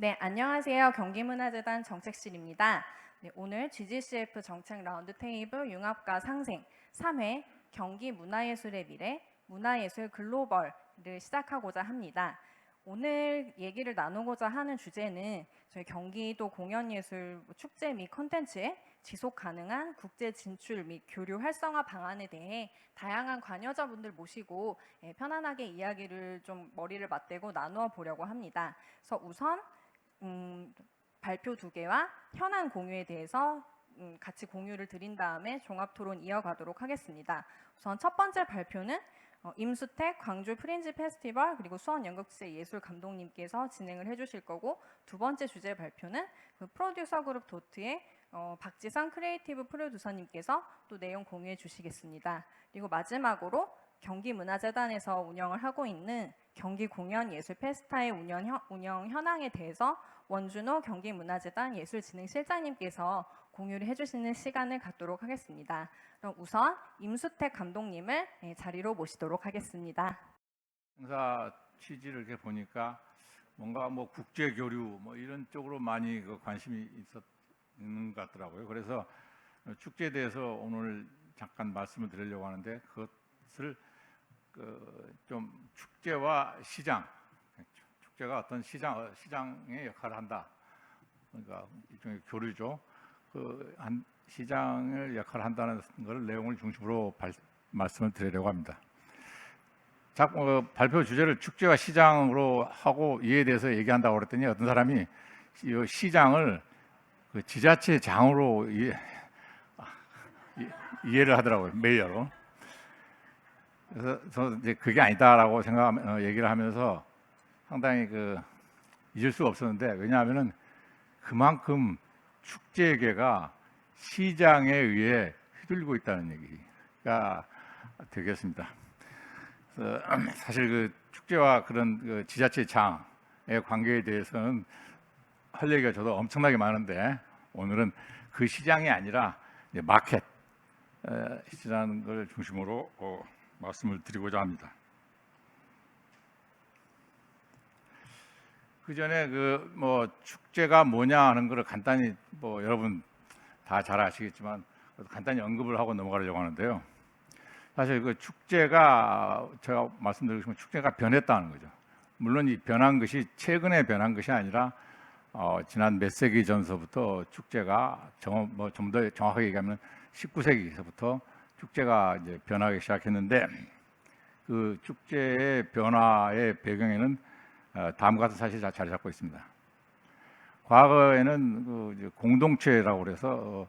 네, 안녕하세요. 경기문화재단 정책실입니다. 네, 오늘 GGCF 정책 라운드 테이블 융합과 상생 3회 경기문화예술의 미래, 문화예술 글로벌을 시작하고자 합니다. 오늘 얘기를 나누고자 하는 주제는 저희 경기도 공연예술 축제 및 콘텐츠의 지속 가능한 국제 진출 및 교류 활성화 방안에 대해 다양한 관여자분들 모시고 편안하게 이야기를 좀 머리를 맞대고 나누어 보려고 합니다. 그래서 우선 발표 2개와 현안 공유에 대해서 같이 공유를 드린 다음에 종합 토론 이어가도록 하겠습니다. 우선 첫 번째 발표는 임수택 광주 프린지 페스티벌 그리고 수원연극제 예술 감독님께서 진행을 해주실 거고, 두 번째 주제 발표는 프로듀서 그룹 도트의 박지선 크리에이티브 프로듀서님께서 또 내용 공유해 주시겠습니다. 그리고 마지막으로 경기문화재단에서 운영을 하고 있는 경기공연예술 페스타의 운영 현황에 대해서 원준호 경기문화재단 예술진흥실장님께서 공유를 해주시는 시간을 갖도록 하겠습니다. 그럼 우선 임수택 감독님을 자리로 모시도록 하겠습니다. 행사 취지를 이렇게 보니까 뭔가 뭐 국제 교류 뭐 이런 쪽으로 많이 관심이 있는 것 같더라고요. 그래서 축제에 대해서 오늘 잠깐 말씀을 드리려고 하는데, 그것을 좀 축제와 시장, 축제가 어떤 시장의 역할을 한다. 그러니까 일종의 교류죠. 시장을 역할을 한다는 걸 내용을 중심으로 말씀을 드리려고 합니다. 발표 주제를 축제와 시장으로 하고 이에 대해서 얘기한다고 그랬더니 어떤 사람이 이 시장을 지자체장으로 이해를 하더라고요. 메이어로. 그래서 저는 이제 그게 아니다라고 얘기를 하면서 상당히 잊을 수가 없었는데, 왜냐하면은 그만큼 축제계가 시장에 의해 휘둘리고 있다는 얘기가 되겠습니다. 그래서 사실 축제와 그런 지자체장의 관계에 대해서는 할 얘기가 저도 엄청나게 많은데, 오늘은 그 시장이 아니라 마켓이라는 걸 중심으로 말씀을 드리고자 합니다. 그 전에 축제가 뭐냐 하는 것을 간단히 여러분 다 잘 아시겠지만 간단히 언급을 하고 넘어가려고 하는데요. 사실 축제가, 제가 말씀드리고 싶은 축제가 변했다는 거죠. 물론 이 변한 것이 최근에 변한 것이 아니라 지난 몇 세기 전서부터 축제가 좀 더 정확하게 얘기하면 19세기서부터 축제가 이제 변하기 시작했는데, 그 축제의 변화의 배경에는 다음과 같은 사실이 자리 잡고 있습니다. 과거에는 공동체라고 그래서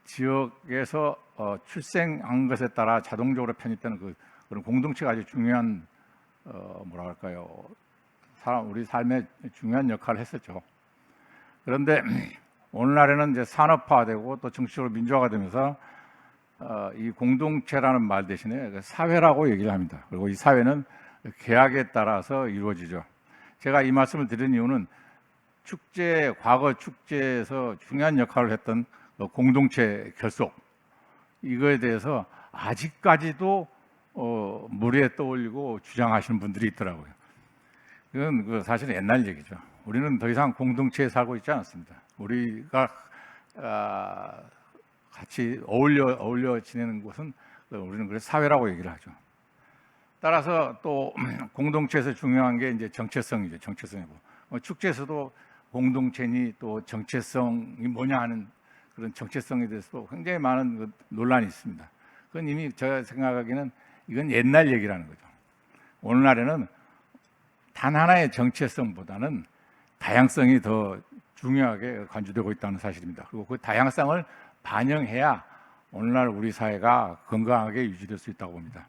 지역에서 출생한 것에 따라 자동적으로 편입되는 그런 공동체가 아주 중요한 우리 삶에 중요한 역할을 했었죠. 그런데 오늘날에는 이제 산업화되고 또 정치적으로 민주화가 되면서 이 공동체라는 말 대신에 사회라고 얘기를 합니다. 그리고 이 사회는 계약에 따라서 이루어지죠. 제가 이 말씀을 드린 이유는 과거 축제에서 중요한 역할을 했던 공동체 결속, 이거에 대해서 아직까지도 무리에 떠올리고 주장하시는 분들이 있더라고요. 이건 사실은 옛날 얘기죠. 우리는 더 이상 공동체에 살고 있지 않습니다. 우리가 같이 어울려 지내는 곳은 우리는 그래서 사회라고 얘기를 하죠. 따라서 또 공동체에서 중요한 게 이제 정체성이죠. 정체성이고 축제에서도 공동체니 또 정체성이 뭐냐 하는 그런 정체성에 대해서도 굉장히 많은 논란이 있습니다. 그건 이미 제가 생각하기에는 이건 옛날 얘기라는 거죠. 오늘날에는 단 하나의 정체성보다는 다양성이 더 중요하게 간주되고 있다는 사실입니다. 그리고 그 다양성을 반영해야 오늘날 우리 사회가 건강하게 유지될 수 있다고 봅니다.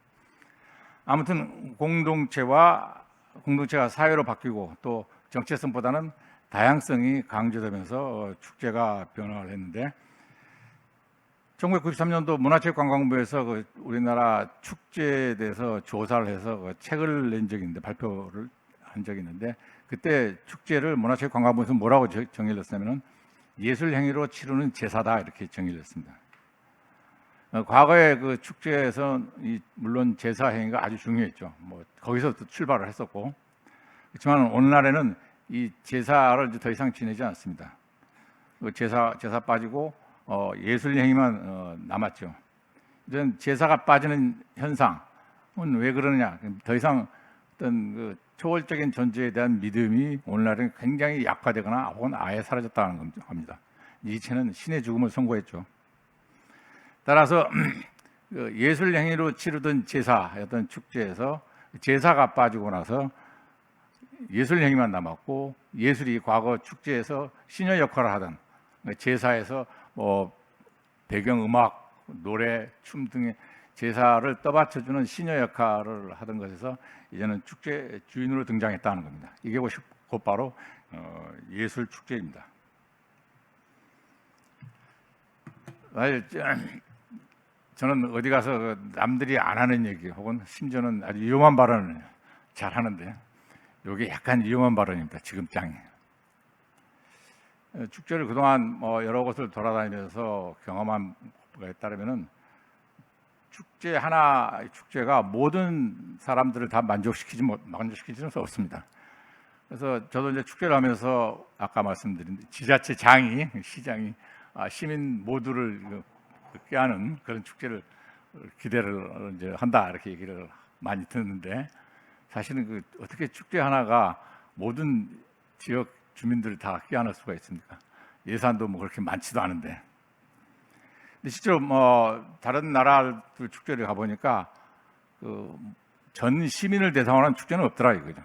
아무튼 공동체가 사회로 바뀌고 또 정체성보다는 다양성이 강조되면서 축제가 변화를 했는데, 1993년도 문화체육관광부에서 우리나라 축제에 대해서 조사를 해서 책을 낸 적이 있는데, 발표를 한 적이 있는데, 그때 축제를 문화체육관광부에서 뭐라고 정의를 했냐면 예술 행위로 치르는 제사다, 이렇게 정의를 했습니다. 과거에 축제에서 물론 제사 행위가 아주 중요했죠. 거기서부터 출발을 했었고, 그렇지만 오늘날에는 이 제사를 이제 더 이상 지내지 않습니다. 그 제사 빠지고 예술 행위만 남았죠. 이런 제사가 빠지는 현상은 왜 그러느냐? 더 이상 어떤 그 초월적인 존재에 대한 믿음이 오늘날은 굉장히 약화되거나 혹은 아예 사라졌다는 겁니다. 니체는 신의 죽음을 선고했죠. 따라서 그 예술 행위로 치르던 제사였던 축제에서 제사가 빠지고 나서 예술 행위만 남았고, 예술이 과거 축제에서 시녀 역할을 하던 제사에서 뭐 배경 음악, 노래, 춤 등의 제사를 떠받쳐주는 시녀 역할을 하던 것에서 이제는 축제 주인으로 등장했다는 겁니다. 이게 곧바로 예술 축제입니다. 저는 어디 가서 남들이 안 하는 얘기 혹은 심지어는 아주 위험한 발언을 잘 하는데, 이게 약간 위험한 발언입니다. 지금 짱이. 축제를 그동안 여러 곳을 돌아다니면서 경험한 거에 따르면은 축제가 모든 사람들을 다 만족시키지는 없습니다. 그래서 저도 이제 축제를 하면서 아까 말씀드린 지자체 시장이 시민 모두를 꾀하는 그런 축제를 기대를 이제 한다, 이렇게 얘기를 많이 듣는데, 사실은 어떻게 축제 하나가 모든 지역 주민들을 다 꾀안을 수가 있습니까? 예산도 그렇게 많지도 않은데. 근데 실제로 다른 나라들 축제를 가보니까 전 시민을 대상으로 하는 축제는 없더라 이거죠.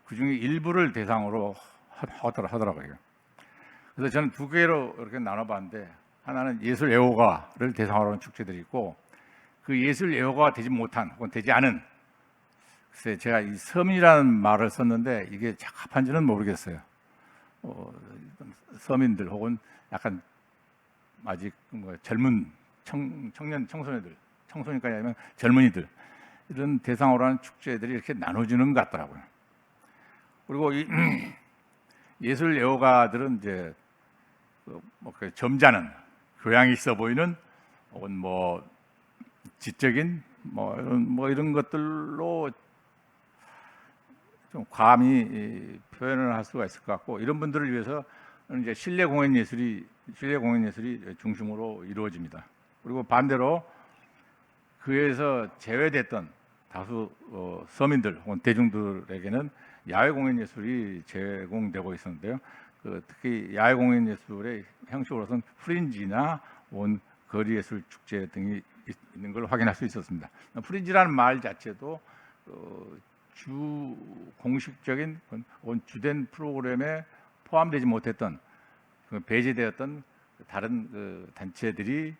그 중에 일부를 대상으로 하더라고요. 그래서 저는 두 개로 이렇게 나눠봤는데, 하나는 예술 애호가를 대상으로 하는 축제들이 있고, 그 예술 애호가가 되지 못한 혹은 되지 않은, 글쎄 제가 이 서민이라는 말을 썼는데 이게 적합한지는 모르겠어요. 서민들 혹은 약간 아직 젊은 청소년까지 아니면 젊은이들, 이런 대상으로 하는 축제들이 이렇게 나눠지는 것 같더라고요. 그리고 이 예술 애호가들은 이제 점잖은, 교양이 있어 보이는 혹은 지적인 이런 것들로 좀 감히 표현을 할 수가 있을 것 같고, 이런 분들을 위해서 이제 실내 공연 예술이 중심으로 이루어집니다. 그리고 반대로 그에서 제외됐던 다수 서민들 혹은 대중들에게는 야외 공연 예술이 제공되고 있었는데요. 특히 야외 공연 예술의 형식으로서는 프린지나 거리 예술 축제 등이 있는 걸 확인할 수 있었습니다. 프린지라는 말 자체도 주 공식적인 혹은 주된 프로그램에 포함되지 못했던, 배제되었던 다른 단체들이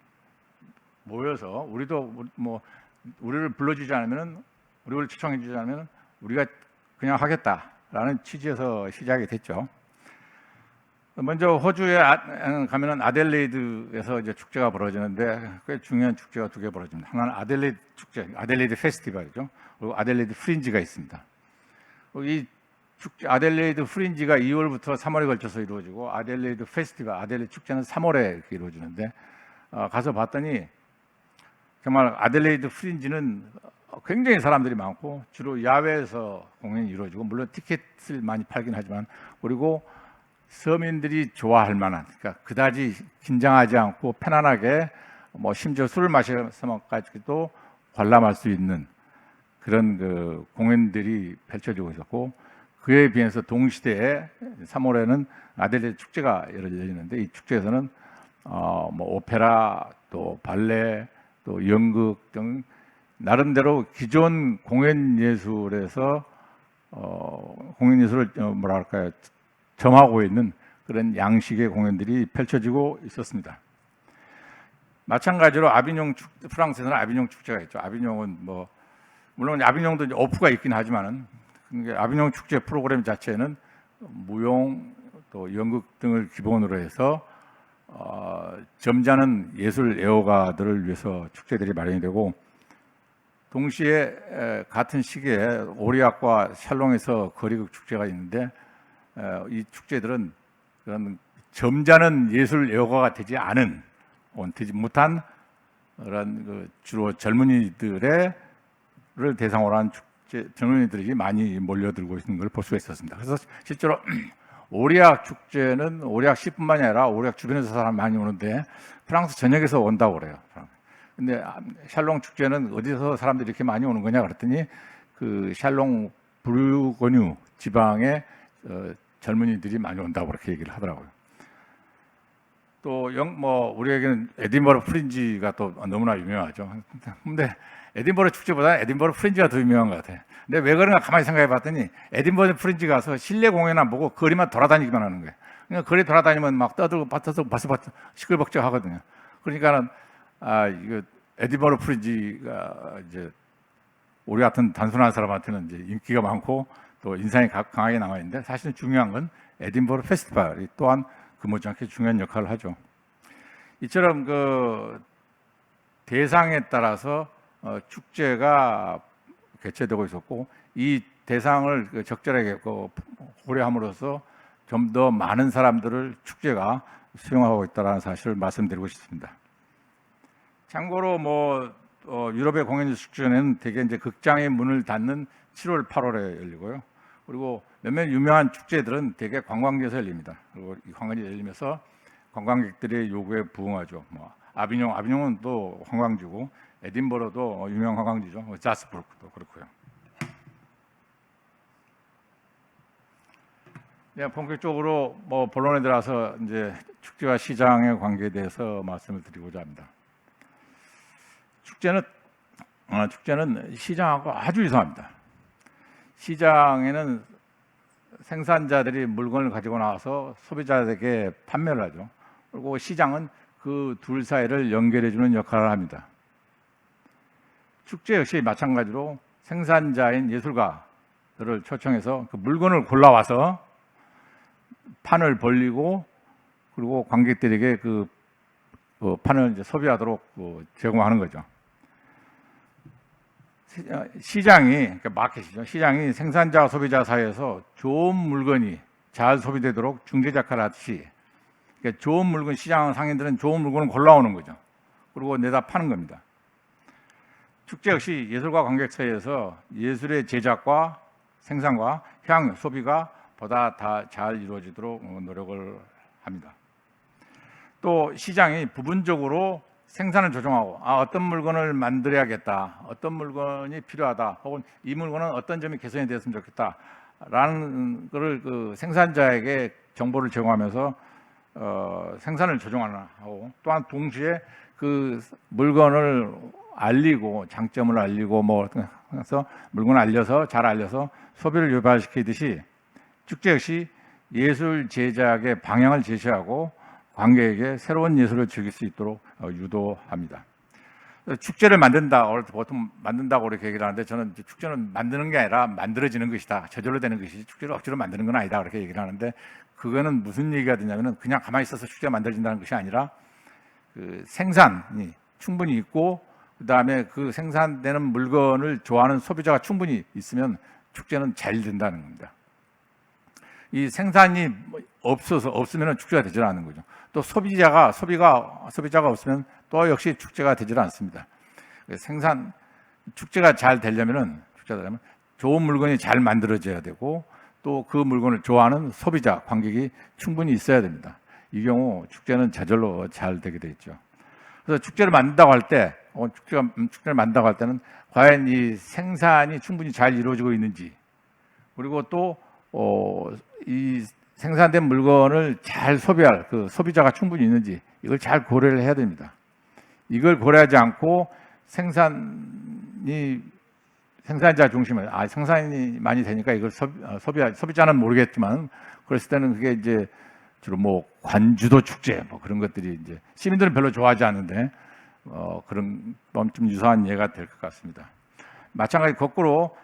모여서 우리를 불러주지 않으면, 우리를 초청해주지 않으면 우리가 그냥 하겠다라는 취지에서 시작이 됐죠. 먼저 호주에 가면은 아델레이드에서 이제 축제가 벌어지는데, 꽤 중요한 축제가 두 개 벌어집니다. 하나는 아델레이드 축제, 아델레이드 페스티벌이죠. 그리고 아델레이드 프린지가 있습니다. 이 축제 아델레이드 프린지가 2월부터 3월에 걸쳐서 이루어지고, 아델레이드 페스티벌, 아델레이드 축제는 3월에 이렇게 이루어지는데, 가서 봤더니 정말 아델레이드 프린지는 굉장히 사람들이 많고, 주로 야외에서 공연이 이루어지고, 물론 티켓을 많이 팔긴 하지만, 그리고 서민들이 좋아할 만한, 그러니까 그다지 긴장하지 않고 편안하게 심지어 술을 마시면서까지도 관람할 수 있는 그런 공연들이 펼쳐지고 있었고, 그에 비해서 동시대에 3월에는 아델레이드 축제가 열리는데, 이 축제에서는 오페라, 또 발레, 또 연극 등 나름대로 기존 공연 예술에서 공연 예술을 점하고 있는 그런 양식의 공연들이 펼쳐지고 있었습니다. 마찬가지로 프랑스에서는 아비뇽 축제가 있죠. 아비뇽은 물론 아비뇽도 이제 오프가 있긴 하지만은, 아비뇽 축제 프로그램 자체는 무용 또 연극 등을 기본으로 해서 점잖은 예술 애호가들을 위해서 축제들이 마련이 되고, 동시에 같은 시기에 오리악과 샬롱에서 거리극 축제가 있는데, 이 축제들은 그런 점잖은 예술 애호가가 되지 못한 그런 주로 젊은이들을 대상으로 한 축제, 젊은이들이 많이 몰려들고 있는 걸 볼 수가 있었습니다. 그래서 실제로 오리악 축제는 오리악 시뿐만이 아니라 오리악 주변에서 사람 많이 오는데 프랑스 전역에서 온다고 그래요. 근데 샬롱 축제는 어디서 사람들이 이렇게 많이 오는 거냐 그랬더니 그 샬롱 부르고뉴 지방의 젊은이들이 많이 온다고 그렇게 얘기를 하더라고요. 또 우리에게는 에딘버러 프린지가 또 너무나 유명하죠. 근데 에딘버러 축제보다는 에딘버러 프린지가 더 유명한 것 같아요. 근데 왜 그런가 가만히 생각해 봤더니 에딘버러 프린지 가서 실내 공연 안 보고 거리만 돌아다니기만 하는 거예요. 그러니까 거리 돌아다니면 막 떠들고 바터들고 바스바스 시끌벅적 하거든요. 그러니까는 이거 에딘버러 프린지가 이제 우리 같은 단순한 사람한테는 이제 인기가 많고 또 인상이 강하게 남아 있는데 사실은 중요한 건 에딘버러 페스티벌이 또한 그 못지않게 중요한 역할을 하죠. 이처럼 그 대상에 따라서 축제가 개최되고 있었고 이 대상을 적절하게 고려함으로써 좀 더 많은 사람들을 축제가 수용하고 있다는 사실을 말씀드리고 싶습니다. 참고로 유럽의 공연 축제는 대개 이제 극장의 문을 닫는 7월, 8월에 열리고요. 그리고 몇몇 유명한 축제들은 대개 관광지에서 열립니다. 그리고 이 관광지에 열리면서 관광객들의 요구에 부응하죠. 아비뇽은 또 관광지고 에딘버러도 유명한 관광지죠. 자스부르크도 그렇고요. 본격적으로 본론에 들어서 이제 축제와 시장의 관계에 대해서 말씀을 드리고자 합니다. 축제는 시장하고 아주 유사합니다. 시장에는 생산자들이 물건을 가지고 나와서 소비자에게 판매를 하죠. 그리고 시장은 그 둘 사이를 연결해주는 역할을 합니다. 축제 역시 마찬가지로 생산자인 예술가들을 초청해서 그 물건을 골라와서 판을 벌리고 그리고 관객들에게 그 판을 이제 소비하도록 제공하는 거죠. 시장이, 그러니까 마켓이죠. 시장이 생산자와 소비자 사이에서 좋은 물건이 잘 소비되도록 중재자 역할을 하듯이, 그러니까 좋은 물건, 시장 상인들은 좋은 물건을 골라오는 거죠. 그리고 내다 파는 겁니다. 축제 역시 예술과 관객 사이에서 예술의 제작과 생산과 향유, 소비가 보다 다 잘 이루어지도록 노력을 합니다. 또 시장이 부분적으로 생산을 조정하고 어떤 물건을 만들어야겠다, 어떤 물건이 필요하다, 혹은 이 물건은 어떤 점이 개선이 되었으면 좋겠다라는 것을 그 생산자에게 정보를 제공하면서 생산을 조정하고, 또한 동시에 그 물건을 알리고 장점을 알리고 그래서 물건을 알려서 잘 알려서 소비를 유발시키듯이 축제 역시 예술 제작의 방향을 제시하고 관객에게 새로운 예술을 즐길 수 있도록 유도합니다. 축제를 만든다, 보통 만든다고 그렇게 얘기를 하는데 저는 축제는 만드는 게 아니라 만들어지는 것이다, 저절로 되는 것이지 축제를 억지로 만드는 건 아니다 그렇게 얘기를 하는데, 그거는 무슨 얘기가 되냐면은 그냥 가만히 있어서 축제가 만들어진다는 것이 아니라 그 생산이 충분히 있고 그 다음에 그 생산되는 물건을 좋아하는 소비자가 충분히 있으면 축제는 잘 된다는 겁니다. 이 생산이 없으면 축제가 되지 않는 거죠. 또 소비자가 없으면 또 역시 축제가 되지 않습니다. 축제가 잘 되려면 좋은 물건이 잘 만들어져야 되고 또 그 물건을 좋아하는 소비자, 관객이 충분히 있어야 됩니다. 이 경우 축제는 저절로 잘 되게 돼 있죠. 그래서 축제를 만든다고 할 때, 축제를 만든다고 할 때는 과연 이 생산이 충분히 잘 이루어지고 있는지, 그리고 또 이 생산된 물건을 잘 소비할 그 소비자가 충분히 있는지, 이걸 잘 고려를 해야 됩니다. 이걸 고려하지 않고 생산자 중심에 생산이 많이 되니까 이걸 소비자는 모르겠지만, 그랬을 때는 그게 이제 주로 관주도 축제 그런 것들이 이제 시민들은 별로 좋아하지 않는데 그런 좀 유사한 예가 될 것 같습니다. 마찬가지 거꾸로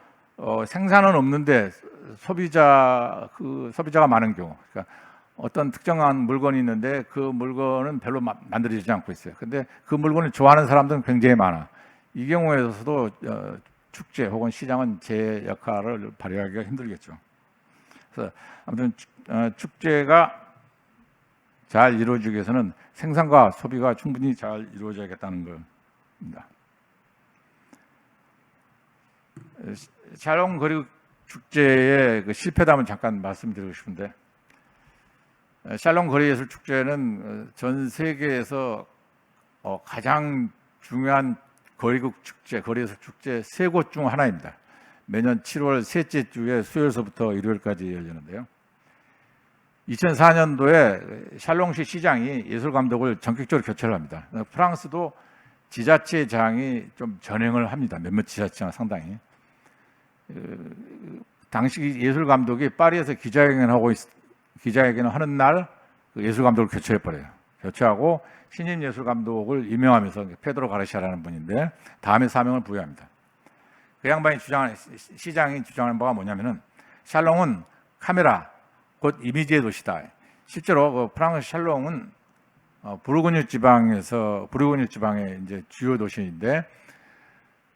생산은 없는데 소비자가 많은 경우, 그러니까 어떤 특정한 물건이 있는데 그 물건은 별로 만들어지지 않고 있어요. 근데 그 물건을 좋아하는 사람들은 굉장히 많아. 이 경우에서도 축제 혹은 시장은 제 역할을 발휘하기가 힘들겠죠. 그래서 아무튼 축제가 잘 이루어지기 위해서는 생산과 소비가 충분히 잘 이루어져야겠다는 겁니다. 샬롱 그리고 축제의 그 실패담을 잠깐 말씀드리고 싶은데, 샬롱 거리예술 축제는 전 세계에서 가장 중요한 거리국 축제, 거리예술 축제 세 곳 중 하나입니다. 매년 7월 셋째 주에 수요일서부터 일요일까지 열리는데요. 2004년도에 샬롱시 시장이 예술 감독을 전격적으로 교체를 합니다. 프랑스도 지자체장이 좀 전횡을 합니다. 몇몇 지자체장 상당히. 당시 예술 감독이 파리에서 기자회견을 하는 날 예술 감독을 교체해버려요. 교체하고 신임 예술 감독을 임명하면서 페드로 가르시아라는 분인데 다음에 사명을 부여합니다. 그 양반이 시장이 주장하는 바가 뭐냐면은 샬롱은 카메라 곧 이미지의 도시다. 실제로 그 프랑스 샬롱은 부르고뉴 지방의 이제 주요 도시인데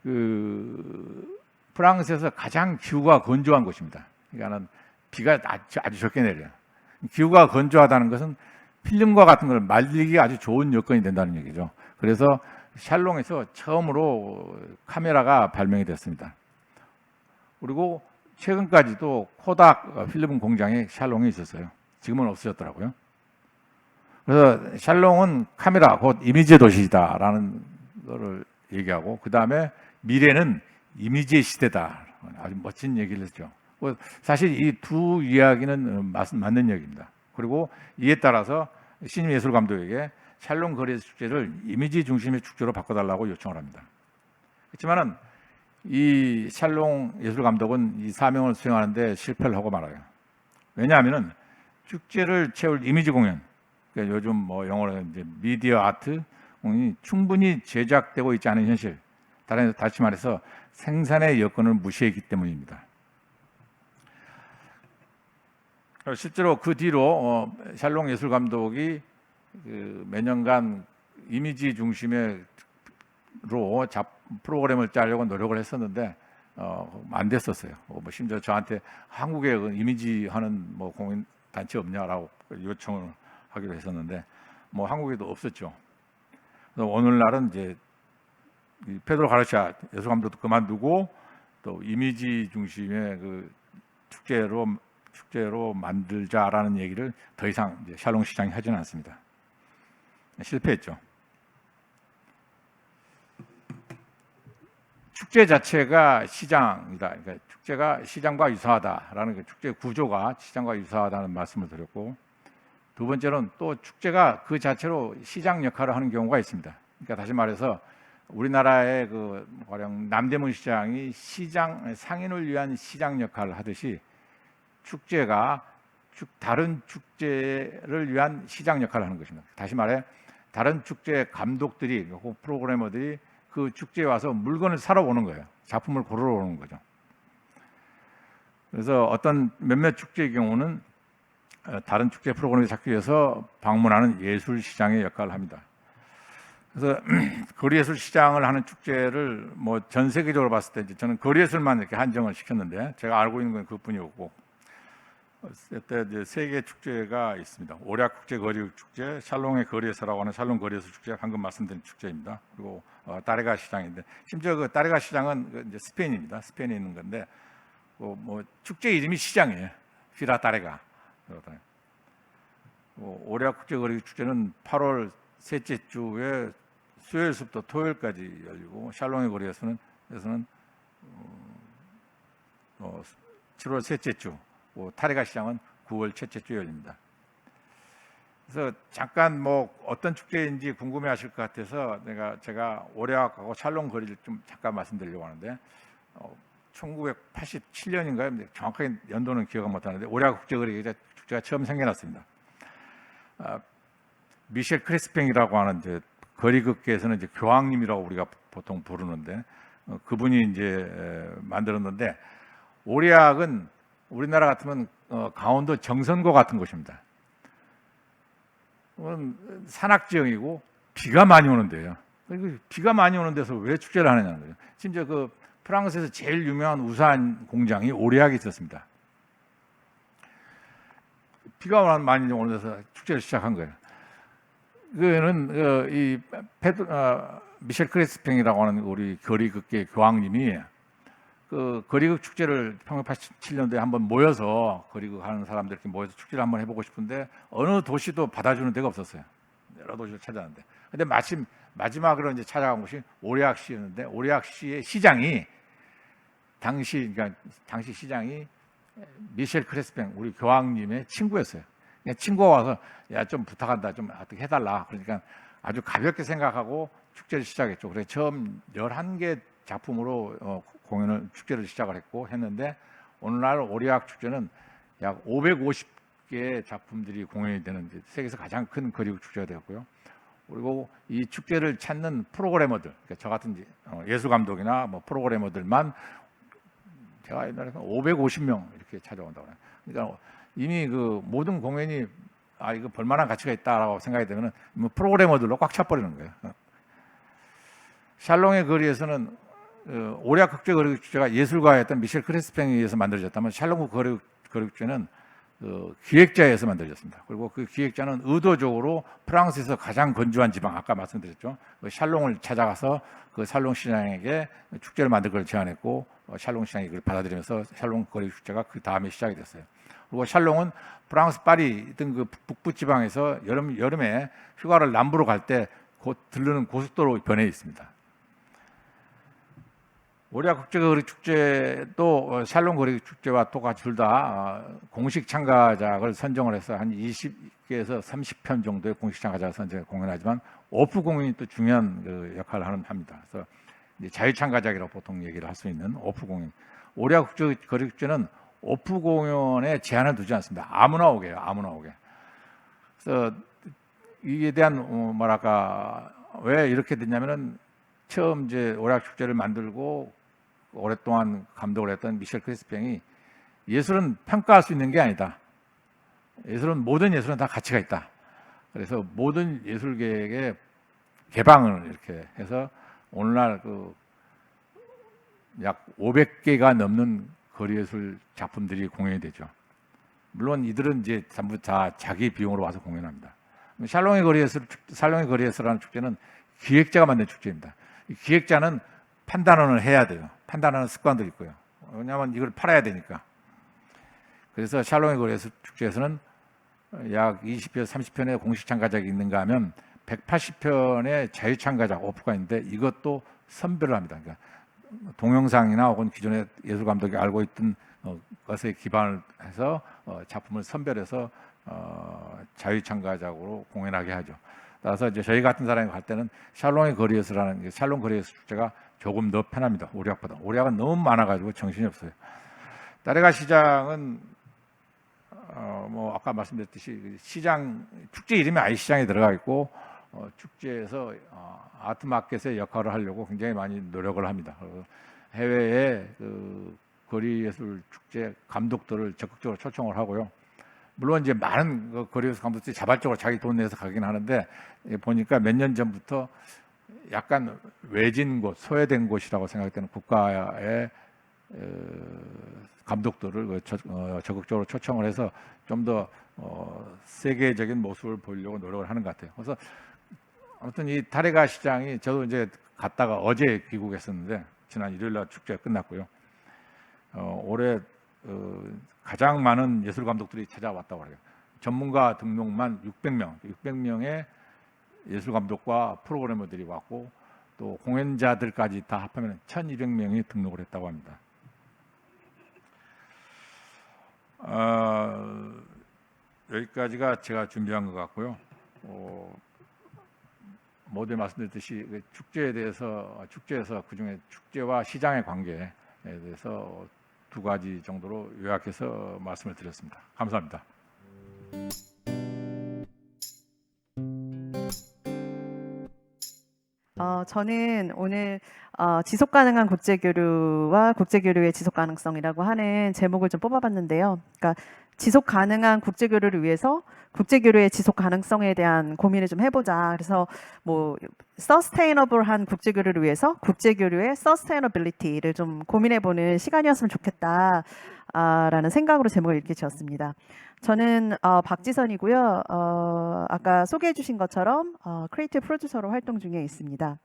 그 프랑스에서 가장 기후가 건조한 곳입니다. 그러니까는 비가 아주 적게 내려요. 기후가 건조하다는 것은 필름과 같은 걸 말리기가 아주 좋은 여건이 된다는 얘기죠. 그래서 샬롱에서 처음으로 카메라가 발명이 됐습니다. 그리고 최근까지도 코닥 필름 공장에 샬롱이 있었어요. 지금은 없어졌더라고요. 그래서 샬롱은 카메라 곧 이미지의 도시다라는 것을 얘기하고 그 다음에 미래는 이미지의 시대다. 아주 멋진 얘기를 했죠. 사실 이 두 이야기는 맞는 얘기입니다. 그리고 이에 따라서 신임 예술 감독에게 샬롱 거리예술 축제를 이미지 중심의 축제로 바꿔달라고 요청을 합니다. 그렇지만은 이 샬롱 예술 감독은 이 사명을 수행하는데 실패를 하고 말아요. 왜냐하면은 축제를 채울 이미지 공연, 그러니까 요즘 뭐 영어로 이제 미디어 아트 공연이 충분히 제작되고 있지 않은 현실. 다시 말해서 생산의 여건을 무시했기 때문입니다. 실제로 그 뒤로 샬롱 예술 감독이 매년간 이미지 중심의 프로그램을 짜려고 노력을 했었는데 안 됐었어요. 뭐 심지어 저한테 한국에 이미지 하는 뭐 공연 단체 없냐라고 요청을 하기도 했었는데 뭐 한국에도 없었죠. 그래서 오늘날은 이제 페드로 가르시아 예술 감독도 그만두고 또 이미지 중심의 그 축제로 만들자라는 얘기를 더 이상 이제 샬롱 시장이 하지는 않습니다. 실패했죠. 축제 자체가 시장이다. 그러니까 축제가 시장과 유사하다라는 게 축제 구조가 시장과 유사하다는 말씀을 드렸고, 두 번째로는 또 축제가 그 자체로 시장 역할을 하는 경우가 있습니다. 그러니까 다시 말해서 우리나라의 그 가령 남대문 시장이 시장 상인을 위한 시장 역할을 하듯이 축제가 다른 축제를 위한 시장 역할을 하는 것입니다. 다시 말해 다른 축제 감독들이 프로그래머들이 그 축제에 와서 물건을 사러 오는 거예요. 작품을 고르러 오는 거죠. 그래서 어떤 몇몇 축제의 경우는 다른 축제 프로그램을 찾기 위해서 방문하는 예술 시장의 역할을 합니다. 그래서 거리예술 시장을 하는 축제를 뭐 전 세계적으로 봤을 때 저는 거리예술만 이렇게 한정을 시켰는데 제가 알고 있는 건 그뿐이었고, 그때 이제 세 개 축제가 있습니다. 오략 국제 거리예술 축제, 샬롱의 거리예술이라고 하는 샬롱 거리예술 축제, 방금 말씀드린 축제입니다. 그리고 따레가 시장인데, 심지어 그 따레가 시장은 이제 스페인입니다. 스페인에 있는 건데 뭐 축제 이름이 시장이에요. 피라 따레가. 오략 국제 거리예술 축제는 8월 셋째 주에 수요일부터 토요일까지 열리고, 샬롱의 거리에서는 7월 셋째 주, 타레가 시장은 9월 첫째 주 열립니다. 그래서 잠깐 뭐 어떤 축제인지 궁금해하실 것 같아서 제가 오략하고 샬롱 거리를 좀 잠깐 말씀드리려고 하는데, 1987년인가요? 정확하게 연도는 기억을 못하는데 오략 국제거리 축제가 처음 생겨났습니다. 미셸 크레스팽이라고 하는 이제 거리극계에서는 이제 교황님이라고 우리가 보통 부르는데 그분이 이제 만들었는데, 오략은 우리나라 같으면 강원도 정선고 같은 곳입니다. 산악 지형이고 비가 많이 오는 데예요. 비가 많이 오는 데서 왜 축제를 하느냐는 거죠. 심지어 그 프랑스에서 제일 유명한 우산 공장이 오략에 있었습니다. 비가 많이 오는 데서 축제를 시작한 거예요. 그는 미셸 크레스팽이라고 하는 우리 거리극계 교황님이 그 거리극 축제를 1987년도에 한번 모여서 거리극 하는 사람들 이렇게 모여서 축제를 한번 해보고 싶은데 어느 도시도 받아주는 데가 없었어요. 여러 도시를 찾아왔는데, 근데 마침 마지막으로 이제 찾아간 곳이 오레악시였는데, 오레악시의 시장이 그러니까 당시 시장이 미셸 크레스팽 우리 교황님의 친구였어요. 그냥 친구가 와서 야 좀 부탁한다, 좀 어떻게 해달라. 그러니까 아주 가볍게 생각하고 축제를 시작했죠. 그래서 처음 11개 작품으로 축제를 시작을 했는데, 오늘날 오리악 축제는 약 550개의 작품들이 공연이 되는 세계에서 가장 큰 거리극 축제가 되었고요. 그리고 이 축제를 찾는 프로그래머들, 그러니까 저 같은 예술 감독이나 뭐 프로그래머들만 제가 옛날에 550명 이렇게 찾아온다고 해요. 그러니까 이미 그 모든 공연이 이거 볼만한 가치가 있다라고 생각이 되면은 뭐 프로그래머들로 꽉 차버리는 거예요. 샬롱의 거리에서는 오리악 국제 거리극 축제가 예술가였던 미셸 크레스팽에 의해서 만들어졌다면, 샬롱 거리극 축제는 기획자에서 만들어졌습니다. 그리고 그 기획자는 의도적으로 프랑스에서 가장 건조한 지방, 아까 말씀드렸죠, 그 샬롱을 찾아가서 그 샬롱 시장에게 축제를 만들 걸 제안했고, 샬롱 시장이 그걸 받아들이면서 샬롱 거리극 축제가 그 다음에 시작이 됐어요. 그리고 샬롱은 프랑스 파리 등 그 북부 지방에서 여름에 휴가를 남부로 갈 때 곧 들르는 고속도로 변에 있습니다. 오리악 국제 거리극 축제도 샬롱 거리극 축제와 똑같이 둘 다 공식 참가작을 선정을 해서 한 20개에서 30편 정도의 공식 참가작을 선정해 공연하지만, 오프 공연이 또 중요한 그 역할을 합니다. 그래서 이제 자유 참가작이라고 보통 얘기를 할 수 있는 오프 공연. 오리악 국제 거리극 축제는 오프 공연에 제한을 두지 않습니다. 아무나 오게 해요. 아무나 오게. 그래서 이에 대한 왜 이렇게 됐냐면은, 처음 이제 오리악 축제를 만들고 오랫동안 감독을 했던 미셸 크레스팽이 예술은 평가할 수 있는 게 아니다. 모든 예술은 다 가치가 있다. 그래서 모든 예술계의 개방을 이렇게 해서 오늘날 그 약 500개가 넘는 거리예술 작품들이 공연이 되죠. 물론 이들은 이제 전부 다 자기 비용으로 와서 공연합니다. 샬롱의 거리예술이라는 축제는 기획자가 만든 축제입니다. 이 기획자는 판단원을 해야 돼요. 판단하는 습관도 있고요. 왜냐하면 이걸 팔아야 되니까. 그래서 샬롱의 거리예술 축제에서는 약 20편, 30편의 공식 참가작이 있는가 하면 180편의 자유 참가작 오프가 있는데, 이것도 선별을 합니다. 그러니까 동영상이나 혹은 기존의 예술 감독이 알고 있던 것에 기반을 해서 작품을 선별해서 자유 참가작으로 공연하게 하죠. 따라서 이제 저희 같은 사람이 갈 때는 샬롱의 거리예술이라는 샬롱 거리예술 축제가 조금 더 편합니다. 오리악보다. 오리악은 너무 많아가지고 정신이 없어요. 따레가 시장은 뭐 아까 말씀드렸듯이 시장 축제 이름이 아예 시장에 들어가 있고, 축제에서 아트 마켓의 역할을 하려고 굉장히 많이 노력을 합니다. 해외의 그 거리예술 축제 감독들을 적극적으로 초청을 하고요. 물론 이제 많은 그 거리예술 감독들이 자발적으로 자기 돈 내서 가긴 하는데, 보니까 몇 년 전부터 약간 외진 곳, 소외된 곳이라고 생각되는 국가의 감독들을 적극적으로 초청을 해서 좀 더 세계적인 모습을 보이려고 노력을 하는 것 같아요. 그래서 아무튼 이 타레가 시장이, 저도 이제 갔다가 어제 귀국했었는데 지난 일요일 날 축제가 끝났고요. 올해 가장 많은 예술 감독들이 찾아왔다고 해요. 전문가 등록만 600명의 예술 감독과 프로그래머들이 왔고, 또 공연자들까지 다 합하면 1,200명이 등록을 했다고 합니다. 여기까지가 제가 준비한 것 같고요. 모두 말씀드렸듯이 축제에서 그중에 축제와 시장의 관계에 대해서 두 가지 정도로 요약해서 말씀을 드렸습니다. 감사합니다. 저는 오늘 지속 가능한 국제 교류와 국제 교류의 지속 가능성이라고 하는 제목을 좀 뽑아봤는데요. 그러니까 지속 가능한 국제 교류를 위해서 국제 교류의 지속 가능성에 대한 고민을 좀 해보자. 그래서 뭐 서스테이너블한 국제 교류를 위해서 국제 교류의 서스테이너빌리티를 좀 고민해보는 시간이었으면 좋겠다. 라는 생각으로 제목을 이렇게 지었습니다. 저는 박지선이고요. 아까 소개해 주신 것처럼 크리에이티브 프로듀서로 활동 중에 있습니다.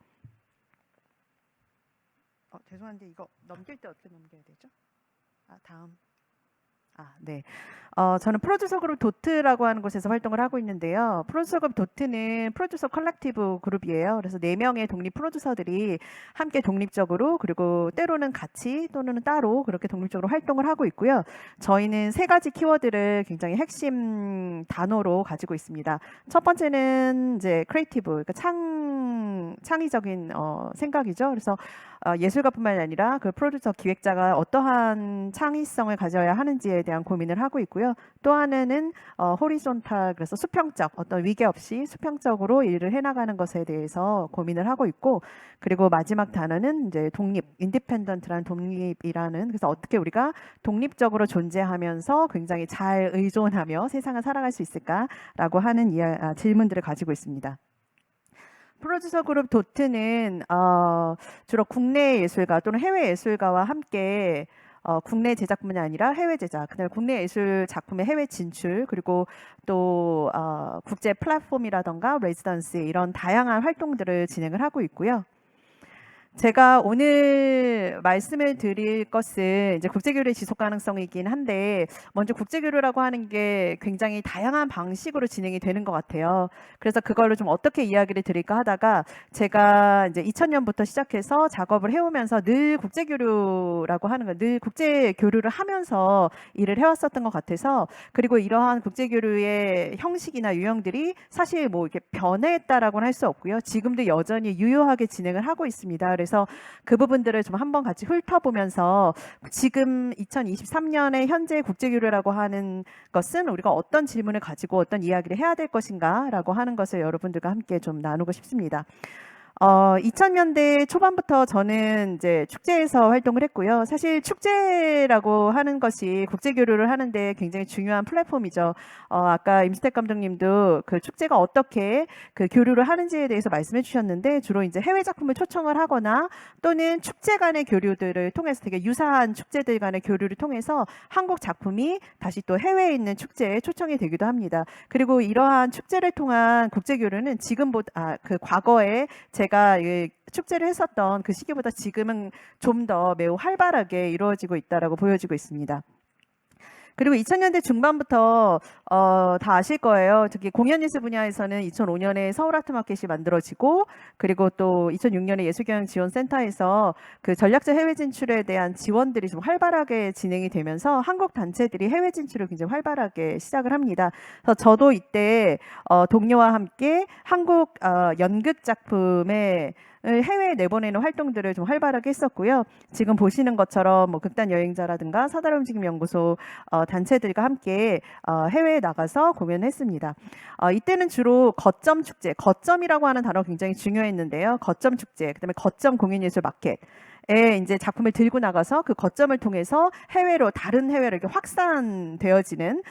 죄송한데 이거 넘길 때 어떻게 넘겨야 되죠? 다음. 네. 저는 프로듀서 그룹 도트라고 하는 곳에서 활동을 하고 있는데요. 프로듀서 그룹 도트는 프로듀서 컬렉티브 그룹이에요. 그래서 4명의 독립 프로듀서들이 함께 독립적으로 그리고 때로는 같이 또는 따로 그렇게 독립적으로 활동을 하고 있고요. 저희는 3가지 키워드를 굉장히 핵심 단어로 가지고 있습니다. 첫 번째는 이제 크리에이티브, 그러니까 창의적인 생각이죠. 그래서 예술가뿐만 아니라 그 프로듀서 기획자가 어떠한 창의성을 가져야 하는지에 대한 고민을 하고 있고요. 또 하나는 호리존탈, 그래서 수평적, 어떤 위계 없이 수평적으로 일을 해나가는 것에 대해서 고민을 하고 있고, 그리고 마지막 단어는 이제 독립, 인디펜던트라는 독립이라는, 그래서 어떻게 우리가 독립적으로 존재하면서 굉장히 잘 의존하며 세상을 살아갈 수 있을까라고 하는 질문들을 가지고 있습니다. 프로듀서 그룹 도트는 주로 국내 예술가 또는 해외 예술가와 함께 국내 제작뿐만 아니라 해외 제작, 그다음에 국내 예술 작품의 해외 진출, 그리고 또 국제 플랫폼이라던가 레지던시 이런 다양한 활동들을 진행을 하고 있고요. 제가 오늘 말씀을 드릴 것은 이제 국제교류의 지속 가능성이긴 한데, 먼저 국제교류라고 하는 게 굉장히 다양한 방식으로 진행이 되는 것 같아요. 그래서 그걸로 좀 어떻게 이야기를 드릴까 하다가, 제가 이제 2000년부터 시작해서 작업을 해오면서 늘 국제교류라고 하는 거, 늘 국제교류를 하면서 일을 해왔었던 것 같아서, 그리고 이러한 국제교류의 형식이나 유형들이 사실 뭐 이렇게 변했다라고는 할 수 없고요. 지금도 여전히 유효하게 진행을 하고 있습니다. 그래서 그 부분들을 좀 한번 같이 훑어보면서 지금 2023년의 현재 국제교류라고 하는 것은 우리가 어떤 질문을 가지고 어떤 이야기를 해야 될 것인가라고 하는 것을 여러분들과 함께 좀 나누고 싶습니다. 2000년대 초반부터 저는 이제 축제에서 활동을 했고요. 사실 축제라고 하는 것이 국제교류를 하는데 굉장히 중요한 플랫폼이죠. 아까 임수택 감독님도 그 축제가 어떻게 그 교류를 하는지에 대해서 말씀해 주셨는데, 주로 이제 해외 작품을 초청을 하거나 또는 축제 간의 교류들을 통해서, 되게 유사한 축제들 간의 교류를 통해서 한국 작품이 다시 또 해외에 있는 축제에 초청이 되기도 합니다. 그리고 이러한 축제를 통한 국제교류는 지금보다 그 과거에 제가 축제를 했었던 그 시기보다 지금은 좀 더 매우 활발하게 이루어지고 있다라고 보여지고 있습니다. 그리고 2000년대 중반부터 다 아실 거예요. 특히 공연예술 분야에서는 2005년에 서울아트마켓이 만들어지고, 그리고 또 2006년에 예술경영지원센터에서 그 전략적 해외 진출에 대한 지원들이 좀 활발하게 진행이 되면서 한국 단체들이 해외 진출을 굉장히 활발하게 시작을 합니다. 그래서 저도 이때 동료와 함께 한국 연극 작품의 해외에 내보내는 활동들을 좀 활발하게 했었고요. 지금 보시는 것처럼 뭐 극단 여행자라든가 사다리 움직임 연구소 단체들과 함께 해외에 나가서 공연했습니다. 이때는 주로 거점 축제, 거점이라고 하는 단어가 굉장히 중요했는데요. 거점 축제, 그다음에 거점 공연예술 마켓. 이제 작품을 들고 나가서 그 거점을 통해서 해외로, 다른 해외로 이렇게 확산되어지는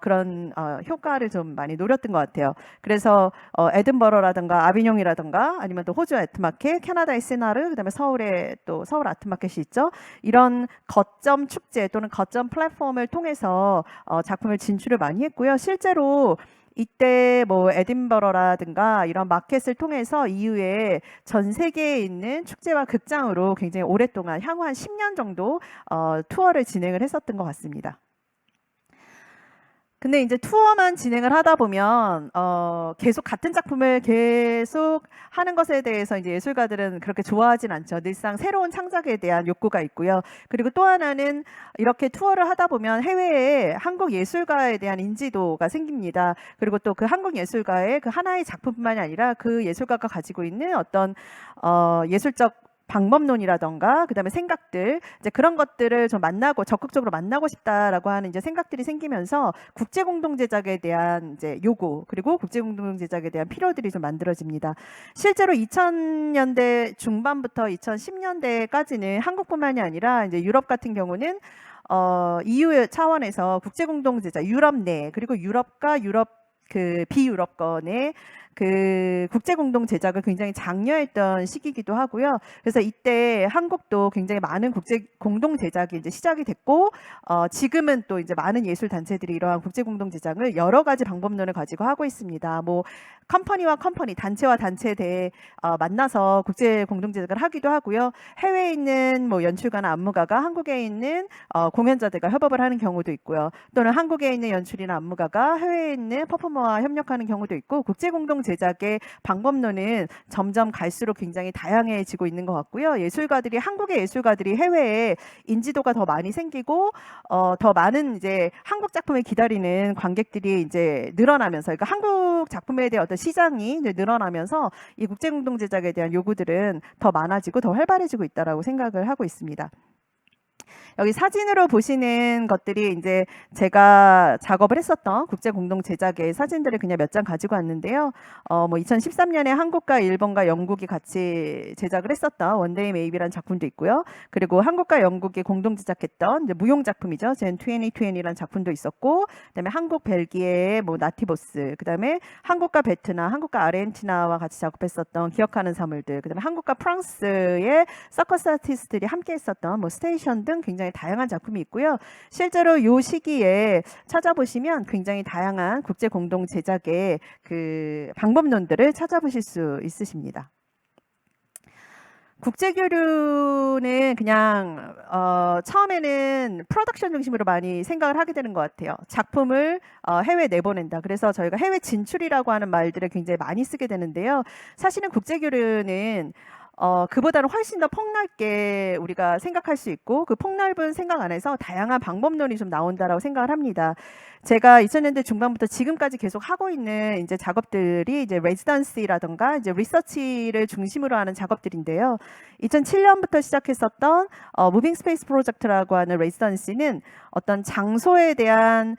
그런 효과를 좀 많이 노렸던 것 같아요. 그래서 에든버러라든가 아비뇽이라든가 아니면 또 호주 아트마켓, 캐나다의 시나르, 그다음에 서울에 또 서울 아트마켓이 있죠. 이런 거점 축제 또는 거점 플랫폼을 통해서 작품을 진출을 많이 했고요. 실제로 이때 뭐 에딘버러라든가 이런 마켓을 통해서 이후에 전 세계에 있는 축제와 극장으로 굉장히 오랫동안 향후 한 10년 정도 투어를 진행을 했었던 것 같습니다. 근데 이제 투어만 진행을 하다 보면 계속 같은 작품을 계속 하는 것에 대해서 이제 예술가들은 그렇게 좋아하진 않죠. 늘상 새로운 창작에 대한 욕구가 있고요. 그리고 또 하나는 이렇게 투어를 하다 보면 해외에 한국 예술가에 대한 인지도가 생깁니다. 그리고 또 그 한국 예술가의 그 하나의 작품뿐만이 아니라 그 예술가가 가지고 있는 어떤 예술적 방법론이라던가 그다음에 생각들, 이제 그런 것들을 좀 만나고 적극적으로 만나고 싶다라고 하는 이제 생각들이 생기면서 국제 공동 제작에 대한 이제 요구, 그리고 국제 공동 제작에 대한 필요들이 좀 만들어집니다. 실제로 2000년대 중반부터 2010년대까지는 한국뿐만이 아니라 이제 유럽 같은 경우는 EU 차원에서 국제 공동 제작, 유럽 내, 그리고 유럽과 유럽 그 비유럽권의 그 국제 공동 제작을 굉장히 장려했던 시기이기도 하고요. 그래서 이때 한국도 굉장히 많은 국제 공동 제작이 이제 시작이 됐고, 지금은 또 이제 많은 예술 단체들이 이러한 국제 공동 제작을 여러 가지 방법론을 가지고 하고 있습니다. 뭐 컴퍼니와 컴퍼니, 단체와 단체 대 만나서 국제 공동 제작을 하기도 하고요. 해외에 있는 뭐 연출가나 안무가가 한국에 있는 공연자들과 협업을 하는 경우도 있고요. 또는 한국에 있는 연출이나 안무가가 해외에 있는 퍼포머와 협력하는 경우도 있고, 국제 공동 제작의 방법론은 점점 갈수록 굉장히 다양해지고 있는 것 같고요. 한국의 예술가들이 해외에 인지도가 더 많이 생기고 더 많은 이제 한국 작품을 기다리는 관객들이 이제 늘어나면서, 그러니까 한국 작품에 대한 어떤 시장이 이제 늘어나면서 이 국제 공동 제작에 대한 요구들은 더 많아지고 더 활발해지고 있다라고 생각을 하고 있습니다. 여기 사진으로 보시는 것들이 이제 제가 작업을 했었던 국제 공동 제작의 사진들을 그냥 몇 장 가지고 왔는데요. 뭐 2013년에 한국과 일본과 영국이 같이 제작을 했었던 원데이 메이비라는 작품도 있고요. 그리고 한국과 영국이 공동 제작했던 이제 무용 작품이죠. 젠 2020이라는 작품도 있었고, 그다음에 한국 벨기에의 뭐 나티보스, 그다음에 한국과 베트남, 한국과 아르헨티나와 같이 작업했었던 기억하는 사물들, 그다음에 한국과 프랑스의 서커스 아티스트들이 함께 했었던 뭐 스테이션 등 굉장히 다양한 작품이 있고요. 실제로 이 시기에 찾아보시면 굉장히 다양한 국제 공동 제작의 그 방법론들을 찾아보실 수 있으십니다. 국제교류는 그냥 처음에는 프로덕션 중심으로 많이 생각을 하게 되는 것 같아요. 작품을 해외에 내보낸다. 그래서 저희가 해외 진출이라고 하는 말들을 굉장히 많이 쓰게 되는데요. 사실은 국제교류는 그보다는 훨씬 더 폭넓게 우리가 생각할 수 있고, 그 폭넓은 생각 안에서 다양한 방법론이 좀 나온다라고 생각을 합니다. 제가 2000년대 중반부터 지금까지 계속 하고 있는 이제 작업들이 이제 레지던시라던가 이제 리서치를 중심으로 하는 작업들인데요. 2007년부터 시작했었던 무빙 스페이스 프로젝트라고 하는 레지던시는 어떤 장소에 대한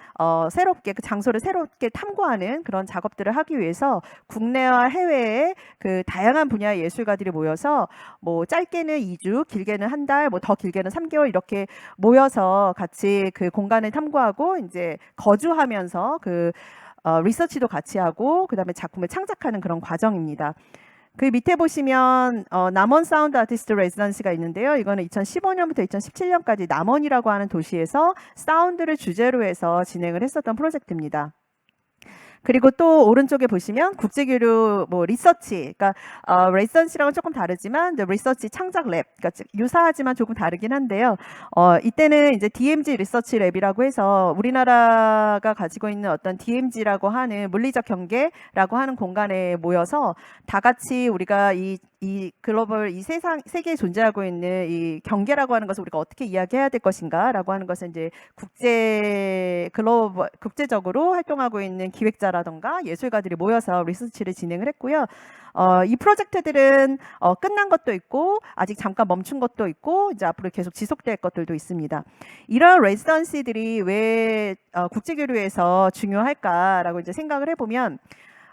새롭게 그 장소를 새롭게 탐구하는 그런 작업들을 하기 위해서 국내와 해외의 그 다양한 분야의 예술가들이 모여서 뭐 짧게는 2주, 길게는 한 달, 뭐 더 길게는 3개월 이렇게 모여서 같이 그 공간을 탐구하고 이제 거주하면서 그 리서치도 같이 하고 그다음에 작품을 창작하는 그런 과정입니다. 그 밑에 보시면 남원 사운드 아티스트 레지던시가 있는데요. 이거는 2015년부터 2017년까지 남원이라고 하는 도시에서 사운드를 주제로 해서 진행을 했었던 프로젝트입니다. 그리고 또 오른쪽에 보시면 국제교류 뭐 리서치, 그러니까 레지던시랑은 조금 다르지만 리서치 창작 랩, 그러니까 유사하지만 조금 다르긴 한데요. 이때는 이제 DMG 리서치 랩이라고 해서 우리나라가 가지고 있는 어떤 DMG라고 하는 물리적 경계라고 하는 공간에 모여서 다 같이 우리가 이 글로벌 이 세계에 존재하고 있는 이 경계라고 하는 것을 우리가 어떻게 이야기해야 될 것인가라고 하는 것을 이제 국제적으로 활동하고 있는 기획자라던가 예술가들이 모여서 리서치를 진행을 했고요. 이 프로젝트들은 끝난 것도 있고 아직 잠깐 멈춘 것도 있고 이제 앞으로 계속 지속될 것들도 있습니다. 이런 레지던시들이 왜 국제교류에서 중요할까라고 이제 생각을 해보면,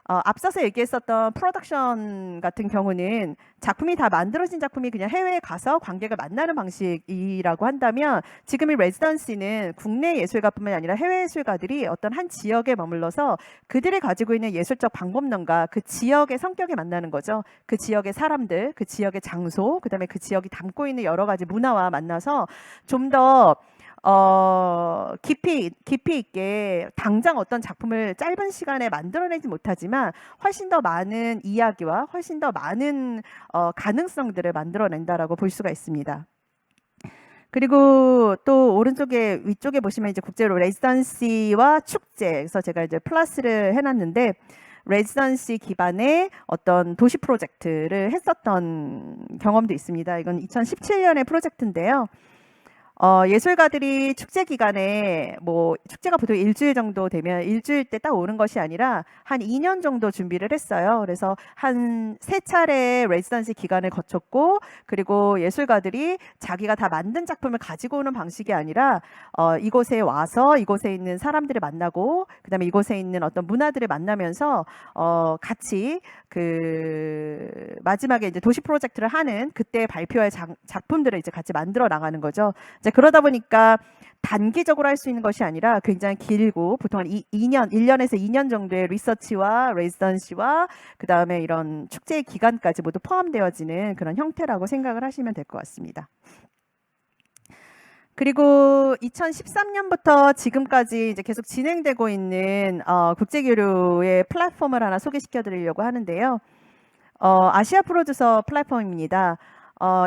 앞서서 얘기했었던 프로덕션 같은 경우는 작품이 다 만들어진 작품이 그냥 해외에 가서 관객을 만나는 방식이라고 한다면, 지금 이 레지던시는 국내 예술가뿐만 아니라 해외 예술가들이 어떤 한 지역에 머물러서 그들이 가지고 있는 예술적 방법론과 그 지역의 성격에 만나는 거죠. 그 지역의 사람들, 그 지역의 장소, 그다음에 그 지역이 담고 있는 여러 가지 문화와 만나서 좀 더 깊이 있게 당장 어떤 작품을 짧은 시간에 만들어내지 못하지만 훨씬 더 많은 이야기와 훨씬 더 많은 가능성들을 만들어낸다라고 볼 수가 있습니다. 그리고 또 위쪽에 보시면 이제 국제로 레지던시와 축제, 그래서 제가 이제 플러스를 해놨는데, 레지던시 기반의 어떤 도시 프로젝트를 했었던 경험도 있습니다. 이건 2017년의 프로젝트인데요. 예술가들이 축제 기간에 뭐 축제가 보통 일주일 정도 되면 일주일 때 딱 오는 것이 아니라 한 2년 정도 준비를 했어요. 그래서 한 3차례 레지던시 기간을 거쳤고, 그리고 예술가들이 자기가 다 만든 작품을 가지고 오는 방식이 아니라 이곳에 와서 이곳에 있는 사람들을 만나고 그다음에 이곳에 있는 어떤 문화들을 만나면서 같이 그 마지막에 이제 도시 프로젝트를 하는 그때 발표할 작품들을 이제 같이 만들어 나가는 거죠. 이제 그러다 보니까 단기적으로 할 수 있는 것이 아니라 굉장히 길고 보통 한 1년에서 2년 정도의 리서치와 레지던시와 그다음에 이런 축제의 기간까지 모두 포함되어지는 그런 형태라고 생각을 하시면 될 것 같습니다. 그리고 2013년부터 지금까지 이제 계속 진행되고 있는 국제교류의 플랫폼을 하나 소개시켜 드리려고 하는데요. 아시아 프로듀서 플랫폼입니다.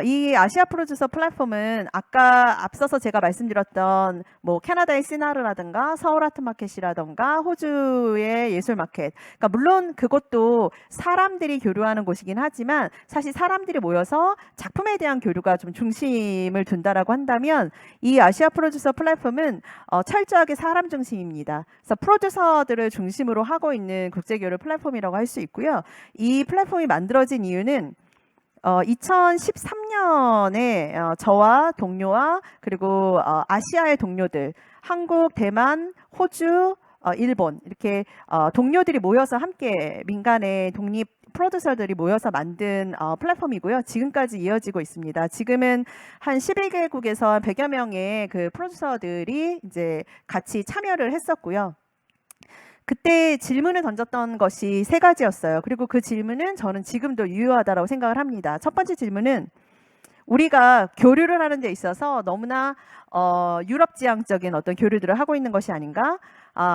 이 아시아 프로듀서 플랫폼은 아까 앞서서 제가 말씀드렸던 뭐 캐나다의 시나르라든가 서울 아트 마켓이라든가 호주의 예술 마켓, 그러니까 물론 그것도 사람들이 교류하는 곳이긴 하지만 사실 사람들이 모여서 작품에 대한 교류가 좀 중심을 둔다라고 한다면 이 아시아 프로듀서 플랫폼은 철저하게 사람 중심입니다. 그래서 프로듀서들을 중심으로 하고 있는 국제교류 플랫폼이라고 할 수 있고요. 이 플랫폼이 만들어진 이유는 2013년에 저와 동료와 그리고 아시아의 동료들, 한국, 대만, 호주, 일본 이렇게 동료들이 모여서 함께 민간의 독립 프로듀서들이 모여서 만든 플랫폼이고요. 지금까지 이어지고 있습니다. 지금은 한 11개국에서 한 100여 명의 그 프로듀서들이 이제 같이 참여를 했었고요. 그때 질문을 던졌던 것이 3가지였어요. 그리고 그 질문은 저는 지금도 유효하다고 생각을 합니다. 첫 번째 질문은 우리가 교류를 하는 데 있어서 너무나 유럽 지향적인 어떤 교류들을 하고 있는 것이 아닌가?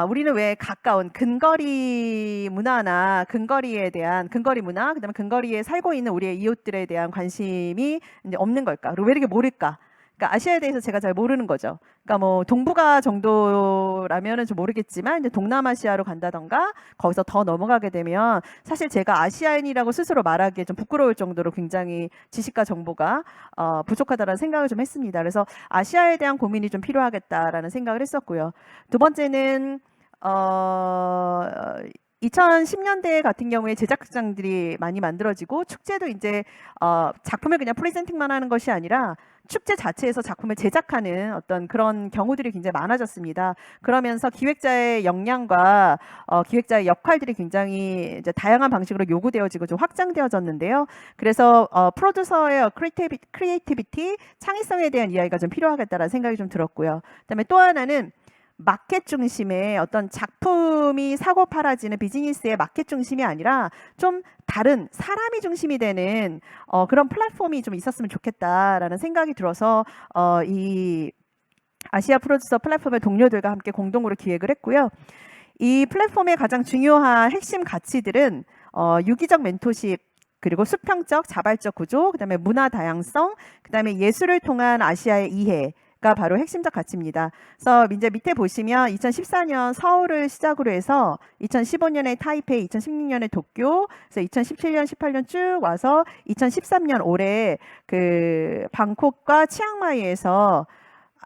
우리는 왜 가까운 근거리 문화나 근거리에 대한 근거리 문화, 그다음에 근거리에 살고 있는 우리의 이웃들에 대한 관심이 이제 없는 걸까? 그리고 왜 이렇게 모를까? 그러니까 아시아에 대해서 제가 잘 모르는 거죠. 그러니까 뭐 동북아 정도라면은 좀 모르겠지만 이제 동남아시아로 간다던가 거기서 더 넘어가게 되면 사실 제가 아시아인이라고 스스로 말하기에 좀 부끄러울 정도로 굉장히 지식과 정보가 부족하다라는 생각을 좀 했습니다. 그래서 아시아에 대한 고민이 좀 필요하겠다라는 생각을 했었고요. 두 번째는 2010년대 같은 경우에 제작장들이 많이 만들어지고 축제도 이제 작품을 그냥 프레젠팅만 하는 것이 아니라 축제 자체에서 작품을 제작하는 어떤 그런 경우들이 굉장히 많아졌습니다. 그러면서 기획자의 역량과 기획자의 역할들이 굉장히 이제 다양한 방식으로 요구되어지고 좀 확장되어졌는데요. 그래서 프로듀서의 크리에이티비티, 창의성에 대한 이야기가 좀 필요하겠다라는 생각이 좀 들었고요. 그다음에 또 하나는 마켓 중심의 어떤 작품이 사고 팔아지는 비즈니스의 마켓 중심이 아니라 좀 다른 사람이 중심이 되는 그런 플랫폼이 좀 있었으면 좋겠다라는 생각이 들어서 이 아시아 프로듀서 플랫폼의 동료들과 함께 공동으로 기획을 했고요. 이 플랫폼의 가장 중요한 핵심 가치들은 유기적 멘토십, 그리고 수평적 자발적 구조, 그다음에 문화 다양성, 그다음에 예술을 통한 아시아의 이해 가 바로 핵심적 가치입니다. 그래서 이제 밑에 보시면 2014년 서울을 시작으로 해서 2015년에 타이페이, 2016년에 도쿄, 그래서 2017년, 18년 쭉 와서 2013년 올해 그 방콕과 치앙마이에서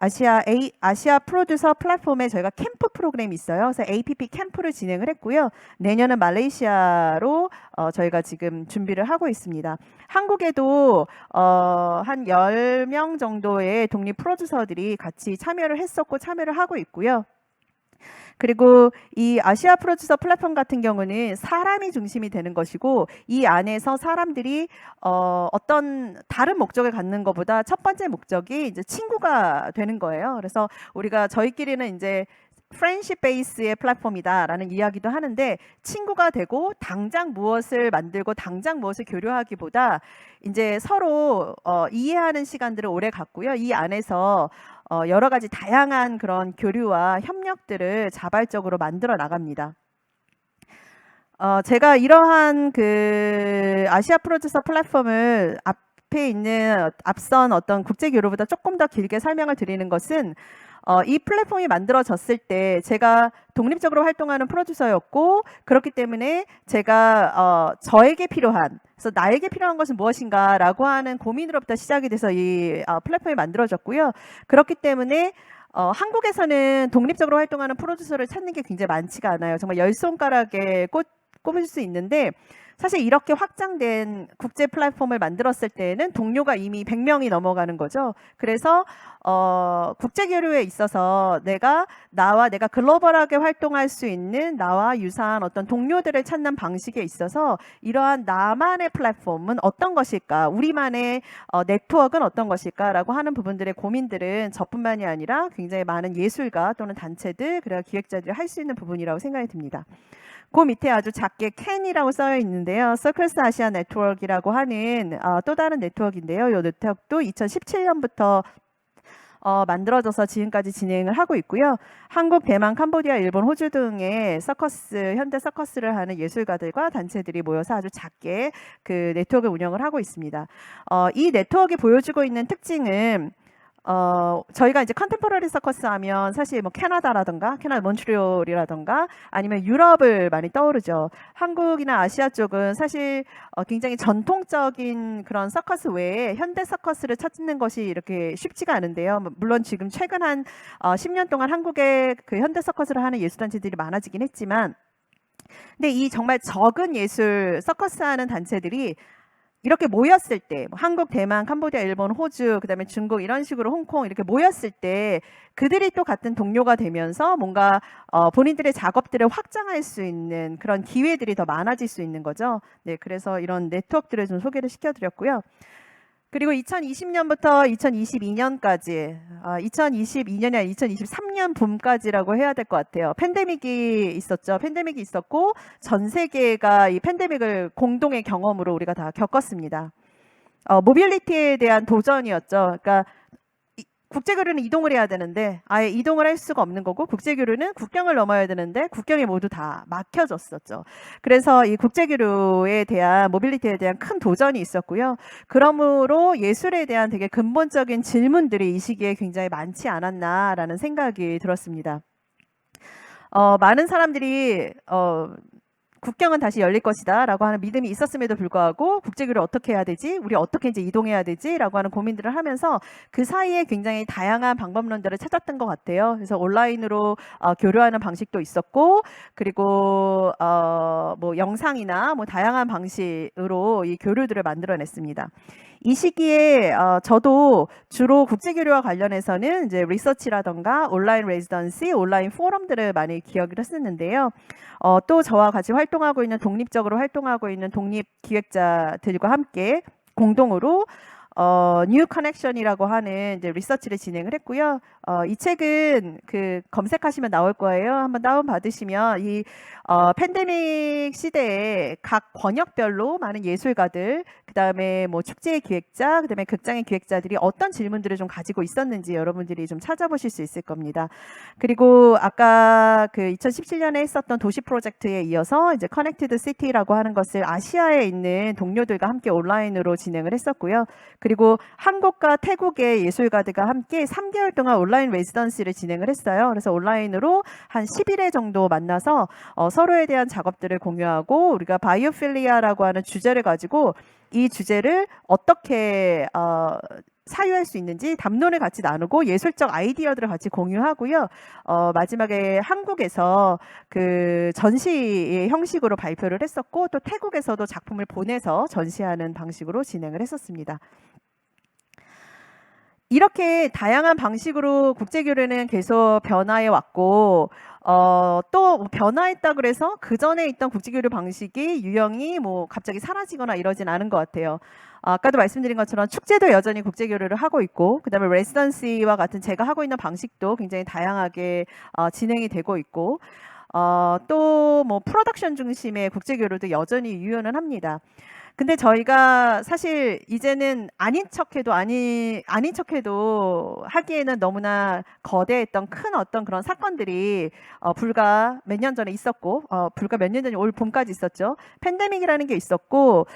아시아 프로듀서 플랫폼에 저희가 캠프 프로그램이 있어요. 그래서 APP 캠프를 진행을 했고요. 내년은 말레이시아로 저희가 지금 준비를 하고 있습니다. 한국에도 한 10명 정도의 독립 프로듀서들이 같이 참여를 했었고 참여를 하고 있고요. 그리고 이 아시아 프로듀서 플랫폼 같은 경우는 사람이 중심이 되는 것이고 이 안에서 사람들이 어떤 다른 목적을 갖는 것보다 첫 번째 목적이 이제 친구가 되는 거예요. 그래서 우리가 저희끼리는 이제 프렌십 베이스의 플랫폼이다라는 이야기도 하는데 친구가 되고 당장 무엇을 만들고 당장 무엇을 교류하기보다 이제 서로 이해하는 시간들을 오래 갖고요. 이 안에서 여러 가지 다양한 그런 교류와 협력들을 자발적으로 만들어 나갑니다. 제가 이러한 그 아시아 프로듀서 플랫폼을 앞에 있는 앞선 어떤 국제 교류보다 조금 더 길게 설명을 드리는 것은 이 플랫폼이 만들어졌을 때 제가 독립적으로 활동하는 프로듀서였고 그렇기 때문에 제가 저에게 필요한 그래서 나에게 필요한 것은 무엇인가라고 하는 고민으로부터 시작이 돼서 이 플랫폼이 만들어졌고요. 그렇기 때문에 한국에서는 독립적으로 활동하는 프로듀서를 찾는 게 굉장히 많지가 않아요. 정말 열 손가락에 꼽을 수 있는데 사실 이렇게 확장된 국제 플랫폼을 만들었을 때는 동료가 이미 100명이 넘어가는 거죠. 그래서 국제 교류에 있어서 나와 내가 글로벌하게 활동할 수 있는 나와 유사한 어떤 동료들을 찾는 방식에 있어서 이러한 나만의 플랫폼은 어떤 것일까? 우리만의 네트워크는 어떤 것일까라고 하는 부분들의 고민들은 저뿐만이 아니라 굉장히 많은 예술가 또는 단체들 그리고 기획자들이 할 수 있는 부분이라고 생각이 듭니다. 그 밑에 아주 작게 캔이라고 써 있는데요. 서클스 아시아 네트워크라고 하는 또 다른 네트워크인데요. 이 네트워크도 2017년부터 만들어져서 지금까지 진행을 하고 있고요. 한국, 대만, 캄보디아, 일본, 호주 등의 서커스, 현대 서커스를 하는 예술가들과 단체들이 모여서 아주 작게 그 네트워크 운영을 하고 있습니다. 이 네트워크가 보여주고 있는 특징은 저희가 이제 컨템포러리 서커스 하면 사실 뭐 캐나다 몬트리올이라던가 아니면 유럽을 많이 떠오르죠. 한국이나 아시아 쪽은 사실 굉장히 전통적인 그런 서커스 외에 현대 서커스를 찾는 것이 이렇게 쉽지가 않은데요. 물론 지금 최근 한 10년 동안 한국에 그 현대 서커스를 하는 예술단체들이 많아지긴 했지만 근데 이 정말 적은 예술 서커스 하는 단체들이 이렇게 모였을 때 한국, 대만, 캄보디아, 일본, 호주, 그다음에 중국 이런 식으로 홍콩 이렇게 모였을 때 그들이 또 같은 동료가 되면서 뭔가 본인들의 작업들을 확장할 수 있는 그런 기회들이 더 많아질 수 있는 거죠. 네, 그래서 이런 네트워크들을 좀 소개를 시켜드렸고요. 그리고 2020년부터 2022년까지, 2022년이 아니라 2023년 봄까지라고 해야 될 것 같아요. 팬데믹이 있었죠. 팬데믹이 있었고 전 세계가 이 팬데믹을 공동의 경험으로 우리가 다 겪었습니다. 모빌리티에 대한 도전이었죠. 그러니까 국제교류는 이동을 해야 되는데 아예 이동을 할 수가 없는 거고 국제교류는 국경을 넘어야 되는데 국경이 모두 다 막혀졌었죠. 그래서 이 국제교류에 대한 모빌리티에 대한 큰 도전이 있었고요. 그러므로 예술에 대한 되게 근본적인 질문들이 이 시기에 굉장히 많지 않았나라는 생각이 들었습니다. 많은 사람들이 국경은 다시 열릴 것이다 라고 하는 믿음이 있었음에도 불구하고 국제교류를 어떻게 해야 되지? 우리 어떻게 이제 이동해야 되지? 라고 하는 고민들을 하면서 그 사이에 굉장히 다양한 방법론들을 찾았던 것 같아요. 그래서 온라인으로 교류하는 방식도 있었고 그리고 뭐 영상이나 뭐 다양한 방식으로 이 교류들을 만들어냈습니다. 이 시기에 저도 주로 국제교류와 관련해서는 이제 리서치라던가 온라인 레지던시, 온라인 포럼들을 많이 기억을 했었는데요. 또 저와 같이 활동하고 있는 독립적으로 활동하고 있는 독립 기획자들과 함께 공동으로 뉴 커넥션이라고 하는 이제 리서치를 진행을 했고요. 이 책은 그 검색하시면 나올 거예요. 한번 다운 받으시면 이 팬데믹 시대에 각 권역별로 많은 예술가들, 그다음에 뭐 축제의 기획자, 그다음에 극장의 기획자들이 어떤 질문들을 좀 가지고 있었는지 여러분들이 좀 찾아보실 수 있을 겁니다. 그리고 아까 그 2017년에 했었던 도시 프로젝트에 이어서 이제 커넥티드 시티라고 하는 것을 아시아에 있는 동료들과 함께 온라인으로 진행을 했었고요. 그리고 한국과 태국의 예술가들과 함께 3개월 동안 온라인 레지던시를 진행을 했어요. 그래서 온라인으로 한 11회 정도 만나서 서로에 대한 작업들을 공유하고 우리가 바이오필리아라고 하는 주제를 가지고 이 주제를 어떻게 사유할 수 있는지 담론을 같이 나누고 예술적 아이디어들을 같이 공유하고요. 마지막에 한국에서 그 전시의 형식으로 발표를 했었고 또 태국에서도 작품을 보내서 전시하는 방식으로 진행을 했었습니다. 이렇게 다양한 방식으로 국제교류는 계속 변화해 왔고 또 변화했다 그래서 그 전에 있던 국제교류 방식이 유형이 뭐 갑자기 사라지거나 이러진 않은 것 같아요. 아까도 말씀드린 것처럼 축제도 여전히 국제교류를 하고 있고 그다음에 레지던시와 같은 제가 하고 있는 방식도 굉장히 다양하게 진행이 되고 있고 또 뭐 프로덕션 중심의 국제교류도 여전히 유효는 합니다. 근데 저희가 사실 이제는 아닌 척해도 하기에는 너무나 거대했던 큰 어떤 그런 사건들이 불과 몇 년 전에 있었고 불과 몇 년 전에 올 봄까지 있었죠. 팬데믹이라는 게 있었고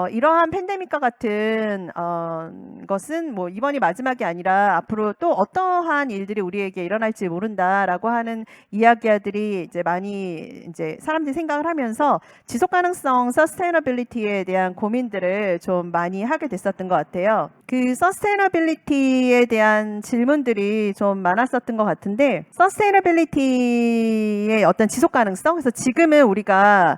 이러한 팬데믹과 같은 것은 뭐 이번이 마지막이 아니라 앞으로 또 어떠한 일들이 우리에게 일어날지 모른다라고 하는 이야기들이 이제 많이 이제 사람들이 생각을 하면서 지속 가능성 서스테이너빌리티에 대한 고민들을 좀 많이 하게 됐었던 것 같아요. 그 서스테이너빌리티에 대한 질문들이 좀 많았었던 것 같은데 서스테이너빌리티의 어떤 지속 가능성 그래서 지금은 우리가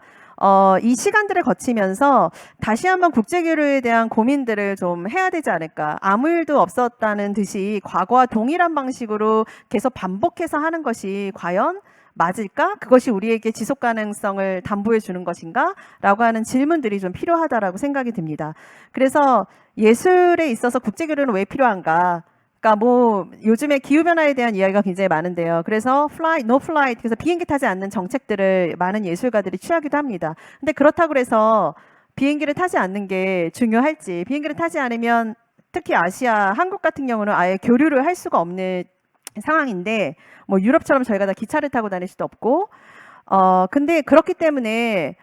이 시간들을 거치면서 다시 한번 국제교류에 대한 고민들을 좀 해야 되지 않을까. 아무 일도 없었다는 듯이 과거와 동일한 방식으로 계속 반복해서 하는 것이 과연 맞을까? 그것이 우리에게 지속 가능성을 담보해 주는 것인가? 라고 하는 질문들이 좀 필요하다라고 생각이 듭니다. 그래서 예술에 있어서 국제교류는 왜 필요한가? 그러니까 뭐 요즘에 기후 변화에 대한 이야기가 굉장히 많은데요. 그래서 flight, no flight, 그래서 비행기 타지 않는 정책들을 많은 예술가들이 취하기도 합니다. 근데 그렇다고 해서 비행기를 타지 않는 게 중요할지, 비행기를 타지 않으면 특히 아시아, 한국 같은 경우는 아예 교류를 할 수가 없는 상황인데, 뭐 유럽처럼 저희가 다 기차를 타고 다닐 수도 없고, 근데 그렇기 때문에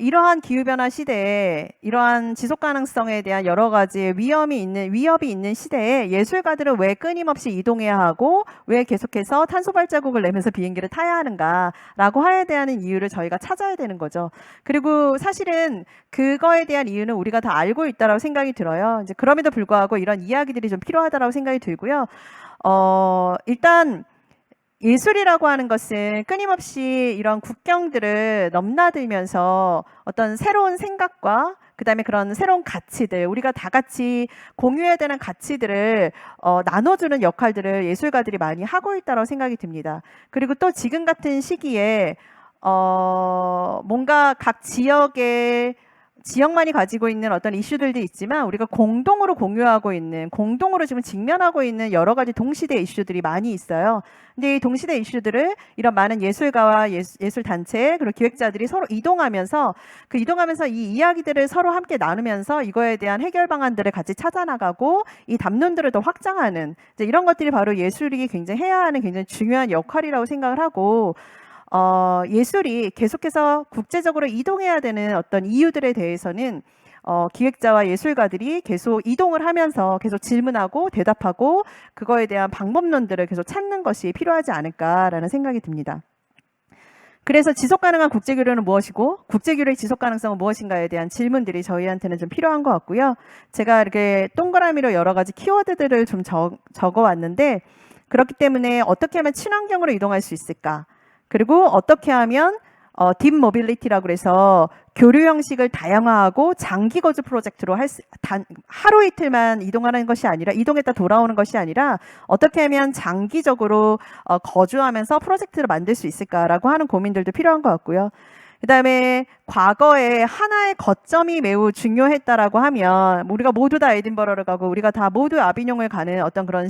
이러한 기후변화 시대에 이러한 지속 가능성에 대한 여러 가지 위협이 있는 시대에 예술가들은 왜 끊임없이 이동해야 하고 왜 계속해서 탄소 발자국을 내면서 비행기를 타야 하는가라고 하에 대한 이유를 저희가 찾아야 되는 거죠. 그리고 사실은 그거에 대한 이유는 우리가 다 알고 있다라고 생각이 들어요. 이제 그럼에도 불구하고 이런 이야기들이 좀 필요하다라고 생각이 들고요. 일단 예술이라고 하는 것은 끊임없이 이런 국경들을 넘나들면서 어떤 새로운 생각과 그다음에 그런 새로운 가치들, 우리가 다 같이 공유해야 되는 가치들을 나눠주는 역할들을 예술가들이 많이 하고 있다고 생각이 듭니다. 그리고 또 지금 같은 시기에 뭔가 각 지역만이 가지고 있는 어떤 이슈들도 있지만 우리가 공동으로 공유하고 있는, 공동으로 지금 직면하고 있는 여러 가지 동시대 이슈들이 많이 있어요. 근데 이 동시대 이슈들을 이런 많은 예술가와 예술단체 그리고 기획자들이 서로 이동하면서 이 이야기들을 서로 함께 나누면서 이거에 대한 해결 방안들을 같이 찾아나가고 이 담론들을 더 확장하는 이제 이런 것들이 바로 예술이 굉장히 해야 하는 굉장히 중요한 역할이라고 생각을 하고 예술이 계속해서 국제적으로 이동해야 되는 어떤 이유들에 대해서는 기획자와 예술가들이 계속 이동을 하면서 계속 질문하고 대답하고 그거에 대한 방법론들을 계속 찾는 것이 필요하지 않을까라는 생각이 듭니다. 그래서 지속가능한 국제교류는 무엇이고 국제교류의 지속가능성은 무엇인가에 대한 질문들이 저희한테는 좀 필요한 것 같고요. 제가 이렇게 동그라미로 여러 가지 키워드들을 좀 적어왔는데 그렇기 때문에 어떻게 하면 친환경으로 이동할 수 있을까? 그리고 어떻게 하면 딥 모빌리티라고 그래서 교류 형식을 다양화하고 장기 거주 프로젝트로 하루 이틀만 이동하는 것이 아니라 이동했다 돌아오는 것이 아니라 어떻게 하면 장기적으로 거주하면서 프로젝트를 만들 수 있을까라고 하는 고민들도 필요한 것 같고요. 그다음에 과거에 하나의 거점이 매우 중요했다라고 하면 우리가 모두 다 에딘버러를 가고 우리가 다 모두 아비뇽을 가는 어떤 그런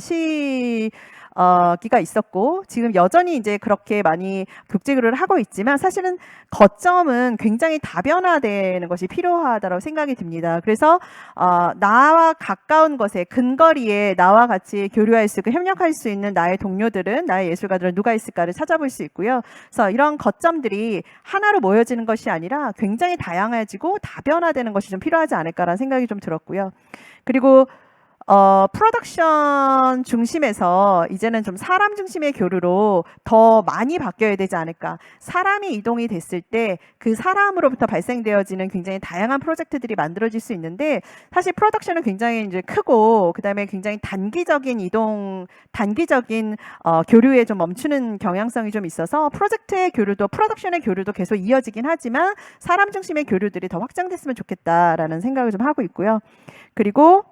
기가 있었고 지금 여전히 이제 그렇게 많이 국제교류를 하고 있지만 사실은 거점은 굉장히 다변화되는 것이 필요하다고 생각이 듭니다. 그래서 나와 가까운 곳에 근거리에 나와 같이 교류할 수 있고 협력할 수 있는 나의 동료들은 나의 예술가들은 누가 있을까를 찾아볼 수 있고요. 그래서 이런 거점들이 하나로 모여지는 것이 아니라 굉장히 다양해지고 다변화되는 것이 좀 필요하지 않을까라는 생각이 좀 들었고요. 그리고 프로덕션 중심에서 이제는 좀 사람 중심의 교류로 더 많이 바뀌어야 되지 않을까. 사람이 이동이 됐을 때 그 사람으로부터 발생되어지는 굉장히 다양한 프로젝트들이 만들어질 수 있는데 사실 프로덕션은 굉장히 이제 크고 그다음에 굉장히 단기적인 교류에 좀 멈추는 경향성이 좀 있어서 프로덕션의 교류도 계속 이어지긴 하지만 사람 중심의 교류들이 더 확장됐으면 좋겠다라는 생각을 좀 하고 있고요. 그리고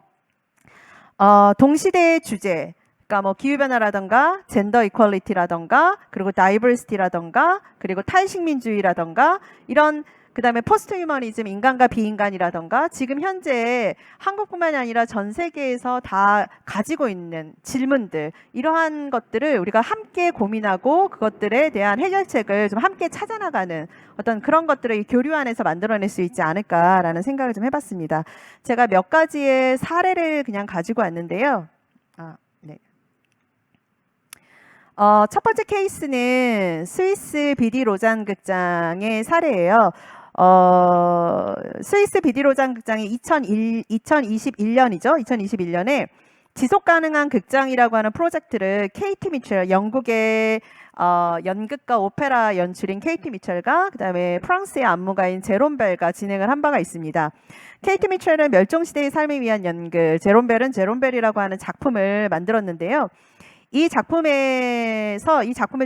동시대의 주제, 그러니까 뭐 기후변화라던가 젠더 이퀄리티라던가 그리고 다이버시티라던가 그리고 탈식민주의라던가 이런 그다음에 포스트 휴머니즘, 인간과 비인간이라던가 지금 현재 한국뿐만이 아니라 전 세계에서 다 가지고 있는 질문들 이러한 것들을 우리가 함께 고민하고 그것들에 대한 해결책을 좀 함께 찾아나가는 어떤 그런 것들을 이 교류 안에서 만들어낼 수 있지 않을까라는 생각을 좀 해봤습니다. 제가 몇 가지의 사례를 그냥 가지고 왔는데요. 네. 첫 번째 케이스는 스위스 비디 로잔 극장의 사례예요. 스위스 비디 로잔 극장이 2021년이죠. 2021년에 지속 가능한 극장이라고 하는 프로젝트를 케이티 미첼, 영국의 연극과 오페라 연출인 케이티 미첼과 그다음에 프랑스의 안무가인 제롬 벨과 진행을 한 바가 있습니다. 케이티 미첼은 멸종시대의 삶을 위한 연극, 제롬 벨은 제롬 벨이라고 하는 작품을 만들었는데요. 이 작품을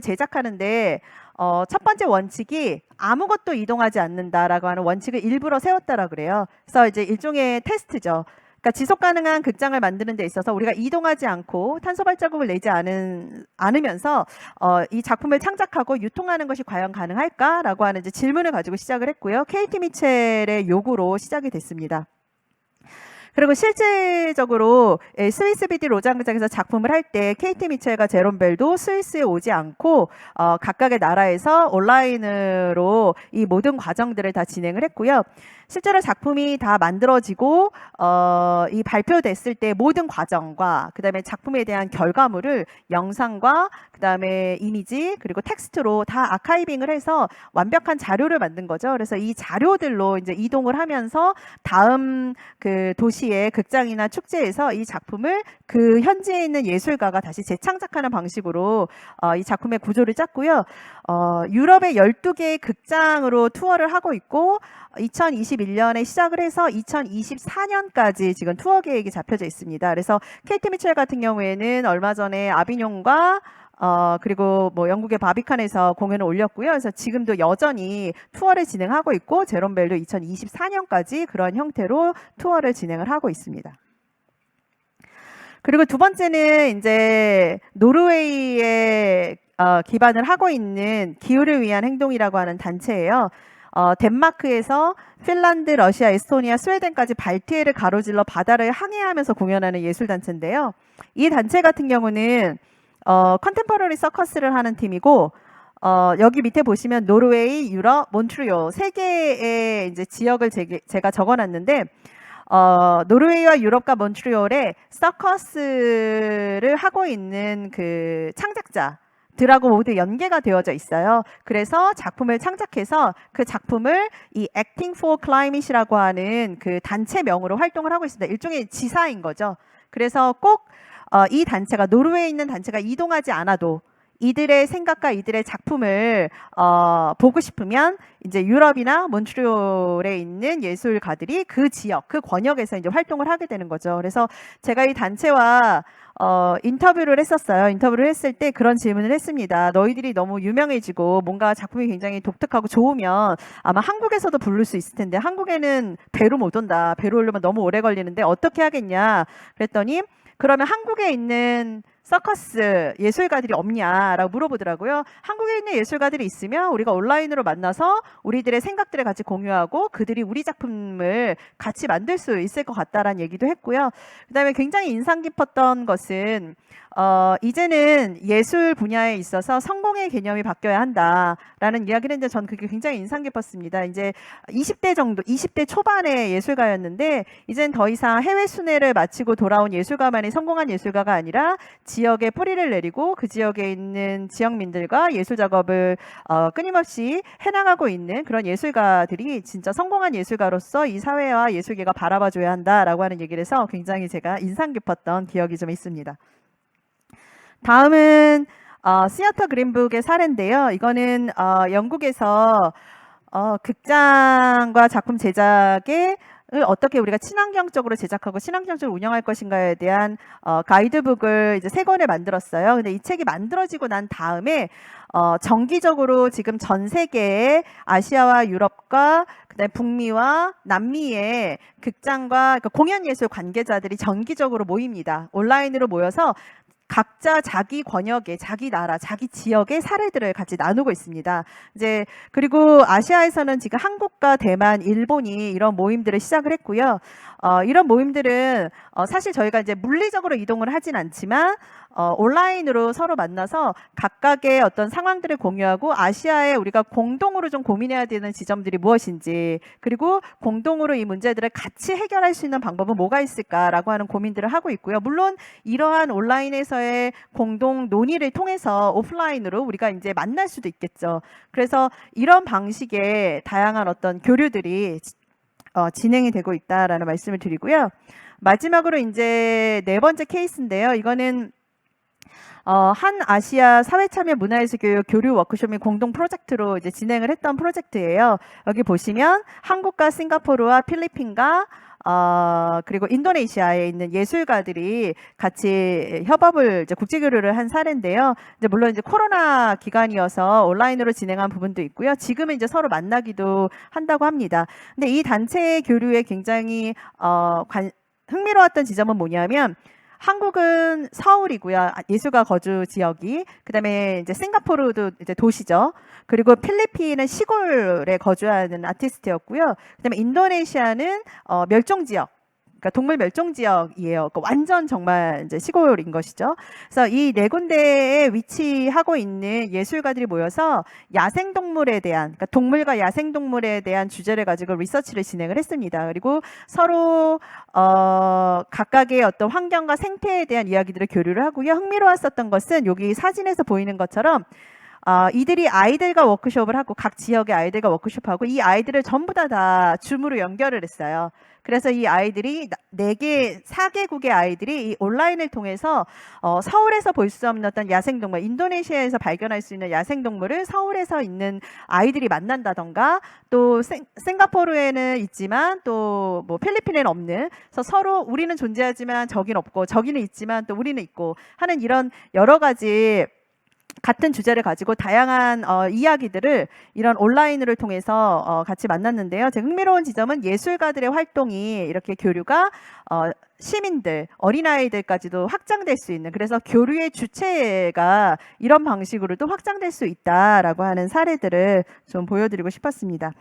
제작하는데 첫 번째 원칙이 아무것도 이동하지 않는다라고 하는 원칙을 일부러 세웠다라 그래요. 그래서 이제 일종의 테스트죠. 그러니까 지속 가능한 극장을 만드는 데 있어서 우리가 이동하지 않고 탄소 발자국을 내지 않으면서 이 작품을 창작하고 유통하는 것이 과연 가능할까라고 하는 이제 질문을 가지고 시작을 했고요. KT 미첼의 요구로 시작이 됐습니다. 그리고 실질적으로 스위스 BD 로장극장에서 작품을 할 때 KT 미첼과 제롬 벨도 스위스에 오지 않고 각각의 나라에서 온라인으로 이 모든 과정들을 다 진행을 했고요. 실제로 작품이 다 만들어지고 이 발표됐을 때 모든 과정과 그다음에 작품에 대한 결과물을 영상과 그다음에 이미지 그리고 텍스트로 다 아카이빙을 해서 완벽한 자료를 만든 거죠. 그래서 이 자료들로 이제 이동을 하면서 다음 그 도시의 극장이나 축제에서 이 작품을 그 현지에 있는 예술가가 다시 재창작하는 방식으로 이 작품의 구조를 짰고요. 유럽의 12개의 극장으로 투어를 하고 있고 2021년에 시작을 해서 2024년까지 지금 투어 계획이 잡혀져 있습니다. 그래서 KT 미첼 같은 경우에는 얼마 전에 아비뇽과 그리고 뭐 영국의 바비칸에서 공연을 올렸고요. 그래서 지금도 여전히 투어를 진행하고 있고 제롬 벨도 2024년까지 그런 형태로 투어를 진행을 하고 있습니다. 그리고 두 번째는 이제 노르웨이에 기반을 하고 있는 기후를 위한 행동이라고 하는 단체예요. 덴마크에서 핀란드, 러시아, 에스토니아, 스웨덴까지 발트해를 가로질러 바다를 항해하면서 공연하는 예술단체인데요. 이 단체 같은 경우는 컨템퍼러리 서커스를 하는 팀이고 여기 밑에 보시면 노르웨이, 유럽, 몬트리올 세 개의 이제 지역을 제가 적어놨는데 노르웨이와 유럽과 몬트리올에 서커스를 하고 있는 그 창작자들하고 모두 연계가 되어져 있어요. 그래서 작품을 창작해서 그 작품을 이 Acting for Climate이라고 하는 그 단체명으로 활동을 하고 있습니다. 일종의 지사인 거죠. 그래서 꼭 이 단체가 노르웨이에 있는 단체가 이동하지 않아도 이들의 생각과 이들의 작품을 보고 싶으면 이제 유럽이나 몬트리올에 있는 예술가들이 그 지역, 그 권역에서 이제 활동을 하게 되는 거죠. 그래서 제가 이 단체와 인터뷰를 했었어요. 인터뷰를 했을 때 그런 질문을 했습니다. 너희들이 너무 유명해지고 뭔가 작품이 굉장히 독특하고 좋으면 아마 한국에서도 부를 수 있을 텐데 한국에는 배로 못 온다. 배로 오려면 너무 오래 걸리는데 어떻게 하겠냐. 그랬더니 그러면 한국에 있는 서커스 예술가들이 없냐라고 물어보더라고요. 한국에 있는 예술가들이 있으면 우리가 온라인으로 만나서 우리들의 생각들을 같이 공유하고 그들이 우리 작품을 같이 만들 수 있을 것 같다라는 얘기도 했고요. 그다음에 굉장히 인상 깊었던 것은 이제는 예술 분야에 있어서 성공의 개념이 바뀌어야 한다라는 이야기를 했는데 전 그게 굉장히 인상 깊었습니다. 이제 20대 초반의 예술가였는데 이젠 더 이상 해외 순회를 마치고 돌아온 예술가만이 성공한 예술가가 아니라 지역에 뿌리를 내리고 그 지역에 있는 지역민들과 예술 작업을 끊임없이 해나가고 있는 그런 예술가들이 진짜 성공한 예술가로서 이 사회와 예술계가 바라봐줘야 한다라고 하는 얘기를 해서 굉장히 제가 인상 깊었던 기억이 좀 있습니다. 다음은 시어터 그린북의 사례인데요. 이거는 영국에서 극장과 작품 제작에 어떻게 우리가 친환경적으로 제작하고 친환경적으로 운영할 것인가에 대한 가이드북을 이제 3권을 만들었어요. 근데 이 책이 만들어지고 난 다음에 정기적으로 지금 전 세계의 아시아와 유럽과 그다음에 북미와 남미의 극장과 그러니까 공연 예술 관계자들이 정기적으로 모입니다. 온라인으로 모여서 각자 자기 권역의, 자기 나라, 자기 지역의 사례들을 같이 나누고 있습니다. 이제 그리고 아시아에서는 지금 한국과 대만, 일본이 이런 모임들을 시작을 했고요. 이런 모임들은 사실 저희가 이제 물리적으로 이동을 하진 않지만 온라인으로 서로 만나서 각각의 어떤 상황들을 공유하고 아시아에 우리가 공동으로 좀 고민해야 되는 지점들이 무엇인지 그리고 공동으로 이 문제들을 같이 해결할 수 있는 방법은 뭐가 있을까라고 하는 고민들을 하고 있고요. 물론 이러한 온라인에서의 공동 논의를 통해서 오프라인으로 우리가 이제 만날 수도 있겠죠. 그래서 이런 방식의 다양한 어떤 교류들이 진행이 되고 있다라는 말씀을 드리고요. 마지막으로 이제 4번째 케이스인데요. 이거는 한 아시아 사회참여 문화예술교육 교류 워크숍 및 공동 프로젝트로 이제 진행을 했던 프로젝트예요. 여기 보시면 한국과 싱가포르와 필리핀과 그리고 인도네시아에 있는 예술가들이 같이 협업을 이제 국제 교류를 한 사례인데요. 이제 물론 이제 코로나 기간이어서 온라인으로 진행한 부분도 있고요. 지금은 이제 서로 만나기도 한다고 합니다. 근데 이 단체 교류에 굉장히 흥미로웠던 지점은 뭐냐면 한국은 서울이고요. 예술가 거주 지역이. 그다음에 이제 싱가포르도 이제 도시죠. 그리고 필리핀은 시골에 거주하는 아티스트였고요. 그다음에 인도네시아는 멸종 지역. 그러니까 동물 멸종 지역이에요. 그러니까 완전 정말 이제 시골인 것이죠. 그래서 이 네 군데에 위치하고 있는 예술가들이 모여서 야생 동물에 대한, 그러니까 동물과 야생 동물에 대한 주제를 가지고 리서치를 진행을 했습니다. 그리고 서로 각각의 어떤 환경과 생태에 대한 이야기들을 교류를 하고요. 흥미로웠었던 것은 여기 사진에서 보이는 것처럼 이들이 아이들과 워크숍을 하고 각 지역의 아이들과 워크숍하고 이 아이들을 전부 다 줌으로 연결을 했어요. 그래서 이 아이들이 4개국의 아이들이 이 온라인을 통해서 서울에서 볼 수 없는 어떤 야생동물, 인도네시아에서 발견할 수 있는 야생동물을 서울에서 있는 아이들이 만난다던가 또 싱가포르에는 있지만 또 뭐 필리핀에는 없는, 그래서 서로 우리는 존재하지만 저기는 없고 저기는 있지만 또 우리는 있고 하는 이런 여러 가지 같은 주제를 가지고 다양한 이야기들을 이런 온라인을 통해서 같이 만났는데요. 제 흥미로운 지점은 예술가들의 활동이 이렇게 교류가 시민들, 어린아이들까지도 확장될 수 있는, 그래서 교류의 주체가 이런 방식으로도 확장될 수 있다라고 하는 사례들을 좀 보여드리고 싶었습니다.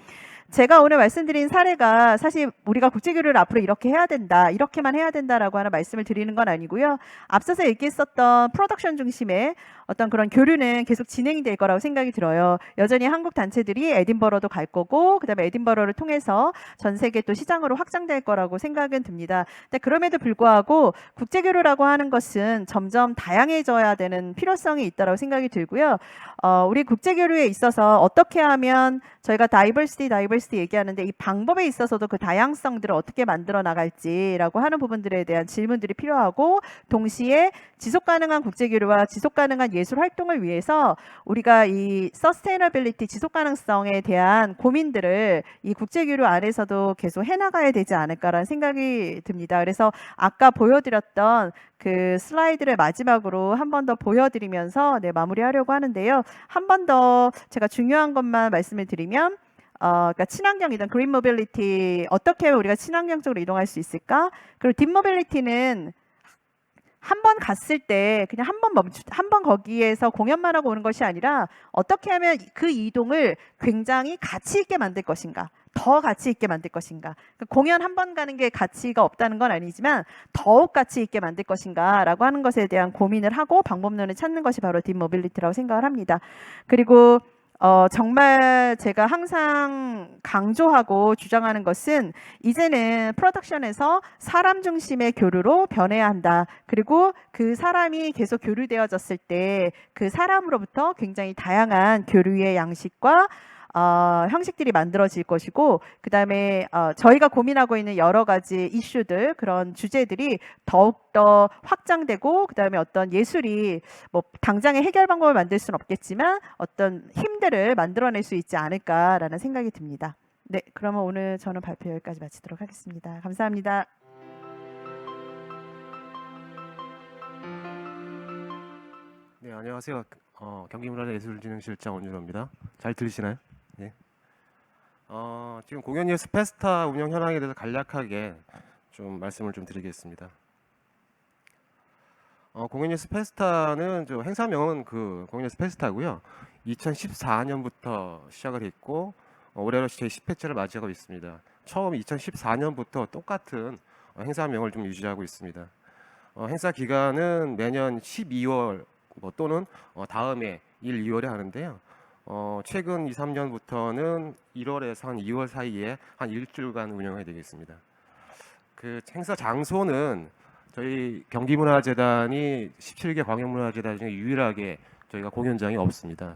제가 오늘 말씀드린 사례가 사실 우리가 국제교류를 앞으로 이렇게 해야 된다, 이렇게만 해야 된다라고 하는 말씀을 드리는 건 아니고요. 앞서서 얘기했었던 프로덕션 중심의 어떤 그런 교류는 계속 진행이 될 거라고 생각이 들어요. 여전히 한국 단체들이 에딘버러도 갈 거고, 그다음에 에딘버러를 통해서 전 세계 또 시장으로 확장될 거라고 생각은 듭니다. 근데 그럼에도 불구하고 국제교류라고 하는 것은 점점 다양해져야 되는 필요성이 있다고 생각이 들고요. 우리 국제교류에 있어서 어떻게 하면 저희가 다이버시티 얘기하는데 이 방법에 있어서도 그 다양성들을 어떻게 만들어 나갈지라고 하는 부분들에 대한 질문들이 필요하고, 동시에 지속가능한 국제교류와 지속가능한 예술 활동을 위해서 우리가 이 서스테이너빌리티, 지속가능성에 대한 고민들을 이 국제교류 안에서도 계속 해나가야 되지 않을까라는 생각이 듭니다. 그래서 아까 보여드렸던 그 슬라이드를 마지막으로 한 번 더 보여드리면서 마무리하려고 하는데요. 한 번 더 제가 중요한 것만 말씀을 드리면, 그러니까 친환경이든 그린 모빌리티, 어떻게 하면 우리가 친환경적으로 이동할 수 있을까? 그리고 딥 모빌리티는 한 번 갔을 때 그냥 한 번 거기에서 공연만 하고 오는 것이 아니라 어떻게 하면 그 이동을 굉장히 가치 있게 만들 것인가, 더 가치 있게 만들 것인가. 공연 한 번 가는 게 가치가 없다는 건 아니지만 더욱 가치 있게 만들 것인가라고 하는 것에 대한 고민을 하고 방법론을 찾는 것이 바로 딥 모빌리티라고 생각을 합니다. 그리고 정말 제가 항상 강조하고 주장하는 것은 이제는 프로덕션에서 사람 중심의 교류로 변해야 한다. 그리고 그 사람이 계속 교류되어졌을 때 그 사람으로부터 굉장히 다양한 교류의 양식과 형식들이 만들어질 것이고, 그 다음에 저희가 고민하고 있는 여러 가지 이슈들, 그런 주제들이 더욱더 확장되고, 그 다음에 어떤 예술이 뭐 당장의 해결 방법을 만들 수는 없겠지만 어떤 힘들을 만들어낼 수 있지 않을까라는 생각이 듭니다. 네, 그러면 오늘 저는 발표 여기까지 마치도록 하겠습니다. 감사합니다. 네, 안녕하세요. 경기문화예술진흥실장 원준호입니다. 잘 들리시나요? 네. 지금 공연예술 페스타 운영 현황에 대해서 간략하게 좀 말씀을 좀 드리겠습니다. 공연예술 페스타는 저 행사명은 그 공연예술 페스타고요. 2014년부터 시작을 했고 올해로 제 10회째를 맞이하고 있습니다. 처음 2014년부터 똑같은 행사명을 좀 유지하고 있습니다. 행사 기간은 매년 12월 또는 다음에 1, 2월에 하는데요. 최근 2, 3년부터는 1월에서 한 2월 사이에 한 일주일간 운영하게 되겠습니다. 그 행사 장소는 저희 경기문화재단이 17개 광역문화재단 중에 유일하게 저희가 공연장이 없습니다.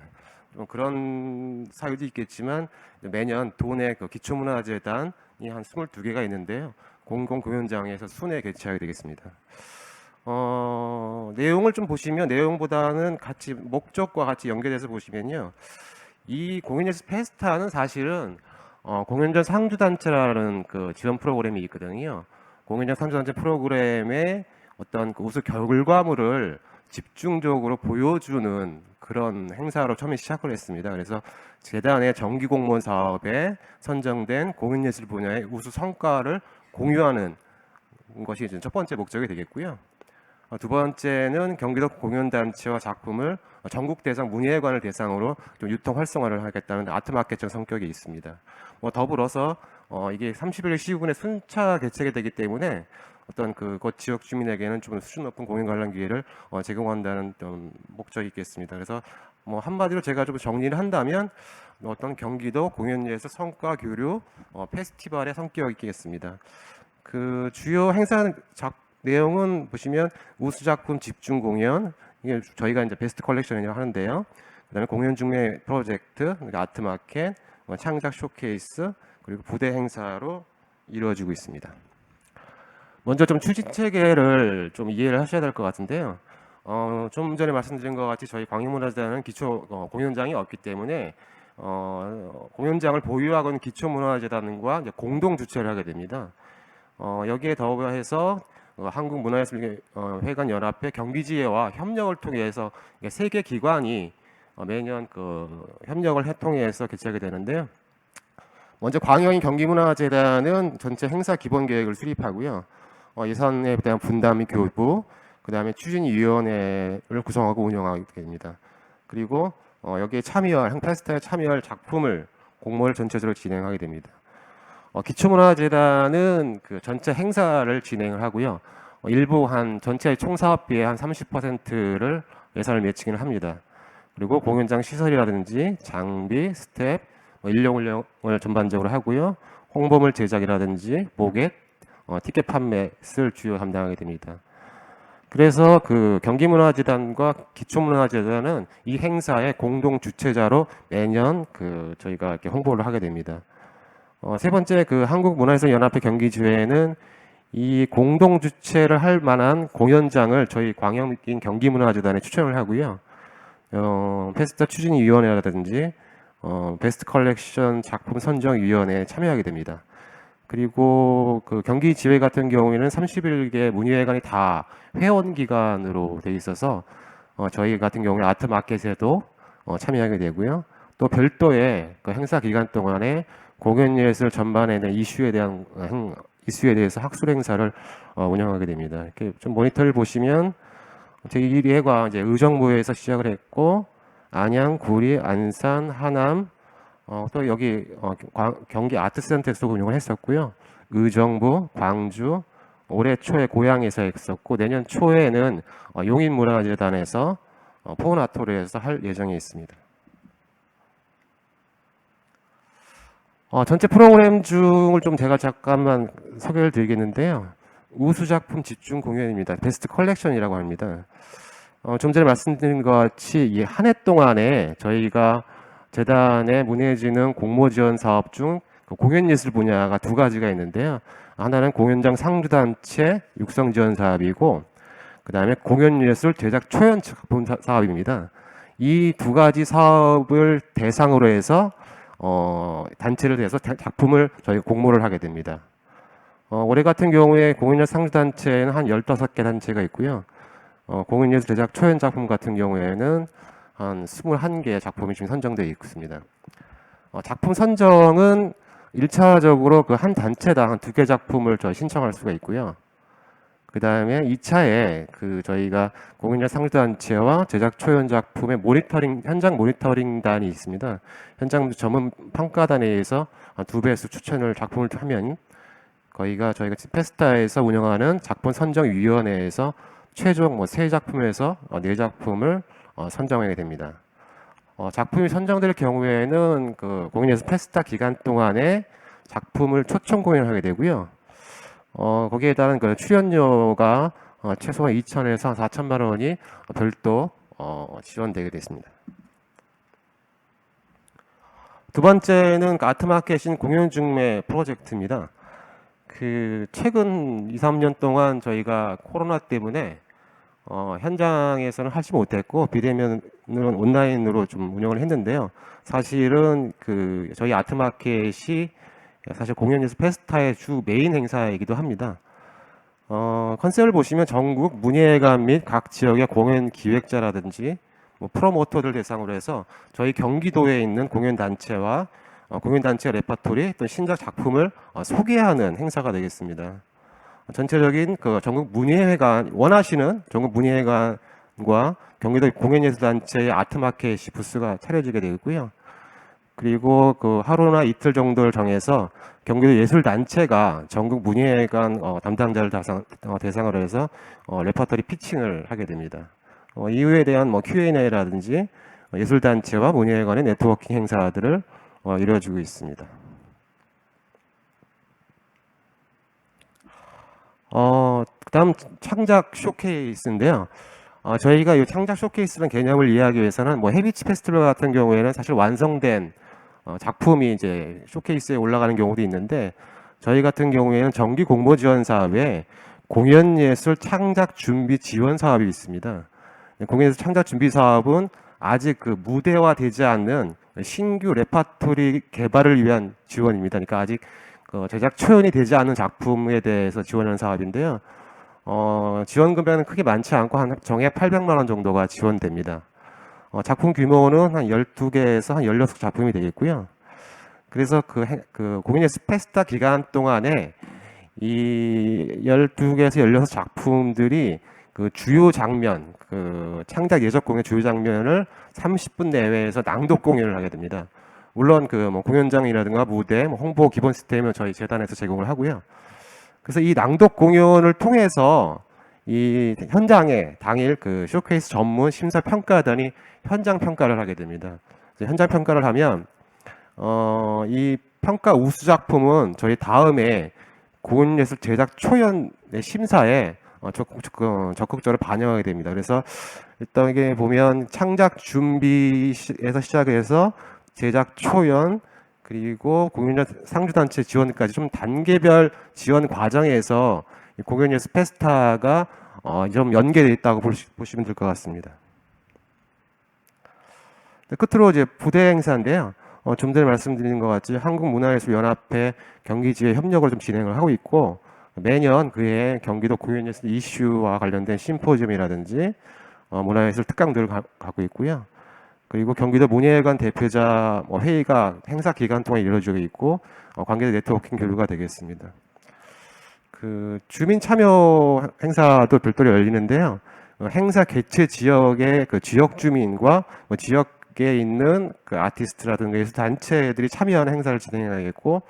좀 그런 사유도 있겠지만 매년 도내 그 기초문화재단이 한 22개가 있는데요. 공공공연장에서 순회 개최하게 되겠습니다. 내용을 좀 보시면 내용보다는 같이 목적과 같이 연계돼서 보시면요. 이 공연예술 페스타는 사실은 공연장 상주단체라는 그 지원 프로그램이 있거든요. 공연장 상주단체 프로그램의 어떤 그 우수 결과물을 집중적으로 보여주는 그런 행사로 처음에 시작을 했습니다. 그래서 재단의 정기 공무원 사업에 선정된 공연예술 분야의 우수 성과를 공유하는 것이 이제 첫 번째 목적이 되겠고요. 두 번째는 경기도 공연단체와 작품을 전국 대상 문예관을 대상으로 좀 유통 활성화를 하겠다는 아트마켓적 성격이 있습니다. 더불어서 이게 31일 시군에 순차 개최가 되기 때문에 어떤 그곳 지역 주민에게는 좀 수준 높은 공연 관람 기회를 제공한다는 좀 목적이 있겠습니다. 그래서 한마디로 제가 좀 정리를 한다면 어떤 경기도 공연예술 성과 교류 페스티벌의 성격이 있겠습니다. 그 주요 행사 내용은 보시면 우수 작품 집중 공연, 이게 저희가 이제 베스트 컬렉션이라고 하는데요. 그다음에 공연 중매 프로젝트, 그러니까 아트 마켓, 창작 쇼케이스, 그리고 부대 행사로 이루어지고 있습니다. 먼저 좀 추진 체계를 좀 이해를 하셔야 될 것 같은데요. 좀 전에 말씀드린 것 같이 저희 광역문화재단은 기초 공연장이 없기 때문에 공연장을 보유하고 있는 기초문화재단과 이제 공동 주최를 하게 됩니다. 여기에 더해서 한국문화예술회관 연합회 경기지회와 협력을 통해서 3개 기관이 매년 그 협력을 통해서 개최하게 되는데요. 먼저 광역인 경기문화재단은 전체 행사 기본 계획을 수립하고요. 예산에 대한 분담 및 교부, 그다음에 추진위원회를 구성하고 운영하게 됩니다. 그리고 여기에 참여할 페스타에 참여할 작품을 공모를 전체적으로 진행하게 됩니다. 기초문화재단은 그 전체 행사를 진행을 하고요. 일부 한 전체 총사업비의 한 30%를 예산을 매치기는 합니다. 그리고 공연장 시설이라든지 장비, 스텝, 인력 운영을 전반적으로 하고요. 홍보물 제작이라든지 모객, 티켓 판매를 주요 담당하게 됩니다. 그래서 그 경기문화재단과 기초문화재단은 이 행사의 공동 주최자로 매년 그 저희가 이렇게 홍보를 하게 됩니다. 세 번째 그 한국문화예술연합회 경기지회는 이 공동 주최를 할 만한 공연장을 저희 광역인 경기문화재단에 추천을 하고요. 페스타 추진위원회라든지 베스트 컬렉션 작품 선정위원회에 참여하게 됩니다. 그리고 그 경기지회 같은 경우에는 31개 문예회관이 다 회원 기관으로 돼 있어서 저희 같은 경우에 아트마켓에도 참여하게 되고요. 또 별도의 그 행사 기간 동안에 공연예술 전반에 대한 이슈에 대해서 학술 행사를 운영하게 됩니다. 이렇게 좀 모니터를 보시면 제1회가 이제 의정부에서 시작을 했고 안양, 구리, 안산, 하남, 또 여기 경기 아트센터에서 운영을 했었고요. 의정부, 광주, 올해 초에 고향에서 했었고 내년 초에는 용인문화재단에서 포은아토르에서 할 예정이 있습니다. 전체 프로그램 중을 좀 제가 잠깐만 소개를 드리겠는데요. 우수 작품 집중 공연입니다. 베스트 컬렉션이라고 합니다. 좀 전에 말씀드린 것 같이 이 한 해 동안에 저희가 재단의 문예진흥 공모 지원 사업 중 공연예술 분야가 2가지가 있는데요. 하나는 공연장 상주단체 육성 지원 사업이고 그 다음에 공연예술 제작 초연 작품 사업입니다. 이 2가지 사업을 대상으로 해서 단체를 해서 작품을 저희가 공모를 하게 됩니다. 올해 같은 경우에 공연예술 상주단체에는 한 15개 단체가 있고요. 공연예술 제작 초연 작품 같은 경우에는 한 21개의 작품이 지금 선정되어 있습니다. 작품 선정은 1차적으로 그 한 단체당 한 2개 작품을 신청할 수가 있고요. 그 다음에 2차에 그 저희가 공연예술 상주단체와 제작 초연 작품의 현장 모니터링단이 있습니다. 현장 전문 평가단에 의해서 한 2배수 추천을 작품을 하면 저희가 페스타에서 운영하는 작품 선정위원회에서 최종 3작품에서 4작품을 선정하게 됩니다. 작품이 선정될 경우에는 그 공연예술 페스타 기간 동안에 작품을 초청 공연하게 되고요. 거기에 따른 그 출연료가 최소한 2,000에서 4,000만 원이 별도 지원되게 됐습니다. 두 번째는 아트마켓인 공연 중매 프로젝트입니다. 그 최근 2, 3년 동안 저희가 코로나 때문에 현장에서는 하지 못했고 비대면은 온라인으로 좀 운영을 했는데요. 사실은 그 저희 아트마켓이 사실 공연예술 페스타의 주 메인 행사이기도 합니다. 컨셉을 보시면 전국 문예회관 및 각 지역의 공연 기획자라든지 뭐 프로모터들 대상으로 해서 저희 경기도에 있는 공연단체와 공연단체 레퍼토리 또 신작 작품을 소개하는 행사가 되겠습니다. 전체적인 그 전국 문예회관 원하시는 전국 문예회관과 경기도 공연예술단체의 아트마켓이 부스가 차려지게 되고요. 그리고 그 하루나 이틀 정도를 정해서 경기도 예술단체가 전국 문예회관 담당자를 대상으로 해서 레퍼토리 피칭을 하게 됩니다. 이후에 대한 뭐 Q&A라든지 예술단체와 문예회관의 네트워킹 행사들을 이루어지고 있습니다. 그다음 창작 쇼케이스인데요. 저희가 이 창작 쇼케이스라는 개념을 이해하기 위해서는 뭐 헤비치 페스티벌 같은 경우에는 사실 완성된 작품이 이제 쇼케이스에 올라가는 경우도 있는데 저희 같은 경우에는 정기 공모 지원 사업에 공연예술 창작 준비 지원 사업이 있습니다. 공연예술 창작 준비 사업은 아직 그 무대화되지 않는 신규 레퍼토리 개발을 위한 지원입니다. 그러니까 아직 그 제작 초연이 되지 않은 작품에 대해서 지원하는 사업인데요. 지원 금액은 크게 많지 않고 한 정액 800만 원 정도가 지원됩니다. 작품 규모는 한 12개에서 한 16작품이 되겠고요. 그래서 그 공연예술 페스타 기간 동안에 이 12개에서 16작품들이 그 주요 장면, 그 창작 예적 공연 주요 장면을 30분 내외에서 낭독 공연을 하게 됩니다. 물론 그 뭐 공연장이라든가 무대, 뭐 홍보 기본 시스템은 저희 재단에서 제공을 하고요. 그래서 이 낭독 공연을 통해서 이 현장에 당일 그 쇼케이스 전문 심사 평가단이 현장 평가를 하게 됩니다. 현장 평가를 하면 이 평가 우수 작품은 저희 다음에 공연예술 제작 초연의 심사에 적극적으로 반영하게 됩니다. 그래서 일단 이게 보면 창작 준비에서 시작해서 제작 초연 그리고 공연예술 상주단체 지원까지 좀 단계별 지원 과정에서 공연예술 페스타가 좀 연계되어 있다고 보시면 될 것 같습니다. 끝으로 이제 부대 행사인데요. 좀 전에 말씀드린 것 같이 한국문화예술연합회 경기지회 협력을 좀 진행을 하고 있고 매년 그해 경기도 공연예술 이슈와 관련된 심포지움이라든지 문화예술 특강들을 갖고 있고요. 그리고 경기도 문예회관 대표자 회의가 행사 기간 동안 이루어지고 있고 관계자 네트워킹 교류가 되겠습니다. 그 주민 참여 행사도 별도로 열리는데요. 행사 개최 지역의 그 지역 주민과 지역에 있는 그 아티스트라든가 예술 단체들이 참여하는 행사를 진행해야겠고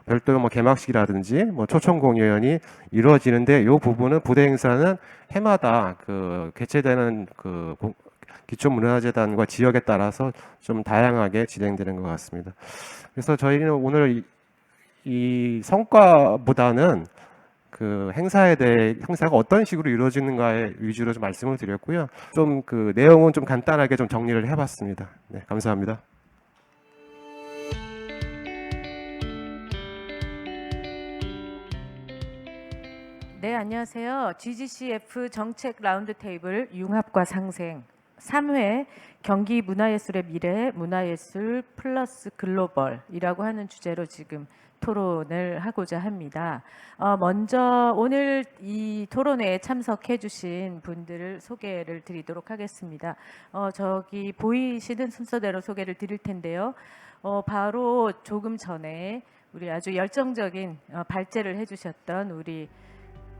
별도로 뭐 개막식이라든지 뭐 초청 공연이 이루어지는데 이 부분은 부대 행사는 해마다 그 개최되는 그 기초문화재단과 지역에 따라서 좀 다양하게 진행되는 것 같습니다. 그래서 저희는 오늘 이 성과보다는 그 행사가 어떤 식으로 이루어지는가에 위주로 좀 말씀을 드렸고요. 좀 그 내용은 좀 간단하게 좀 정리를 해봤습니다. 네, 감사합니다. 네, 안녕하세요. GGCF 정책 라운드 테이블 융합과 상생 3회 경기 문화예술의 미래 문화예술 플러스 글로벌이라고 하는 주제로 지금 토론을 하고자 합니다. 먼저 오늘 이 토론회에 참석해 주신 분들을 소개를 드리도록 하겠습니다. 저기 보이시는 순서대로 소개를 드릴 텐데요. 바로 조금 전에 우리 아주 열정적인 발제를 해주셨던 우리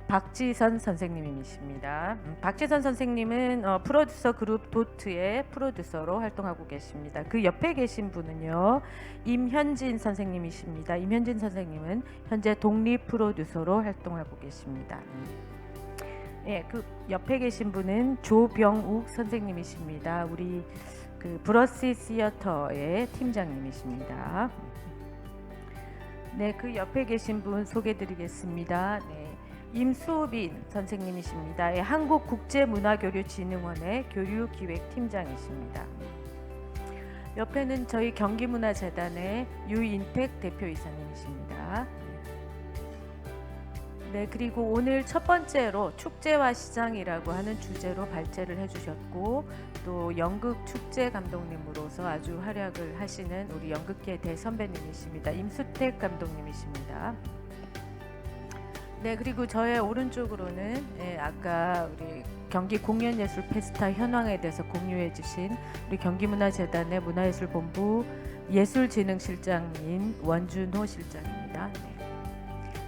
박지선 선생님이십니다. 박지선 선생님은 프로듀서 그룹 도트의 프로듀서로 활동하고 계십니다. 그 옆에 계신 분은요, 임현진 선생님이십니다. 임현진 선생님은 현재 독립 프로듀서로 활동하고 계십니다. 예, 그 옆에 계신 분은 조병욱 선생님이십니다. 우리 그 브러시 시어터의 팀장님이십니다. 네, 그 옆에 계신 분 소개드리겠습니다. 네. 임수빈 선생님이십니다. 예, 한국국제문화교류진흥원의 교류기획팀장이십니다. 옆에는 저희 경기문화재단의 유인택 대표이사님이십니다. 네, 그리고 오늘 첫 번째로 축제와 시장이라고 하는 주제로 발제를 해주셨고 또 연극 축제 감독님으로서 아주 활약을 하시는 우리 연극계 대선배님이십니다. 임수택 감독님이십니다. 네, 그리고 저의 오른쪽으로는 아까 우리 경기 공연예술 페스타 현황에 대해서 공유해 주신 우리 경기문화재단의 문화예술본부 예술진흥실장인 원준호 실장입니다.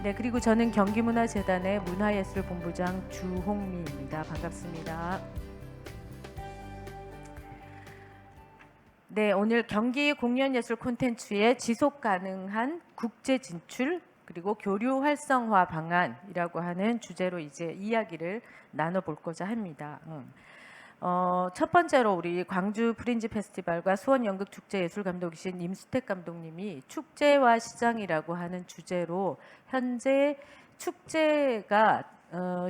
네, 그리고 저는 경기문화재단의 문화예술본부장 주홍미입니다. 반갑습니다. 네, 오늘 경기 공연예술 콘텐츠의 지속 가능한 국제 진출 그리고 교류 활성화 방안이라고 하는 주제로 이제 이야기를 나눠볼고자 합니다. 첫 번째로 우리 광주 프린지 페스티벌과 수원 연극 축제 예술 감독이신 임수택 감독님이 축제와 시장이라고 하는 주제로 현재 축제가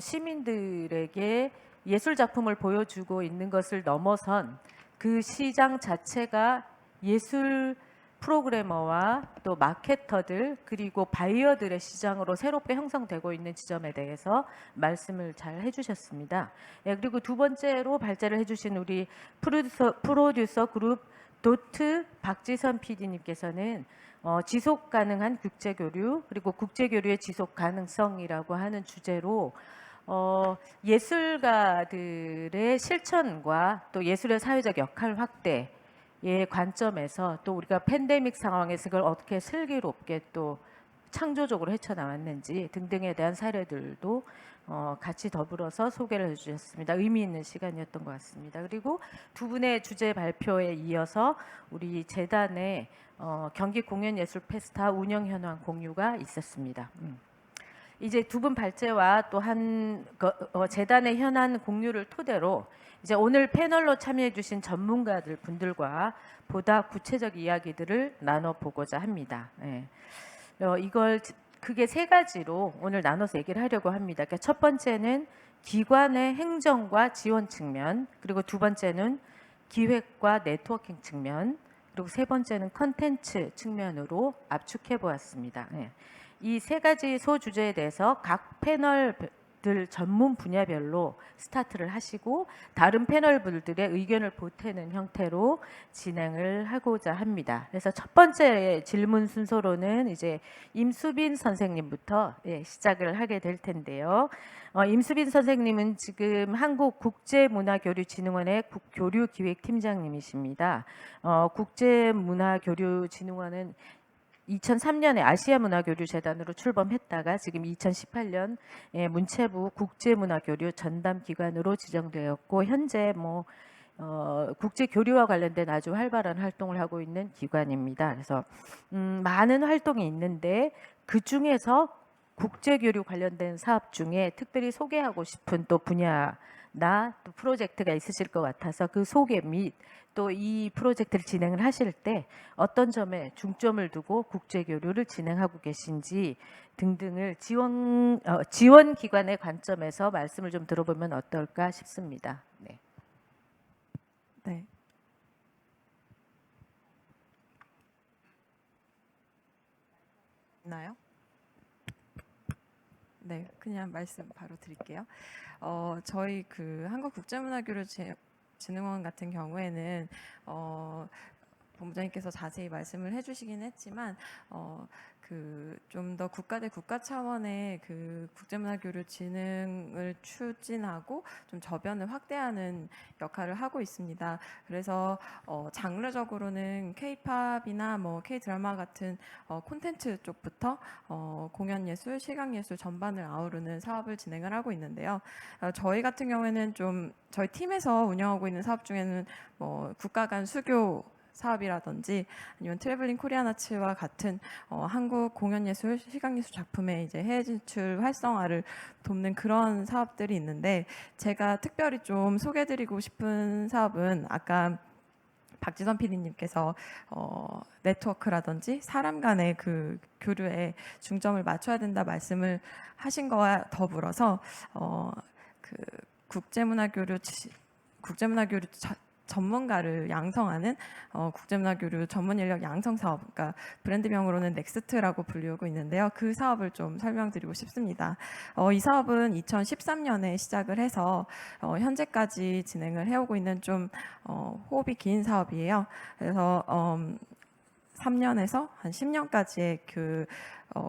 시민들에게 예술 작품을 보여주고 있는 것을 넘어선 그 시장 자체가 예술 프로그래머와 또 마케터들 그리고 바이어들의 시장으로 새롭게 형성되고 있는 지점에 대해서 말씀을 잘 해주셨습니다. 그리고 두 번째로 발제를 해주신 우리 프로듀서 그룹 도트 박지선 PD님께서는 지속 가능한 국제 교류 그리고 국제 교류의 지속 가능성이라고 하는 주제로 예술가들의 실천과 또 예술의 사회적 역할 확대 의 관점에서 또 우리가 팬데믹 상황에서 그걸 어떻게 슬기롭게 또 창조적으로 헤쳐나왔는지 등등에 대한 사례들도 같이 더불어서 소개를 해주셨습니다. 의미 있는 시간이었던 것 같습니다. 그리고 두 분의 주제 발표에 이어서 우리 재단의 경기 공연예술 페스타 운영 현황 공유가 있었습니다. 이제 두 분 발제와 또 한 재단의 현안 공유를 토대로 이제 오늘 패널로 참여해 주신 전문가들 분들과 보다 구체적 이야기들을 나눠보고자 합니다. 이걸 크게 세 가지로 오늘 나눠서 얘기를 하려고 합니다. 그러니까 첫 번째는 기관의 행정과 지원 측면, 그리고 두 번째는 기획과 네트워킹 측면, 그리고 세 번째는 컨텐츠 측면으로 압축해 보았습니다. 이 세 가지 소주제에 대해서 각 패널들 전문 분야별로 스타트를 하시고 다른 패널분들의 의견을 보태는 형태로 진행을 하고자 합니다. 그래서 첫 번째 질문 순서로는 이제 임수빈 선생님부터 시작을 하게 될 텐데요. 임수빈 선생님은 지금 한국국제문화교류진흥원의 교류기획팀장님이십니다. 국제문화교류진흥원은 2003년에 아시아문화교류재단으로 출범했다가 지금 2018년 문체부 국제문화교류 전담기관으로 지정되었고 현재 국제교류와 관련된 아주 활발한 활동을 하고 있는 기관입니다. 그래서 많은 활동이 있는데 그 중에서 국제교류 관련된 사업 중에 특별히 소개하고 싶은 또 분야나 또 프로젝트가 있으실 것 같아서 그 소개 및 또 이 프로젝트를 진행을 하실 때 어떤 점에 중점을 두고 국제교류를 진행하고 계신지 등등을 지원 기관의 관점에서 말씀을 좀 들어보면 어떨까 싶습니다. 네. 네. 있나요? 네, 그냥 말씀 바로 드릴게요. 저희 그 한국국제문화교류진흥원 같은 경우에는 본부장님께서 자세히 말씀을 해주시긴 했지만 그 좀 더 국가 대 국가 차원의 그 국제문화교류 진흥을 추진하고 좀 저변을 확대하는 역할을 하고 있습니다. 그래서 장르적으로는 K-팝이나 K-드라마 같은 콘텐츠 쪽부터 공연예술, 실강예술 전반을 아우르는 사업을 진행을 하고 있는데요. 저희 같은 경우에는 좀 저희 팀에서 운영하고 있는 사업 중에는 국가 간 수교 사업이라든지 아니면 트래블링 코리안 아츠와 같은 한국 공연예술, 시각예술 작품의 이제 해외 진출 활성화를 돕는 그런 사업들이 있는데 제가 특별히 좀 소개드리고 싶은 사업은 아까 박지선 PD님께서 네트워크라든지 사람 간의 그 교류에 중점을 맞춰야 된다 말씀을 하신 거와 더불어서 그 국제문화교류 전문가를 양성하는 국제문화교류 전문 인력 양성 사업, 그러니까 브랜드명으로는 넥스트라고 불리우고 있는데요. 그 사업을 좀 설명드리고 싶습니다. 이 사업은 2013년에 시작을 해서 현재까지 진행을 해오고 있는 좀 호흡이 긴 사업이에요. 그래서 3년에서 한 10년까지의 그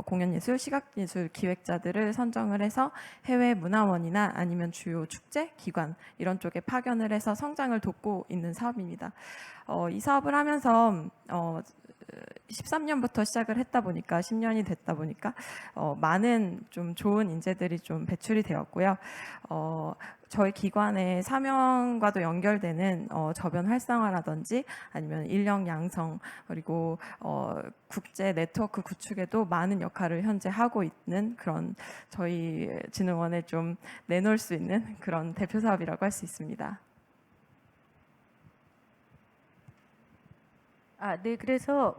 공연예술, 시각예술 기획자들을 선정을 해서 해외 문화원이나 아니면 주요 축제, 기관 이런 쪽에 파견을 해서 성장을 돕고 있는 사업입니다. 이 사업을 하면서 13년부터 시작을 했다 보니까 10년이 됐다 보니까 많은 좀 좋은 인재들이 좀 배출이 되었고요. 저희 기관의 사명과도 연결되는 저변 활성화라든지 아니면 인력 양성 그리고 국제 네트워크 구축에도 많은 역할을 현재 하고 있는 그런 저희 진흥원에 좀 내놓을 수 있는 그런 대표 사업이라고 할 수 있습니다. 네. 그래서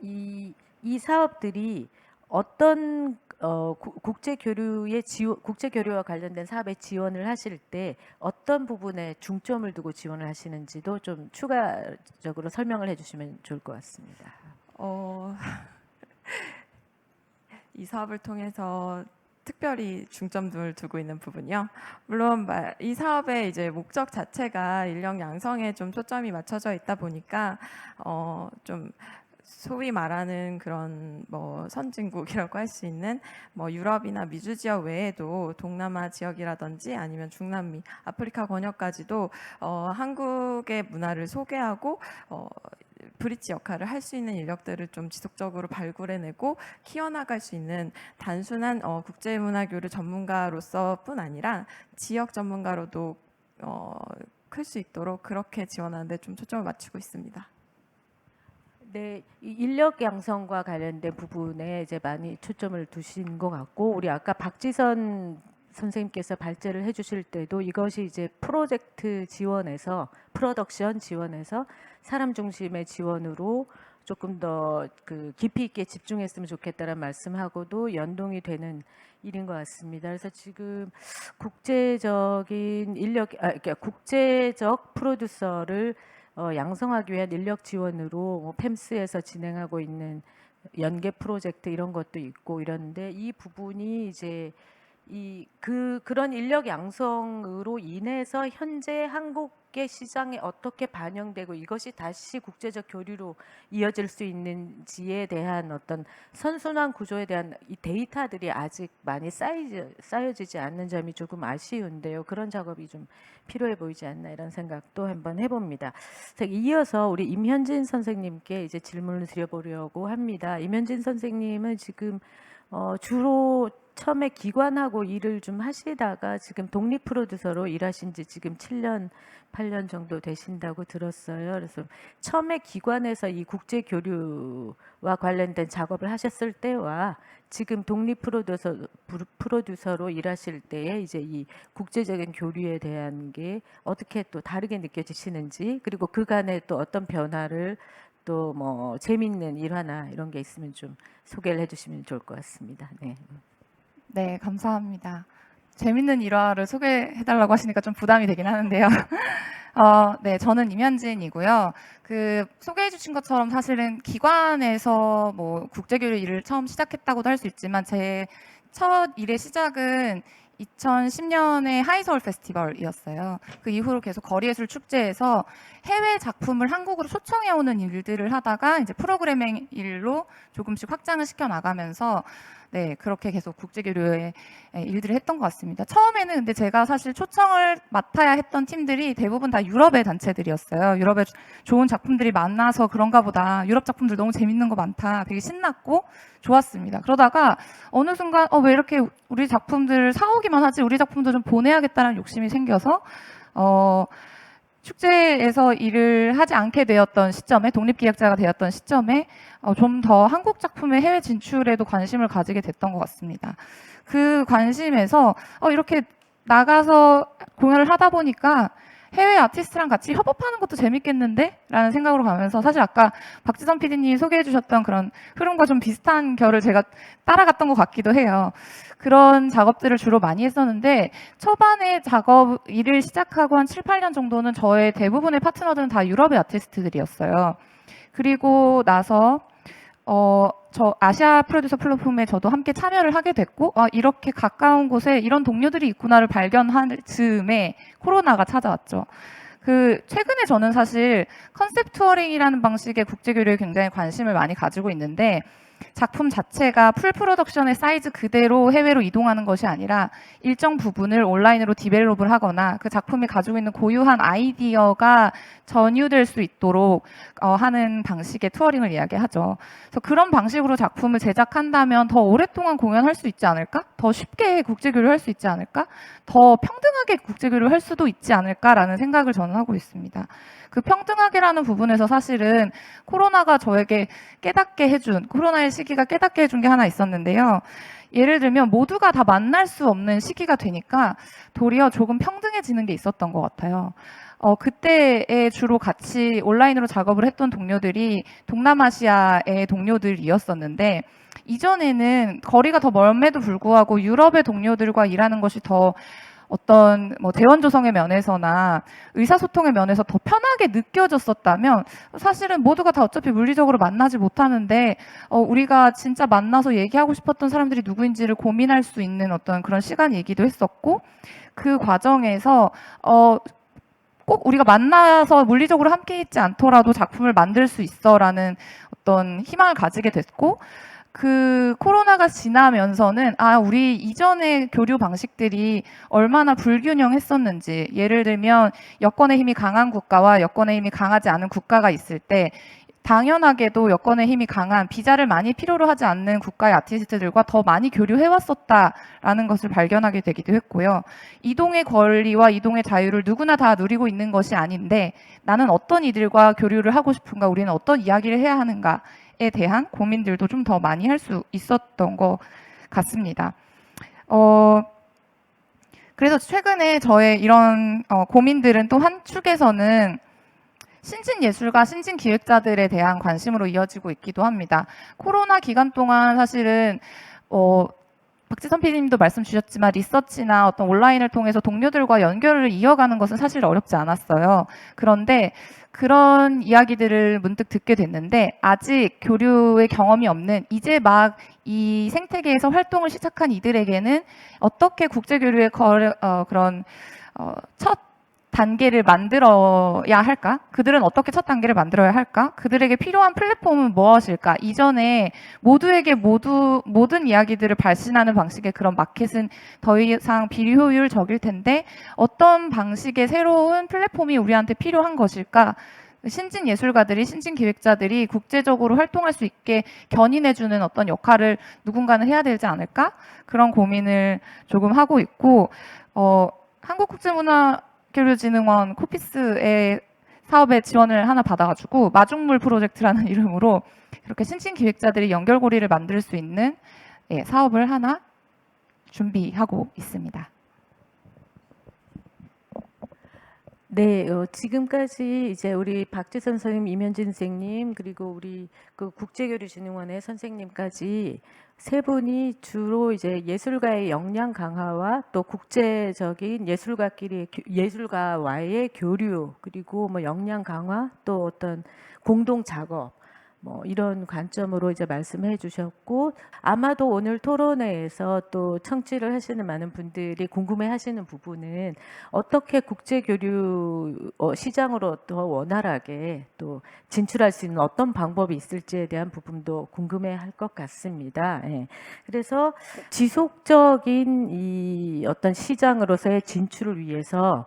이 사업들이 어떤 국제 교류와 관련된 사업에 지원을 하실 때 어떤 부분에 중점을 두고 지원을 하시는지도 좀 추가적으로 설명을 해주시면 좋을 것 같습니다. 이 사업을 통해서 특별히 중점을 두고 있는 부분이요. 물론 이 사업의 이제 목적 자체가 인력 양성에 좀 초점이 맞춰져 있다 보니까 좀 소위 말하는 그런 뭐 선진국이라고 할 수 있는 뭐 유럽이나 미주 지역 외에도 동남아 지역이라든지 아니면 중남미, 아프리카 권역까지도 한국의 문화를 소개하고 브릿지 역할을 할 수 있는 인력들을 좀 지속적으로 발굴해내고 키워나갈 수 있는 단순한 국제문화교류 전문가로서뿐 아니라 지역 전문가로도 클 수 있도록 그렇게 지원하는 데 좀 초점을 맞추고 있습니다. 네, 이 인력 양성과 관련된 부분에 이제 많이 초점을 두신 것 같고, 우리 아까 박지선 선생님께서 발제를 해주실 때도 이것이 이제 프로젝트 지원에서 프로덕션 지원에서 사람 중심의 지원으로 조금 더 그 깊이 있게 집중했으면 좋겠다는 말씀하고도 연동이 되는 일인 것 같습니다. 그래서 지금 국제적인 그러니까 국제적 프로듀서를 양성하기 위한 인력 지원으로 뭐 팸스에서 진행하고 있는 연계 프로젝트 이런 것도 있고 이런데 이 부분이 이제 그런 인력 양성으로 인해서 현재 한국의 시장에 어떻게 반영되고 이것이 다시 국제적 교류로 이어질 수 있는지에 대한 어떤 선순환 구조에 대한 이 데이터들이 아직 많이 쌓여지지 않는 점이 조금 아쉬운데요. 그런 작업이 좀 필요해 보이지 않나 이런 생각도 한번 해봅니다. 이어서 우리 임현진 선생님께 이제 질문을 드려보려고 합니다. 임현진 선생님은 지금 주로 처음에 기관하고 일을 좀 하시다가 지금 독립 프로듀서로 일하신 지 지금 7년, 8년 정도 되신다고 들었어요. 그래서 처음에 기관에서 이 국제 교류와 관련된 작업을 하셨을 때와 지금 독립 프로듀서로 일하실 때에 이제 이 국제적인 교류에 대한 게 어떻게 또 다르게 느껴지시는지, 그리고 그간에 또 어떤 변화를 또 뭐 재밌는 일화나 이런 게 있으면 좀 소개를 해주시면 좋을 것 같습니다. 네. 네, 감사합니다. 재밌는 일화를 소개해달라고 하시니까 좀 부담이 되긴 하는데요. 네, 저는 임현진이고요. 소개해주신 것처럼 사실은 기관에서 뭐 국제교류 일을 처음 시작했다고도 할 수 있지만 제 첫 일의 시작은 2010년에 하이서울 페스티벌이었어요. 그 이후로 계속 거리예술 축제에서 해외 작품을 한국으로 초청해 오는 일들을 하다가 이제 프로그래밍 일로 조금씩 확장을 시켜 나가면서 네, 그렇게 계속 국제교류의 일들을 했던 것 같습니다. 처음에는 근데 제가 사실 초청을 맡아야 했던 팀들이 대부분 다 유럽의 단체들이었어요. 유럽에 좋은 작품들이 많아서 그런가 보다. 유럽 작품들 너무 재밌는 거 많다. 되게 신났고 좋았습니다. 그러다가 어느 순간 왜 이렇게 우리 작품들을 사오기만 하지? 우리 작품도 좀 보내야겠다는 욕심이 생겨서 축제에서 일을 하지 않게 되었던 시점에, 독립기획자가 되었던 시점에 좀 더 한국 작품의 해외 진출에도 관심을 가지게 됐던 것 같습니다. 그 관심에서 이렇게 나가서 공연을 하다 보니까 해외 아티스트랑 같이 협업하는 것도 재밌겠는데? 라는 생각으로 가면서 사실 아까 박지선 PD님이 소개해 주셨던 그런 흐름과 좀 비슷한 결을 제가 따라갔던 것 같기도 해요. 그런 작업들을 주로 많이 했었는데 초반에 일을 시작하고 한 7, 8년 정도는 저의 대부분의 파트너들은 다 유럽의 아티스트들이었어요. 그리고 나서 저 아시아 프로듀서 플랫폼에 저도 함께 참여를 하게 됐고, 이렇게 가까운 곳에 이런 동료들이 있구나를 발견한 즈음에 코로나가 찾아왔죠. 최근에 저는 사실 컨셉 투어링이라는 방식의 국제교류에 굉장히 관심을 많이 가지고 있는데, 작품 자체가 풀 프로덕션의 사이즈 그대로 해외로 이동하는 것이 아니라 일정 부분을 온라인으로 디벨롭을 하거나 그 작품이 가지고 있는 고유한 아이디어가 전유될 수 있도록 하는 방식의 투어링을 이야기하죠. 그래서 그런 방식으로 작품을 제작한다면 더 오랫동안 공연할 수 있지 않을까? 더 쉽게 국제교류를 할 수 있지 않을까? 더 평등하게 국제교류를 할 수도 있지 않을까라는 생각을 저는 하고 있습니다. 그 평등하게라는 부분에서 사실은 코로나가 저에게 코로나의 시기가 깨닫게 해준 게 하나 있었는데요. 예를 들면 모두가 다 만날 수 없는 시기가 되니까 도리어 조금 평등해지는 게 있었던 것 같아요. 그때에 주로 같이 온라인으로 작업을 했던 동료들이 동남아시아의 동료들이었었는데, 이전에는 거리가 더 멀음에도 불구하고 유럽의 동료들과 일하는 것이 더 어떤 대원 조성의 면에서나 의사소통의 면에서 더 편하게 느껴졌었다면, 사실은 모두가 다 어차피 물리적으로 만나지 못하는데 우리가 진짜 만나서 얘기하고 싶었던 사람들이 누구인지를 고민할 수 있는 어떤 그런 시간이기도 했었고, 그 과정에서 꼭 우리가 만나서 물리적으로 함께 있지 않더라도 작품을 만들 수 있어라는 어떤 희망을 가지게 됐고, 코로나가 지나면서는 우리 이전의 교류 방식들이 얼마나 불균형했었는지, 예를 들면 여권의 힘이 강한 국가와 여권의 힘이 강하지 않은 국가가 있을 때 당연하게도 여권의 힘이 강한 비자를 많이 필요로 하지 않는 국가의 아티스트들과 더 많이 교류해왔었다라는 것을 발견하게 되기도 했고요. 이동의 권리와 이동의 자유를 누구나 다 누리고 있는 것이 아닌데 나는 어떤 이들과 교류를 하고 싶은가, 우리는 어떤 이야기를 해야 하는가에 대한 고민들도 좀 더 많이 할 수 있었던 것 같습니다. 그래서 최근에 저의 이런 고민들은 또 한 축에서는 신진 예술가, 신진 기획자들에 대한 관심으로 이어지고 있기도 합니다. 코로나 기간 동안 사실은 박지선 PD님도 말씀 주셨지만 리서치나 어떤 온라인을 통해서 동료들과 연결을 이어가는 것은 사실 어렵지 않았어요. 그런데 그런 이야기들을 문득 듣게 됐는데, 아직 교류의 경험이 없는, 이제 막 이 생태계에서 활동을 시작한 이들에게는 어떻게 국제교류의 그런 첫 단계를 만들어야 할까? 그들은 어떻게 첫 단계를 만들어야 할까? 그들에게 필요한 플랫폼은 무엇일까? 이전에 모두에게 모든 이야기들을 발신하는 방식의 그런 마켓은 더 이상 비효율적일 텐데 어떤 방식의 새로운 플랫폼이 우리한테 필요한 것일까? 신진 예술가들이, 신진 기획자들이 국제적으로 활동할 수 있게 견인해주는 어떤 역할을 누군가는 해야 되지 않을까? 그런 고민을 조금 하고 있고, 한국국제문화교류진흥원 코피스의 사업에 지원을 하나 받아가지고 마중물 프로젝트라는 이름으로 이렇게 신진 기획자들이 연결고리를 만들 수 있는 사업을 하나 준비하고 있습니다. 네, 지금까지 이제 우리 박지선 선생님, 이면진 선생님, 그리고 우리 국제교류진흥원의 선생님까지 세 분이 주로 이제 예술가의 역량 강화와 또 국제적인 예술가와의 교류, 그리고 역량 강화, 또 어떤 공동 작업, 이런 관점으로 이제 말씀해 주셨고, 아마도 오늘 토론회에서 또 청취를 하시는 많은 분들이 궁금해 하시는 부분은 어떻게 국제교류 시장으로 더 원활하게 또 진출할 수 있는 어떤 방법이 있을지에 대한 부분도 궁금해 할 것 같습니다. 예. 그래서 지속적인 이 어떤 시장으로서의 진출을 위해서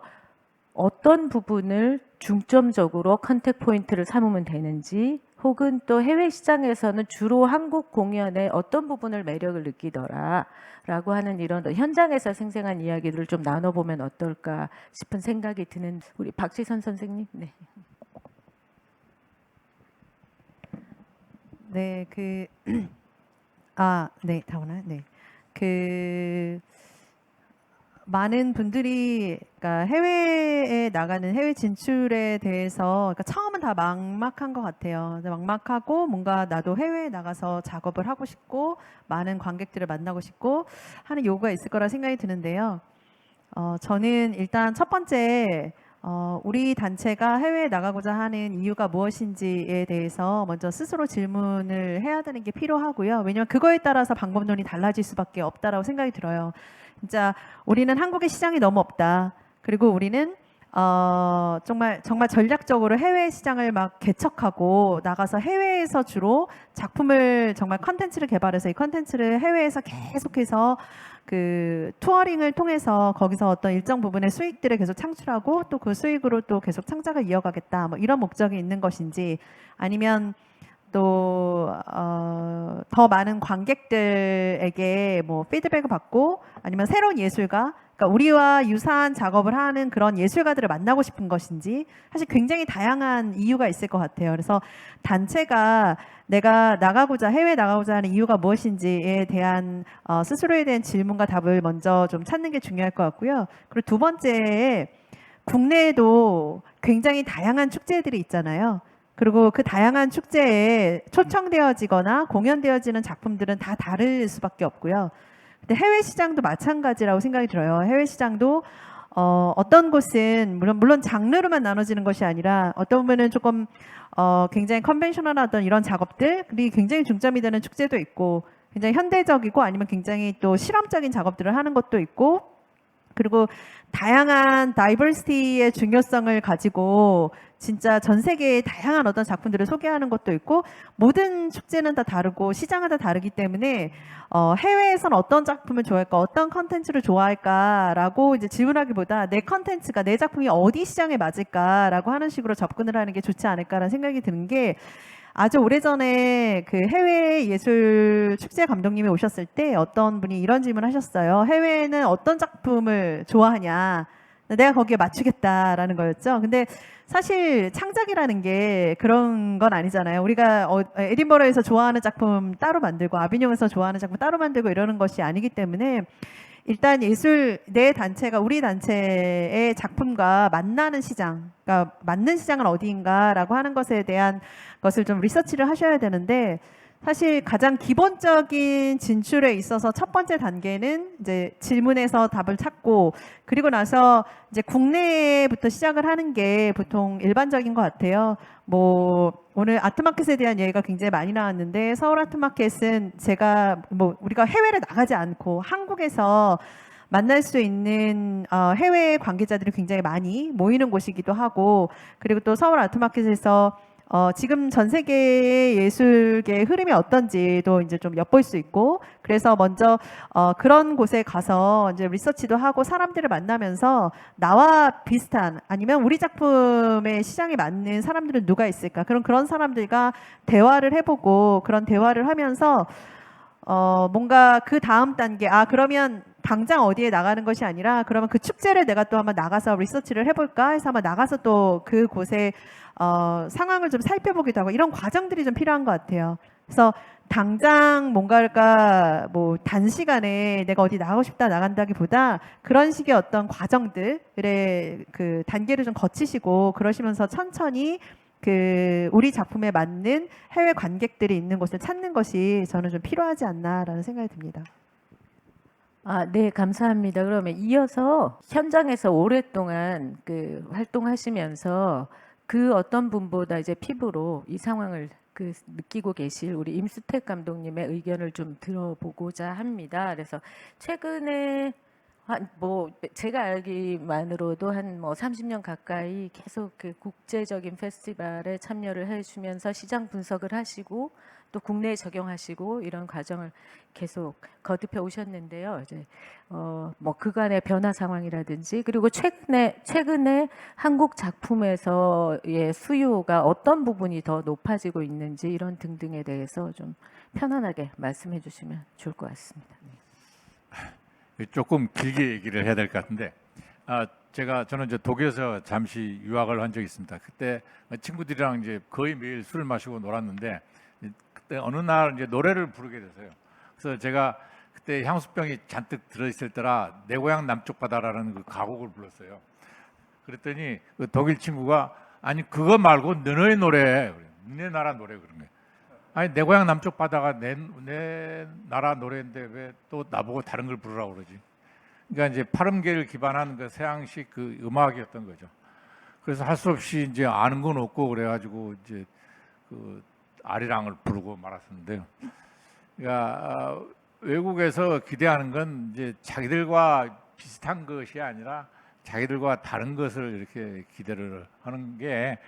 어떤 부분을 중점적으로 컨택 포인트를 삼으면 되는지, 혹은 또 해외 시장에서는 주로 한국 공연의 어떤 부분을 매력을 느끼더라라고 하는 이런 현장에서 생생한 이야기들을 좀 나눠보면 어떨까 싶은 생각이 드는 우리 박지선 선생님. 네. 네, 네, 다오나? 네. 많은 분들이 그러니까 해외에 나가는 해외 진출에 대해서 그러니까 처음은 다 막막한 것 같아요. 근데 막막하고 뭔가 나도 해외에 나가서 작업을 하고 싶고 많은 관객들을 만나고 싶고 하는 요구가 있을 거라 생각이 드는데요. 저는 일단 첫 번째 우리 단체가 해외에 나가고자 하는 이유가 무엇인지에 대해서 먼저 스스로 질문을 해야 되는 게 필요하고요. 왜냐하면 그거에 따라서 방법론이 달라질 수밖에 없다라고 생각이 들어요. 진짜 우리는 한국의 시장이 너무 없다. 그리고 우리는 정말 전략적으로 해외 시장을 막 개척하고 나가서 해외에서 주로 작품을 정말 컨텐츠를 개발해서 이 컨텐츠를 해외에서 계속해서 그 투어링을 통해서 거기서 어떤 일정 부분의 수익들을 계속 창출하고 또 그 수익으로 또 계속 창작을 이어가겠다. 뭐 이런 목적이 있는 것인지 아니면 또 더 많은 관객들에게 뭐 피드백을 받고 아니면 새로운 예술가, 그러니까 우리와 유사한 작업을 하는 그런 예술가들을 만나고 싶은 것인지 사실 굉장히 다양한 이유가 있을 것 같아요. 그래서 단체가 내가 해외 나가고자 하는 이유가 무엇인지에 대한 스스로에 대한 질문과 답을 먼저 좀 찾는 게 중요할 것 같고요. 그리고 두 번째, 국내에도 굉장히 다양한 축제들이 있잖아요. 그리고 그 다양한 축제에 초청되어지거나 공연되어지는 작품들은 다 다를 수밖에 없고요. 근데 해외 시장도 마찬가지라고 생각이 들어요. 해외 시장도 어떤 곳은 물론 장르로만 나눠지는 것이 아니라 어떤 부분은 조금 굉장히 컨벤셔널하던 이런 작업들이 굉장히 중점이 되는 축제도 있고 굉장히 현대적이고 아니면 굉장히 또 실험적인 작업들을 하는 것도 있고 그리고 다양한 다이버시티의 중요성을 가지고 진짜 전 세계의 다양한 어떤 작품들을 소개하는 것도 있고 모든 축제는 다 다르고 시장은 다 다르기 때문에 해외에선 어떤 작품을 좋아할까 어떤 컨텐츠를 좋아할까라고 이제 질문하기보다 내 컨텐츠가 내 작품이 어디 시장에 맞을까라고 하는 식으로 접근을 하는 게 좋지 않을까라는 생각이 드는 게 아주 오래전에 그 해외 예술 축제 감독님이 오셨을 때 어떤 분이 이런 질문을 하셨어요. 해외에는 어떤 작품을 좋아하냐? 내가 거기에 맞추겠다라는 거였죠. 근데 사실 창작이라는 게 그런 건 아니잖아요. 우리가 에딘버러에서 좋아하는 작품 따로 만들고 아비뇽에서 좋아하는 작품 따로 만들고 이러는 것이 아니기 때문에 일단 내 단체가 우리 단체의 작품과 만나는 시장, 그러니까 맞는 시장은 어디인가라고 하는 것에 대한 것을 좀 리서치를 하셔야 되는데 사실 가장 기본적인 진출에 있어서 첫 번째 단계는 이제 질문에서 답을 찾고 그리고 나서 이제 국내부터 시작을 하는 게 보통 일반적인 것 같아요. 뭐 오늘 아트마켓에 대한 얘기가 굉장히 많이 나왔는데 서울 아트마켓은 우리가 해외를 나가지 않고 한국에서 만날 수 있는 해외 관계자들이 굉장히 많이 모이는 곳이기도 하고 그리고 또 서울 아트마켓에서 지금 전 세계의 예술계의 흐름이 어떤지도 이제 좀 엿볼 수 있고 그래서 먼저 그런 곳에 가서 이제 리서치도 하고 사람들을 만나면서 나와 비슷한 아니면 우리 작품의 시장에 맞는 사람들은 누가 있을까 그런 사람들과 대화를 해보고 그런 대화를 하면서 뭔가 그 다음 단계 그러면 당장 어디에 나가는 것이 아니라 그러면 그 축제를 내가 또 한번 나가서 리서치를 해볼까 해서 한번 나가서 또 그곳에 상황을 좀 살펴보기도 하고 이런 과정들이 좀 필요한 것 같아요. 그래서 당장 뭔가가 뭐 단시간에 내가 어디 나가고 싶다 나간다기보다 그런 식의 어떤 과정들의 그 단계를 좀 거치시고 그러시면서 천천히 우리 작품에 맞는 해외 관객들이 있는 곳을 찾는 것이 저는 좀 필요하지 않나라는 생각이 듭니다. 네, 감사합니다. 그러면 이어서 현장에서 오랫동안 활동하시면서 그 어떤 분보다 이제 피부로 이 상황을 느끼고 계실 우리 임수택 감독님의 의견을 좀 들어보고자 합니다. 그래서 최근에 제가 알기만으로도 한 30년 가까이 계속 국제적인 페스티벌에 참여를 해주면서 시장 분석을 하시고 또 국내에 적용하시고 이런 과정을 계속 거듭해 오셨는데요. 이제 그간의 변화 상황이라든지 그리고 최근에 한국 작품에서의 수요가 어떤 부분이 더 높아지고 있는지 이런 등등에 대해서 좀 편안하게 말씀해 주시면 좋을 것 같습니다. 조금 길게 얘기를 해야 될 것 같은데 저는 이제 독일에서 잠시 유학을 한 적이 있습니다. 그때 친구들이랑 이제 거의 매일 술을 마시고 놀았는데 그때 어느 날 이제 노래를 부르게 됐어요. 그래서 제가 그때 향수병이 잔뜩 들어있을 때라 내 고향 남쪽 바다라는 그 가곡을 불렀어요. 그랬더니 그 독일 친구가 아니 그거 말고 너의 노래, 내 나라 노래 그런 거예요. 아니 내 고향 남쪽 바다가 내 나라 노래인데 왜 또 나보고 다른 걸 부르라고 그러지? 그러니까 이제 파름계를 기반한 그 서양식 그 음악이었던 거죠. 그래서 할 수 없이 이제 아는 건 없고 그래가지고 이제 그 아리랑을 부르고 말았었는데요. 그러니까 외국에서 기대하는 건 이제 자기들과 비슷한 것이 아니라 자기들과 다른 것을 이렇게 기대를 하는 게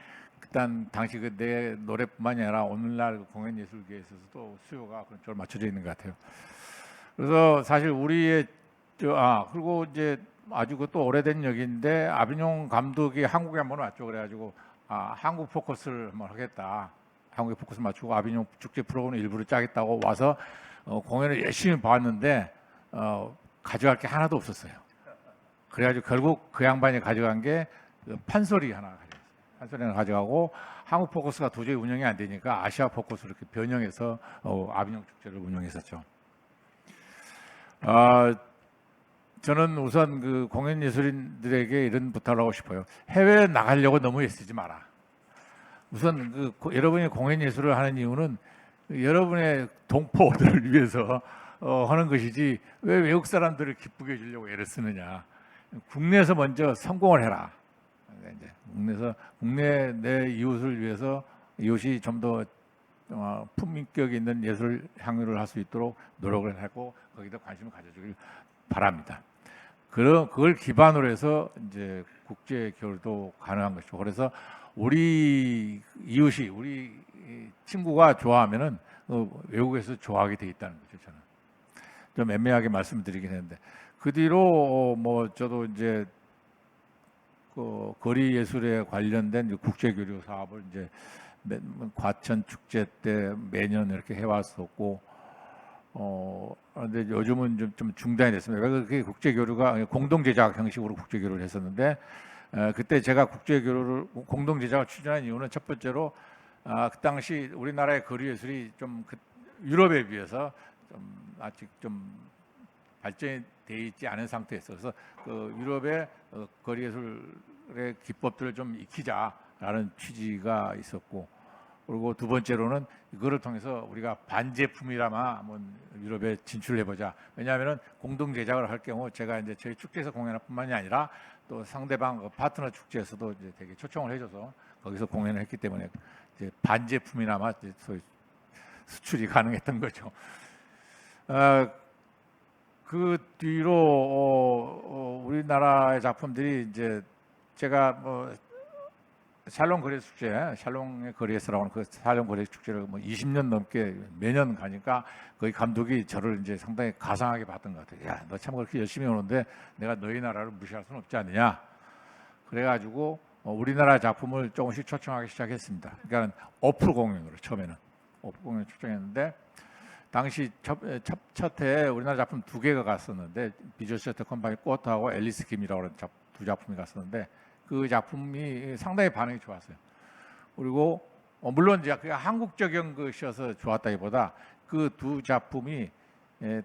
일단 당시 그 내 노래뿐만이 아니라 오늘날 그 공연예술계에 있어서도 수요가 그런 쪽으로 맞춰져 있는 것 같아요. 그래서 사실 우리의 그리고 이제 아주 그것도 오래된 얘기인데 아비뇽 감독이 한국에 한번 왔죠. 그래가지고 한국 포커스를 한번 하겠다. 한국에 포커스 맞추고 아비뇽 축제 프로그램 일부를 짜겠다고 와서 공연을 열심히 봤는데 가져갈 게 하나도 없었어요. 그래가지고 결국 그 양반이 가져간 게 판소리 하나 가져갔어요. 판소리 하나 가져가고 한국 포커스가 도저히 운영이 안 되니까 아시아 포커스로 이렇게 변형해서 아비뇽 축제를 운영했었죠. 저는 우선 그 공연 예술인들에게 이런 부탁을 하고 싶어요. 해외에 나가려고 너무 애쓰지 마라. 우선 여러분이 공연 예술을 하는 이유는 여러분의 동포들을 위해서 하는 것이지 왜 외국 사람들을 기쁘게 해주려고 애를 쓰느냐. 국내에서 먼저 성공을 해라. 이제 국내에서 국내 내 이웃을 위해서 이웃이 좀 더 품격 있는 예술 향유를 할 수 있도록 노력을 하고 거기다 관심을 가져주길 바랍니다. 그걸 기반으로 해서 이제 국제 교류도 가능한 것이고 그래서 우리 이웃이 우리 친구가 좋아하면은 외국에서 좋아하게 돼 있다는 거죠. 저는 좀 애매하게 말씀드리긴 했는데 그 뒤로 뭐 저도 이제 그 거리 예술에 관련된 국제 교류 사업을 이제 과천 축제 때 매년 이렇게 해왔었고 그런데 요즘은 좀 중단이 됐습니다. 그게 국제 교류가 공동 제작 형식으로 국제 교류를 했었는데 그때 제가 국제 교류를 공동 제작을 추진한 이유는 첫 번째로 그 당시 우리나라의 거리 예술이 좀 유럽에 비해서 좀 아직 좀 발전이 돼 있지 않은 상태였어서 그래서 그 유럽의 거리 예술의 기법들을 좀 익히자라는 취지가 있었고 그리고 두 번째로는 이거를 통해서 우리가 반제품이라마 한번 유럽에 진출해 보자. 왜냐하면은 공동 제작을 할 경우 제가 이제 저희 축제에서 공연할 뿐만이 아니라 또 상대방 파트너 축제에서도 이제 되게 초청을 해줘서 거기서 공연을 했기 때문에 이제 반제품이나마 이제 소위 수출이 가능했던 거죠. 그 뒤로 우리나라의 작품들이 이제 제가 뭐 샬롱 거리 축제, 샬롱의 거리에서라고 하는 그 샬롱 거리 축제를 뭐 20년 넘게 매년 가니까 거기 감독이 저를 이제 상당히 가상하게 봤던 것 같아요. 야, 너 참 그렇게 열심히 오는데 내가 너희 나라를 무시할 수는 없지 않느냐. 그래가지고 우리나라 작품을 조금씩 초청하기 시작했습니다. 그러니까 오프 공연으로 처음에는 오프 공연 초청했는데 당시 첫 해에 우리나라 작품 2개가 갔었는데 비주얼 셔터 컴퍼니 꽃하고 앨리스 김이라고 하는 두 작품이 갔었는데 그 작품이 상당히 반응이 좋았어요. 그리고 물론 이제 그게 한국적인 것이어서 좋았다기보다 그 두 작품이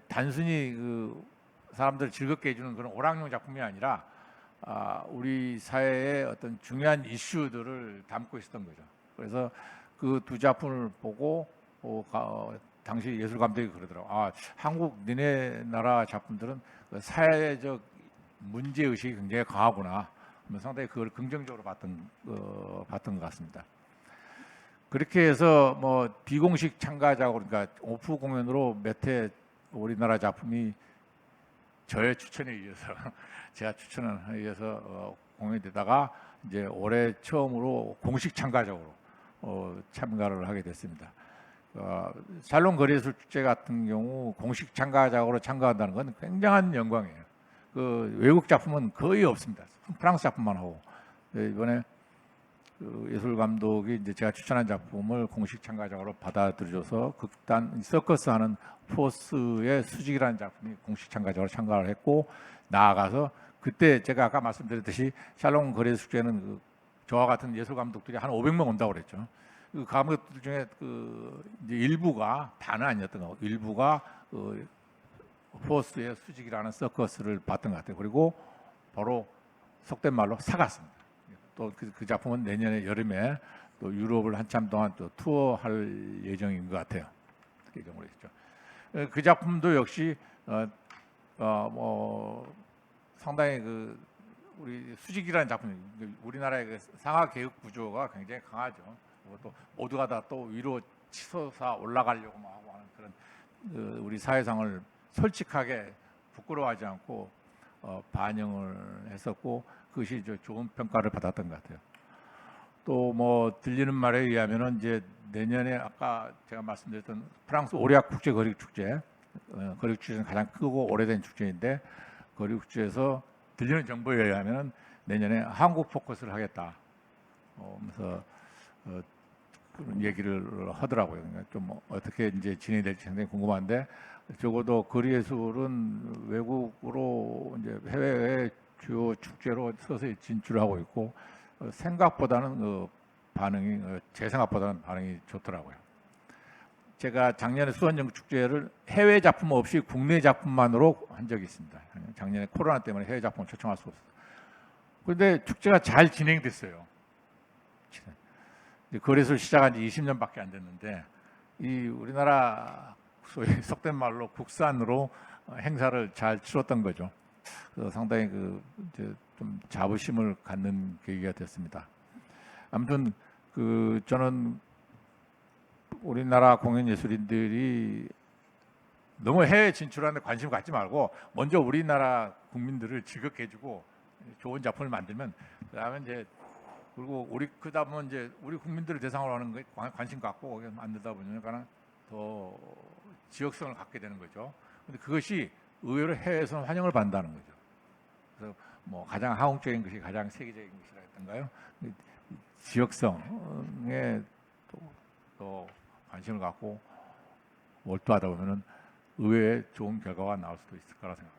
단순히 그 사람들을 즐겁게 해주는 그런 오락용 작품이 아니라 우리 사회의 어떤 중요한 이슈들을 담고 있었던 거죠. 그래서 그 두 작품을 보고 당시 예술 감독이 그러더라고. 한국 니네 나라 작품들은 그 사회적 문제 의식이 굉장히 강하구나. 상당히 그걸 긍정적으로 봤던 것 같습니다. 그렇게 해서 뭐 비공식 참가자고 그러니까 오프 공연으로 몇 해 우리나라 작품이 저의 추천에 의해서 제가 추천에 의해서 공연이 되다가 이제 올해 처음으로 공식 참가적으로 참가를 하게 됐습니다. 샬롱 거리예술 축제 같은 경우 공식 참가자로 참가한다는 건 굉장한 영광이에요. 그 외국 작품은 거의 없습니다. 프랑스 작품만 하고 이번에 그 예술 감독이 이제 제가 추천한 작품을 공식 참가자로 받아들여줘서 극단 서커스 하는 포스의 수직이라는 작품이 공식 참가자로 참가를 했고 나아가서 그때 제가 아까 말씀드렸듯이 샬롱 거리예술 축제는 그 저와 같은 예술 감독들이 한 500명 온다고 그랬죠. 그 감독들 중에 그 이제 일부가 다는 아니었던 거고 일부가 포스의 수직이라는 서커스를 봤던 것 같아요. 그리고 바로 속된 말로 사갔습니다. 또 그 작품은 내년에 여름에 또 유럽을 한참 동안 또 투어할 예정인 것 같아요. 그렇게 경우로 있죠. 그 작품도 역시 뭐 상당히 그 우리 수직이라는 작품, 우리나라의 그 상하 계급 구조가 굉장히 강하죠. 또 모두가 다 또 위로 치솟아 올라가려고 하고 하는 그런 우리 사회상을 솔직하게 부끄러워하지 않고 반영을 했었고 그것이 좋은 평가를 받았던 것 같아요. 또 뭐 들리는 말에 의하면은 이제 내년에 아까 제가 말씀드렸던 프랑스 오리악 국제 거리 축제, 거리 축제는 가장 크고 오래된 축제인데 거리 축제에서 들리는 정보에 의하면은 내년에 한국 포커스를 하겠다. 그래서 그런 얘기를 하더라고요. 그러니까 좀 어떻게 이제 진행이 될지 상당히 궁금한데 적어도 거리예술은 외국으로 이제 해외의 주요 축제로 서서히 진출하고 있고 생각보다는 반응이 제 생각보다는 반응이 좋더라고요. 제가 작년에 수원연극축제를 해외 작품 없이 국내 작품만으로 한 적이 있습니다. 작년에 코로나 때문에 해외 작품을 초청할 수 없어요. 그런데 축제가 잘 진행됐어요. 거리예술 시작한 지 20년밖에 안 됐는데 이 우리나라 소위 속된 말로 국산으로 행사를 잘 치렀던 거죠. 그래서 상당히 이제 좀 자부심을 갖는 계기가 됐습니다. 아무튼 저는 우리나라 공연 예술인들이 너무 해외 진출하는 데 관심 갖지 말고 먼저 우리나라 국민들을 즐겁게 해주고 좋은 작품을 만들면 그다음에 이제 그리고 그다음은 이제 우리 국민들을 대상으로 하는 거에 관심 갖고 만들다 보니까 더 지역성을 갖게 되는 거죠. 근데 그것이 의외로 해외에서는 환영을 받는다는 거죠. 그래서 뭐 가장 하공적인 것이 가장 세계적인 것이라 했던가요? 지역성에 또 관심을 갖고 몰두하다 보면은 의외의 좋은 결과가 나올 수도 있을 거라 생각합니다.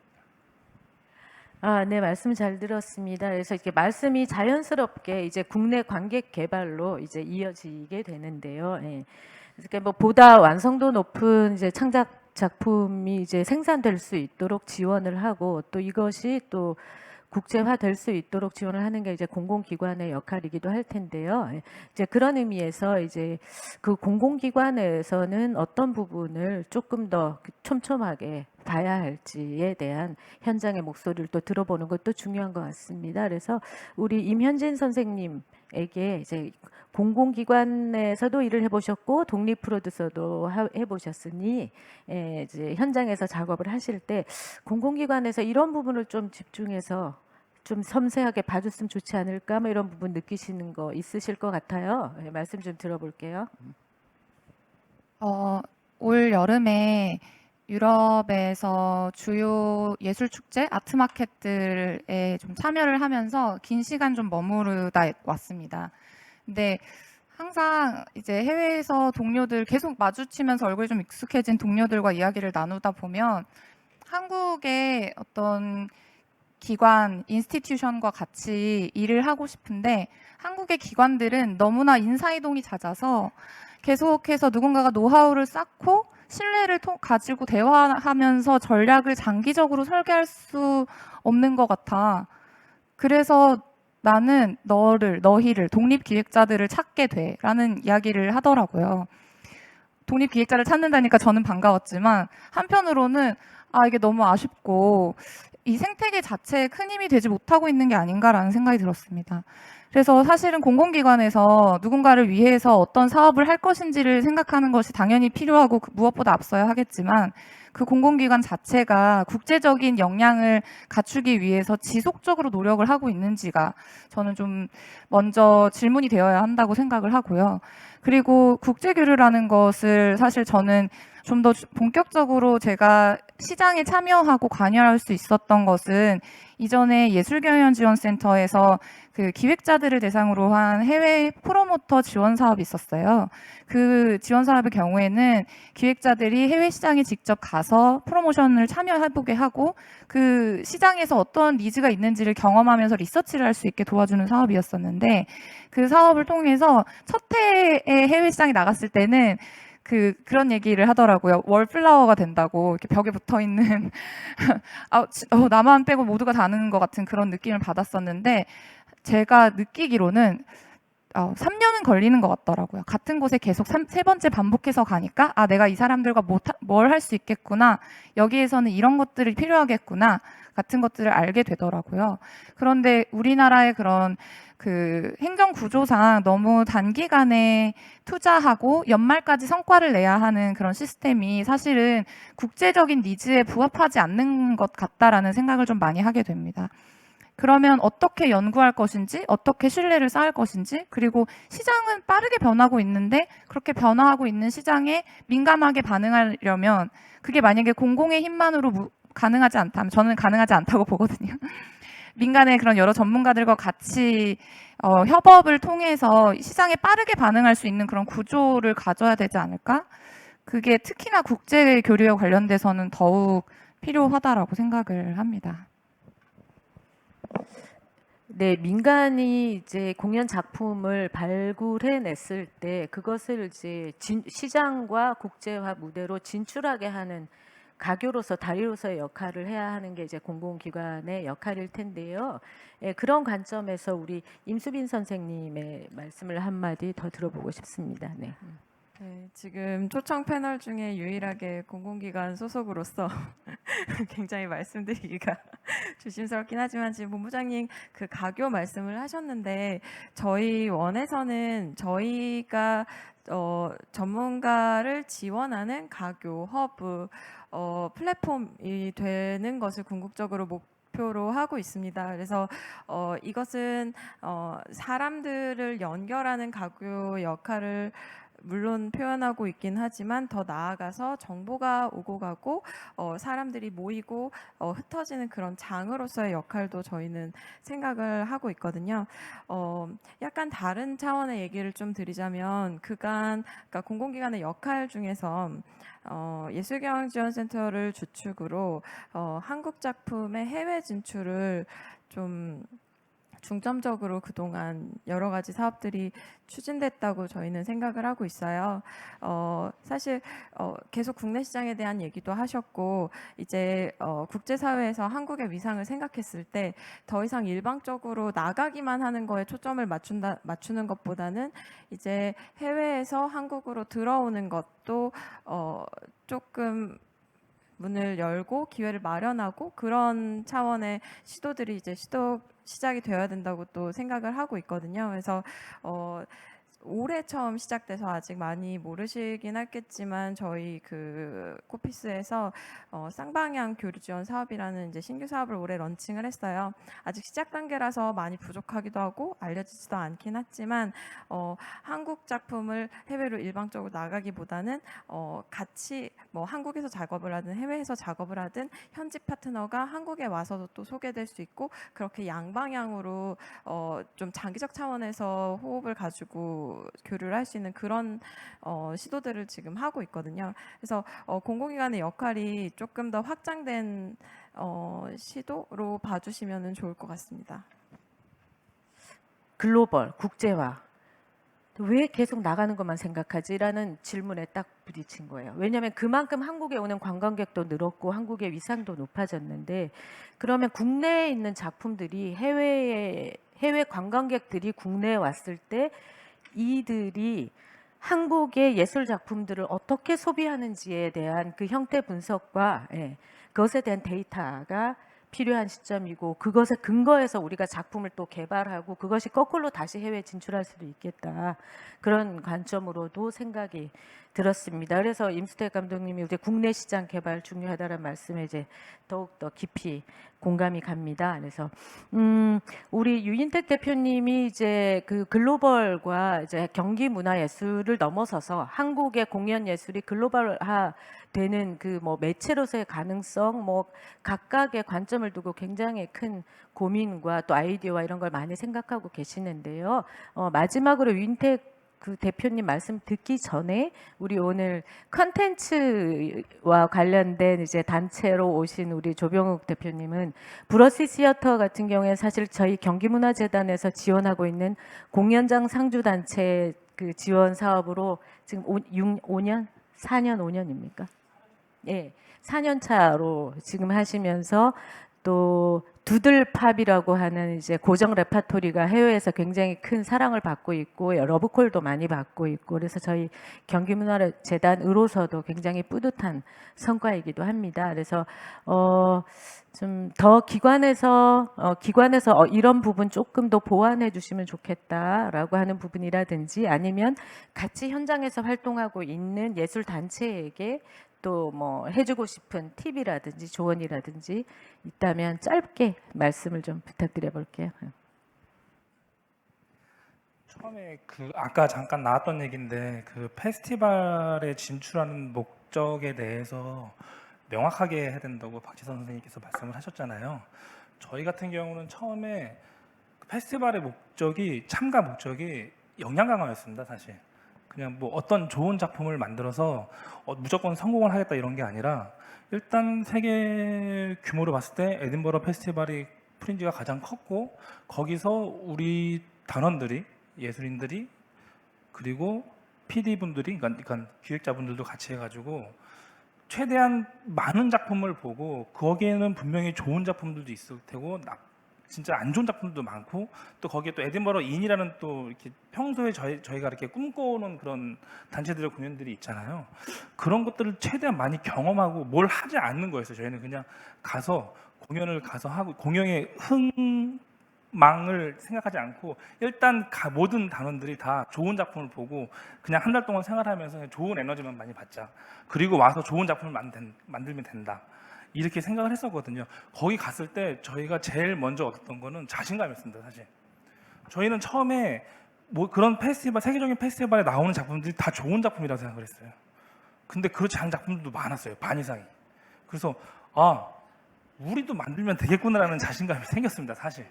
네, 말씀 잘 들었습니다. 그래서 이렇게 말씀이 자연스럽게 이제 국내 관객 개발로 이제 이어지게 되는데요. 예. 그러니까 뭐 보다 완성도 높은 이제 창작 작품이 이제 생산될 수 있도록 지원을 하고 또 이것이 또 국제화 될 수 있도록 지원을 하는 게 이제 공공기관의 역할이기도 할 텐데요. 이제 그런 의미에서 이제 그 공공기관에서는 어떤 부분을 조금 더 촘촘하게 봐야 할지에 대한 현장의 목소리를 또 들어보는 것도 중요한 것 같습니다. 그래서 우리 임현진 선생님에게 이제 공공기관에서도 일을 해보셨고 독립 프로듀서도 해보셨으니 이제 현장에서 작업을 하실 때 공공기관에서 이런 부분을 좀 집중해서 좀 섬세하게 봐줬으면 좋지 않을까 뭐 이런 부분 느끼시는 거 있으실 것 같아요. 말씀 좀 들어볼게요. 올 여름에 유럽에서 주요 예술 축제, 아트 마켓들에 좀 참여를 하면서 긴 시간 좀 머무르다 왔습니다. 근데 항상 이제 해외에서 동료들 계속 마주치면서 얼굴이 좀 익숙해진 동료들과 이야기를 나누다 보면 한국의 어떤 기관, 인스티튜션과 같이 일을 하고 싶은데 한국의 기관들은 너무나 인사이동이 잦아서 계속해서 누군가가 노하우를 쌓고 신뢰를 가지고 대화하면서 전략을 장기적으로 설계할 수 없는 것 같아. 그래서 나는 너희를 독립기획자들을 찾게 돼 라는 이야기를 하더라고요. 독립기획자를 찾는다니까 저는 반가웠지만 한편으로는 이게 너무 아쉽고 이 생태계 자체에 큰 힘이 되지 못하고 있는 게 아닌가라는 생각이 들었습니다. 그래서 사실은 공공기관에서 누군가를 위해서 어떤 사업을 할 것인지를 생각하는 것이 당연히 필요하고 무엇보다 앞서야 하겠지만 그 공공기관 자체가 국제적인 역량을 갖추기 위해서 지속적으로 노력을 하고 있는지가 저는 좀 먼저 질문이 되어야 한다고 생각을 하고요. 그리고 국제교류라는 것을 사실 저는 좀 더 본격적으로 제가 시장에 참여하고 관여할 수 있었던 것은 이전에 예술경연지원센터에서 그 기획자들을 대상으로 한 해외 프로모터 지원 사업이 있었어요. 그 지원 사업의 경우에는 기획자들이 해외 시장에 직접 가서 프로모션을 참여해보게 하고 그 시장에서 어떤 니즈가 있는지를 경험하면서 리서치를 할 수 있게 도와주는 사업이었었는데 그 사업을 통해서 첫 해에 해외 시장에 나갔을 때는 그런 얘기를 하더라고요. 월플라워가 된다고 이렇게 벽에 붙어 있는 나만 빼고 모두가 다는 것 같은 그런 느낌을 받았었는데 제가 느끼기로는 3년은 걸리는 것 같더라고요. 같은 곳에 계속 세 번째 반복해서 가니까 내가 이 사람들과 뭘 할 수 있겠구나. 여기에서는 이런 것들이 필요하겠구나. 같은 것들을 알게 되더라고요. 그런데 우리나라의 그런 그 행정 구조상 너무 단기간에 투자하고 연말까지 성과를 내야 하는 그런 시스템이 사실은 국제적인 니즈에 부합하지 않는 것 같다라는 생각을 좀 많이 하게 됩니다. 그러면 어떻게 연구할 것인지, 어떻게 신뢰를 쌓을 것인지, 그리고 시장은 빠르게 변하고 있는데 그렇게 변화하고 있는 시장에 민감하게 반응하려면 그게 만약에 공공의 힘만으로 가능하지 않다면 저는 가능하지 않다고 보거든요. 민간의 그런 여러 전문가들과 같이 협업을 통해서 시장에 빠르게 반응할 수 있는 그런 구조를 가져야 되지 않을까? 그게 특히나 국제 교류와 관련돼서는 더욱 필요하다라고 생각을 합니다. 네, 민간이 이제 공연 작품을 발굴해냈을 때 그것을 이제 시장과 국제화 무대로 진출하게 하는 가교로서 다리로서의 역할을 해야 하는 게 이제 공공기관의 역할일 텐데요. 그런 관점에서 우리 임수빈 선생님의 말씀을 한마디 더 들어보고 싶습니다. 네. 네, 지금 초청 패널 중에 유일하게 공공기관 소속으로서 굉장히 말씀드리기가 조심스럽긴 하지만 지금 본부장님 그 가교 말씀을 하셨는데 저희 원에서는 저희가 전문가를 지원하는 가교 허브 플랫폼이 되는 것을 궁극적으로 목표로 하고 있습니다. 그래서 이것은 사람들을 연결하는 가교 역할을 물론 표현하고 있긴 하지만 더 나아가서 정보가 오고 가고 사람들이 모이고 흩어지는 그런 장으로서의 역할도 저희는 생각을 하고 있거든요. 약간 다른 차원의 얘기를 좀 드리자면 그러니까 공공기관의 역할 중에서 예술경영지원센터를 주축으로 한국 작품의 해외 진출을 좀 중점적으로 그동안 여러 가지 사업들이 추진됐다고 저희는 생각을 하고 있어요. 사실 계속 국내 시장에 대한 얘기도 하셨고 이제 국제사회에서 한국의 위상을 생각했을 때 더 이상 일방적으로 나가기만 하는 거에 초점을 맞추는 것보다는 이제 해외에서 한국으로 들어오는 것도 조금 문을 열고 기회를 마련하고 그런 차원의 시도들이 이제 시작이 되어야 된다고 또 생각을 하고 있거든요. 그래서 올해 처음 시작돼서 아직 많이 모르시긴 하겠지만 저희 그 코피스에서 쌍방향 교류 지원 사업이라는 이제 신규 사업을 올해 런칭을 했어요. 아직 시작 단계라서 많이 부족하기도 하고 알려지지도 않긴 했지만 한국 작품을 해외로 일방적으로 나가기보다는 같이 뭐 한국에서 작업을 하든 해외에서 작업을 하든 현지 파트너가 한국에 와서도 또 소개될 수 있고 그렇게 양방향으로 좀 장기적 차원에서 호흡을 가지고 교류를 할 수 있는 그런 시도들을 지금 하고 있거든요. 그래서 공공기관의 역할이 조금 더 확장된 시도로 봐주시면 좋을 것 같습니다. 글로벌, 국제화. 왜 계속 나가는 것만 생각하지라는 질문에 딱 부딪힌 거예요. 왜냐하면 그만큼 한국에 오는 관광객도 늘었고 한국의 위상도 높아졌는데 그러면 국내에 있는 작품들이 해외 관광객들이 국내에 왔을 때 이들이 한국의 예술 작품들을 어떻게 소비하는지에 대한 그 형태 분석과 그것에 대한 데이터가 필요한 시점이고 그것에 근거해서 우리가 작품을 또 개발하고 그것이 거꾸로 다시 해외 진출할 수도 있겠다. 그런 관점으로도 생각이 들었습니다. 그래서 임수택 감독님이 이제 국내 시장 개발 중요하다는 말씀에 이제 더욱더 깊이 공감이 갑니다. 그래서 우리 유인택 대표님이 이제 그 글로벌과 이제 경기 문화 예술을 넘어서서 한국의 공연 예술이 글로벌화 되는 그 뭐 매체로서의 가능성 뭐 각각의 관점을 두고 굉장히 큰 고민과 또 아이디어와 이런 걸 많이 생각하고 계시는데요. 마지막으로 유인택 그 대표님 말씀 듣기 전에 우리 오늘 컨텐츠와 관련된 이제 단체로 오신 우리 조병욱 대표님은 브러시 시어터 같은 경우에 사실 저희 경기문화재단에서 지원하고 있는 공연장 상주 단체 그 지원 사업으로 지금 5년 4년, 5년입니까? 예, 4년 차로 지금 하시면서 또 두들팝이라고 하는 이제 고정 레파토리가 해외에서 굉장히 큰 사랑을 받고 있고 러브콜도 많이 받고 있고 그래서 저희 경기문화재단으로서도 굉장히 뿌듯한 성과이기도 합니다. 그래서 좀 더 기관에서 이런 부분 조금 더 보완해 주시면 좋겠다라고 하는 부분이라든지 아니면 같이 현장에서 활동하고 있는 예술 단체에게 또 뭐 해주고 싶은 팁이라든지 조언이라든지 있다면 짧게 말씀을 좀 부탁드려 볼게요. 처음에 그 아까 잠깐 나왔던 얘기인데 그 페스티벌에 진출하는 목적에 대해서 명확하게 해야 된다고 박지선 선생님께서 말씀을 하셨잖아요. 저희 같은 경우는 처음에 그 페스티벌의 목적이 참가 목적이 역량 강화였습니다. 사실 그냥 뭐 어떤 좋은 작품을 만들어서 무조건 성공을 하겠다 이런 게 아니라 일단 세계 규모로 봤을 때 에딘버러 페스티벌이 프린지가 가장 컸고 거기서 우리 단원들이 예술인들이 그리고 PD분들이 그러니까 기획자분들도 같이 해가지고 최대한 많은 작품을 보고 거기에는 분명히 좋은 작품들도 있을 테고 진짜 안 좋은 작품들도 많고 또 거기에 또 에딘버러 인이라는 또 이렇게 평소에 저희가 이렇게 꿈꿔오는 그런 단체들의 공연들이 있잖아요. 그런 것들을 최대한 많이 경험하고 뭘 하지 않는 거였어요. 저희는 그냥 가서 공연을 가서 하고 공연의 흥망을 생각하지 않고 일단 모든 단원들이 다 좋은 작품을 보고 그냥 한 달 동안 생활하면서 그냥 좋은 에너지만 많이 받자. 그리고 와서 좋은 작품을 만들면 된다. 이렇게 생각을 했었거든요. 거기 갔을 때 저희가 제일 먼저 얻었던 거는 자신감이었습니다. 사실 저희는 처음에 뭐 그런 페스티벌, 세계적인 페스티벌에 나오는 작품들이 다 좋은 작품이라고 생각을 했어요. 근데 그렇지 않은 작품들도 많았어요. 반 이상이. 그래서 우리도 만들면 되겠구나라는 자신감이 생겼습니다. 사실.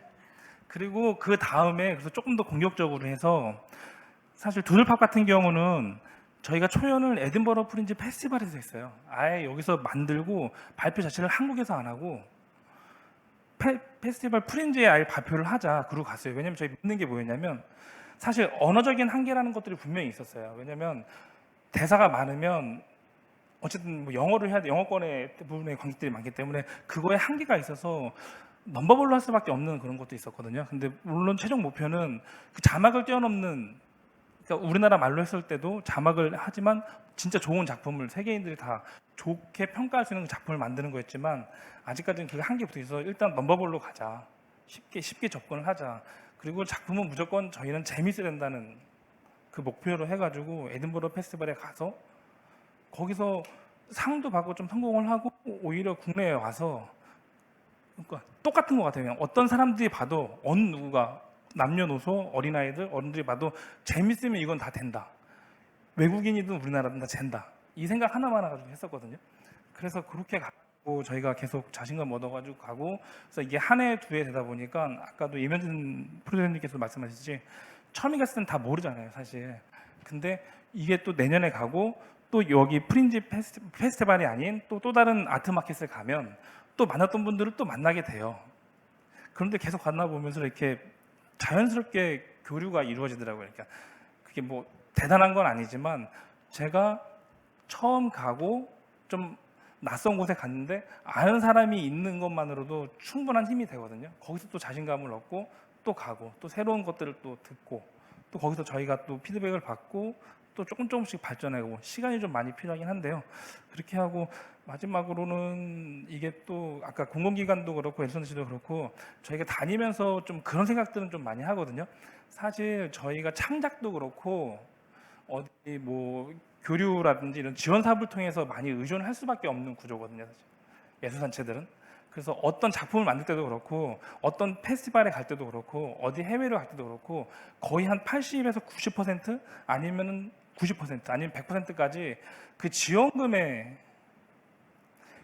그리고 그 다음에 그래서 조금 더 공격적으로 해서 사실 두들팝 같은 경우는 저희가 초연을 에딘버러 프린지 페스티벌에서 했어요. 아예 여기서 만들고 발표 자체를 한국에서 안 하고 페스티벌 프린지에 아예 발표를 하자 그러고 갔어요. 왜냐면 저희 믿는 게 뭐였냐면 사실 언어적인 한계라는 것들이 분명히 있었어요. 왜냐면 대사가 많으면 어쨌든 뭐 영어를 해야 돼. 영어권의 부분의 관객들이 많기 때문에 그거에 한계가 있어서 넘버볼로 할 수밖에 없는 그런 것도 있었거든요. 근데 물론 최종 목표는 그 자막을 뛰어넘는 그러니까 우리나라 말로 했을 때도 자막을 하지만 진짜 좋은 작품을 세계인들이 다 좋게 평가할 수 있는 작품을 만드는 거였지만 아직까지는 그게 한계부터 있어서 일단 넘버볼로 가자. 쉽게 접근을 하자. 그리고 작품은 무조건 저희는 재밌어야 된다는 그 목표로 해가지고 에딘버러 페스티벌에 가서 거기서 상도 받고 좀 성공을 하고 오히려 국내에 와서 그러니까 똑같은 것 같아요. 그냥 어떤 사람들이 봐도 어느 누구가 남녀노소 어린아이들 어른들이 봐도 재밌으면 이건 다 된다. 외국인이든 우리나라든 다 된다. 이 생각 하나만 가지고 했었거든요. 그래서 그렇게 가고 저희가 계속 자신감 얻어가지고 가고 그래서 이게 한 해 두 해 되다 보니까 아까도 예면진 프로듀서님께서 말씀하셨지 처음에 갔을 땐 다 모르잖아요 사실. 근데 이게 또 내년에 가고 또 여기 프린지 페스티벌이 아닌 또 다른 아트마켓을 가면 또 만났던 분들을 또 만나게 돼요. 그런데 계속 갔나 보면서 이렇게 자연스럽게 교류가 이루어지더라고요. 그러니까 그게 뭐 대단한 건 아니지만 제가 처음 가고 좀 낯선 곳에 갔는데 아는 사람이 있는 것만으로도 충분한 힘이 되거든요. 거기서 또 자신감을 얻고 또 가고 또 새로운 것들을 또 듣고 또 거기서 저희가 또 피드백을 받고 또 조금씩 발전하고 시간이 좀 많이 필요하긴 한데요. 그렇게 하고 마지막으로는 이게 또 아까 공공기관도 그렇고 예술단체도 그렇고 저희가 다니면서 좀 그런 생각들은 좀 많이 하거든요. 사실 저희가 창작도 그렇고 어디 뭐 교류라든지 이런 지원 사업을 통해서 많이 의존할 수밖에 없는 구조거든요. 사실. 예술단체들은. 그래서 어떤 작품을 만들 때도 그렇고 어떤 페스티벌에 갈 때도 그렇고 어디 해외로 갈 때도 그렇고 거의 한 80에서 90% 아니면 90% 아니면 100%까지 그 지원금에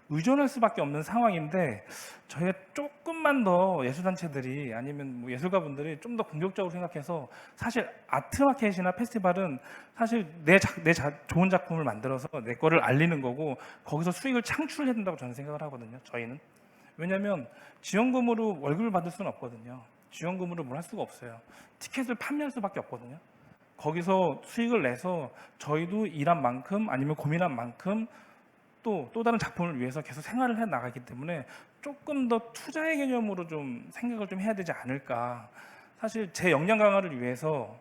의존할 수밖에 없는 상황인데 저희가 조금만 더 예술단체들이 아니면 뭐 예술가분들이 좀 더 공격적으로 생각해서 사실 아트마켓이나 페스티벌은 사실 내 좋은 작품을 만들어서 내 거를 알리는 거고 거기서 수익을 창출해야 된다고 저는 생각을 하거든요. 저희는. 왜냐하면 지원금으로 월급을 받을 수는 없거든요. 지원금으로 뭘 할 수가 없어요. 티켓을 판매할 수밖에 없거든요. 거기서 수익을 내서 저희도 일한 만큼 아니면 고민한 만큼 또 다른 작품을 위해서 계속 생활을 해 나가기 때문에 조금 더 투자의 개념으로 좀 생각을 좀 해야 되지 않을까. 사실 제 역량 강화를 위해서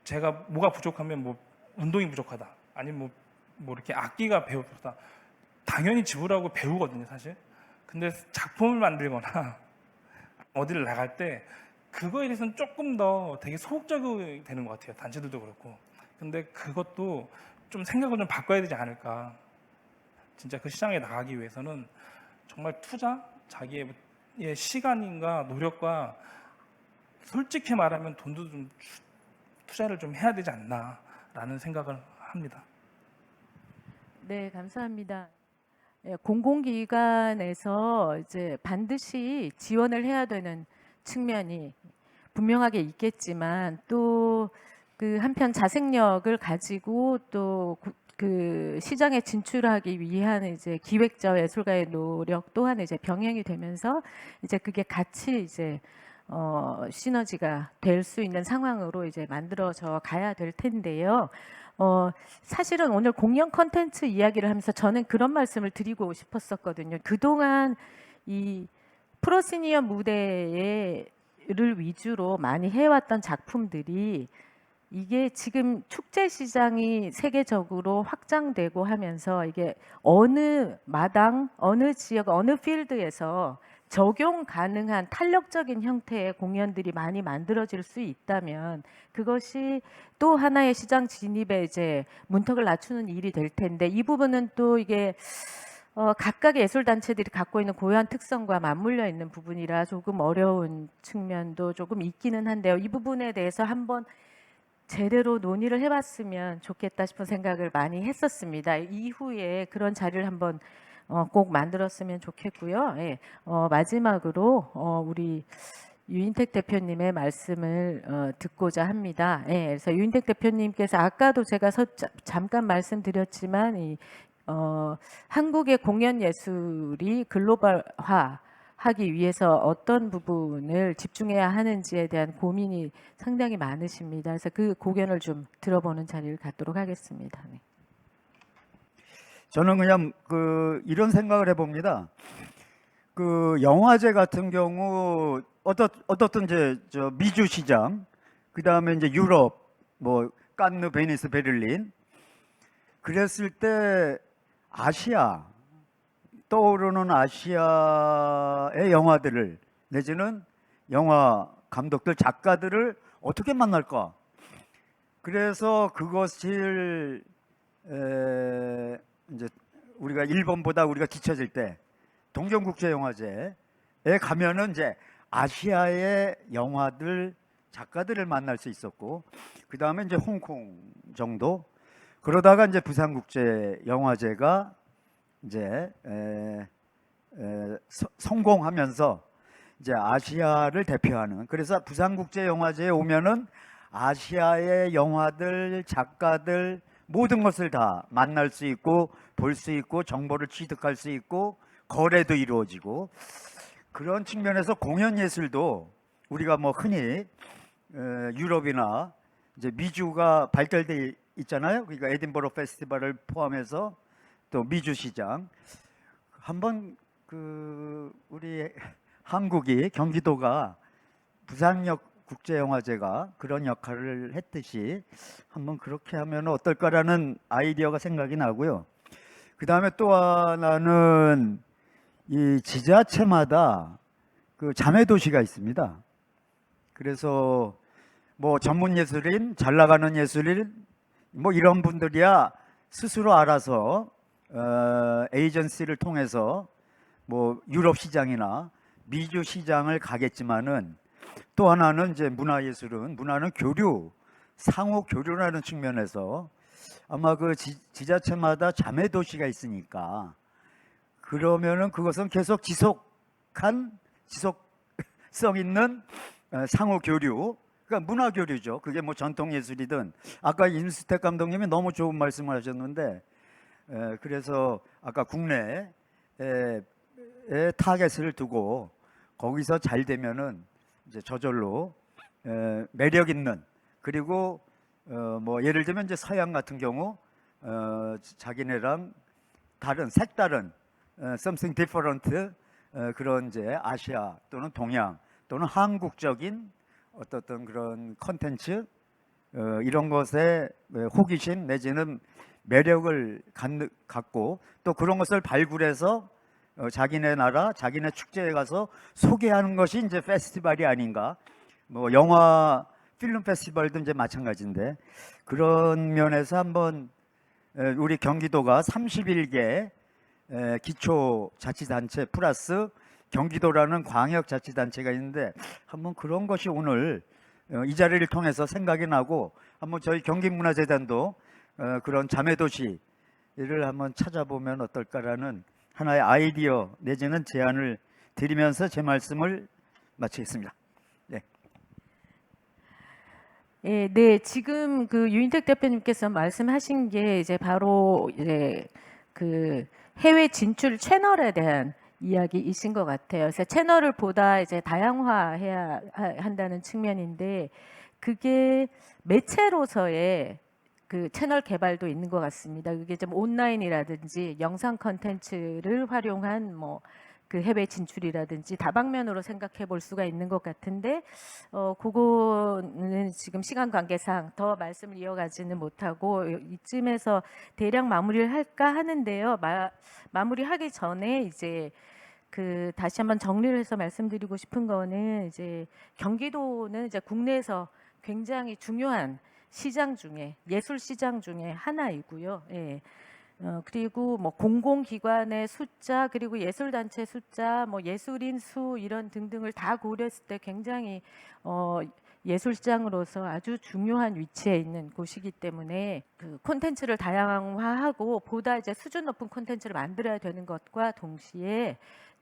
제가 뭐가 부족하면 뭐 운동이 부족하다 아니면 뭐 이렇게 악기가 배우다 당연히 지불하고 배우거든요 사실. 근데 작품을 만들거나 어디를 나갈 때 그거에 대해서는 조금 더 되게 소극적이 되는 것 같아요. 단체들도 그렇고. 근데 그것도 좀 생각을 좀 바꿔야 되지 않을까. 진짜 그 시장에 나가기 위해서는 정말 투자, 자기의 시간인가 노력과 솔직히 말하면 돈도 좀 투자를 좀 해야 되지 않나라는 생각을 합니다. 네, 감사합니다. 예, 공공기관에서 이제 반드시 지원을 해야 되는 측면이 분명하게 있겠지만 또 그 한편 자생력을 가지고 또 그 시장에 진출하기 위한 이제 기획자와 예술가의 노력 또한 이제 병행이 되면서 이제 그게 같이 이제 시너지가 될 수 있는 상황으로 이제 만들어져 가야 될 텐데요. 사실은 오늘 공연 컨텐츠 이야기를 하면서 저는 그런 말씀을 드리고 싶었었거든요. 그동안 이 프로시니어 무대를 위주로 많이 해왔던 작품들이 이게 지금 축제 시장이 세계적으로 확장되고 하면서 이게 어느 마당, 어느 지역, 어느 필드에서 적용 가능한 탄력적인 형태의 공연들이 많이 만들어질 수 있다면 그것이 또 하나의 시장 진입에 이제 문턱을 낮추는 일이 될 텐데 이 부분은 또 이게 각각의 예술 단체들이 갖고 있는 고유한 특성과 맞물려 있는 부분이라 조금 어려운 측면도 조금 있기는 한데요. 이 부분에 대해서 한번 제대로 논의를 해봤으면 좋겠다 싶은 생각을 많이 했었습니다. 이후에 그런 자리를 한번 꼭 만들었으면 좋겠고요. 예, 마지막으로 우리 유인택 대표님의 말씀을 듣고자 합니다. 예, 그래서 유인택 대표님께서 아까도 제가 잠깐 말씀드렸지만 한국의 공연 예술이 글로벌화 하기 위해서 어떤 부분을 집중해야 하는지에 대한 고민이 상당히 많으십니다. 그래서 그 고견을 좀 들어보는 자리를 갖도록 하겠습니다. 네. 저는 그냥 이런 생각을 해봅니다. 그 영화제 같은 경우 어떻든 이제 저 미주 시장, 그 다음에 이제 유럽, 뭐 칸느, 베니스, 베를린, 그랬을 때 아시아 떠오르는 아시아의 영화들을 내지는 영화 감독들, 작가들을 어떻게 만날까? 그래서 그것을 이제 우리가 일본보다 우리가 뒤처질 때 동경국제영화제에 가면은 이제 아시아의 영화들, 작가들을 만날 수 있었고 그 다음에 이제 홍콩 정도 그러다가 이제 부산국제영화제가 이제 성공하면서 이제 아시아를 대표하는 그래서 부산국제영화제에 오면은 아시아의 영화들, 작가들 모든 것을 다 만날 수 있고 볼 수 있고 정보를 취득할 수 있고 거래도 이루어지고 그런 측면에서 공연 예술도 우리가 뭐 흔히 유럽이나 이제 미주가 발달돼 있잖아요. 그러니까 에딘버러 페스티벌을 포함해서 또 미주 시장 한번 우리 한국이 경기도가 부산역 국제영화제가 그런 역할을 했듯이 한번 그렇게 하면 어떨까라는 아이디어가 생각이 나고요. 그 다음에 또 하나는 이 지자체마다 그 자매 도시가 있습니다. 그래서 뭐 전문 예술인, 잘 나가는 예술인 뭐 이런 분들이야 스스로 알아서 에이전시를 통해서 뭐 유럽 시장이나 미주 시장을 가겠지만은 또 하나는 이제 문화는 교류, 상호 교류라는 측면에서 아마 그 지자체마다 자매 도시가 있으니까 그러면은 그것은 계속 지속성 있는 상호 교류, 그러니까 문화 교류죠. 그게 뭐 전통 예술이든 아까 임수택 감독님이 너무 좋은 말씀을 하셨는데 그래서 아까 국내에 타겟을 두고 거기서 잘 되면은 이제 저절로 매력 있는 그리고 뭐 예를 들면 이제 서양 같은 경우 자기네랑 색다른 something different 그런 이제 아시아 또는 동양 또는 한국적인 어떤 그런 컨텐츠 이런 것에 호기심 내지는 매력을 갖고 또 그런 것을 발굴해서 자기네 나라, 자기네 축제에 가서 소개하는 것이 이제 페스티벌이 아닌가. 뭐 영화, 필름 페스티벌도 이제 마찬가지인데 그런 면에서 한번 우리 경기도가 31개 기초자치단체 플러스 경기도라는 광역자치단체가 있는데 한번 그런 것이 오늘 이 자리를 통해서 생각이 나고 한번 저희 경기문화재단도 그런 자매도시를 한번 찾아보면 어떨까라는 하나의 아이디어 내지는 제안을 드리면서 제 말씀을 마치겠습니다. 네. 네, 지금 그 유인택 대표님께서 말씀하신 게 이제 바로 이제 그 해외 진출 채널에 대한 이야기이신 것 같아요. 그래서 채널을 보다 이제 다양화해야 한다는 측면인데 그게 매체로서의 그 채널 개발도 있는 것 같습니다. 그게 좀 온라인이라든지 영상 컨텐츠를 활용한 뭐 그 해외 진출이라든지 다방면으로 생각해 볼 수가 있는 것 같은데 그거는 지금 시간 관계상 더 말씀을 이어가지는 못하고 이쯤에서 대략 마무리를 할까 하는데요. 마무리하기 전에 이제 그 다시 한번 정리를 해서 말씀드리고 싶은 거는 이제 경기도는 이제 국내에서 굉장히 중요한 시장 중에 예술 시장 중에 하나이고요. 예. 그리고 뭐 공공기관의 숫자 그리고 예술단체 숫자 뭐 예술인 수 이런 등등을 다 고려했을 때 굉장히 예술시장으로서 아주 중요한 위치에 있는 곳이기 때문에 그 콘텐츠를 다양화하고 보다 이제 수준 높은 콘텐츠를 만들어야 되는 것과 동시에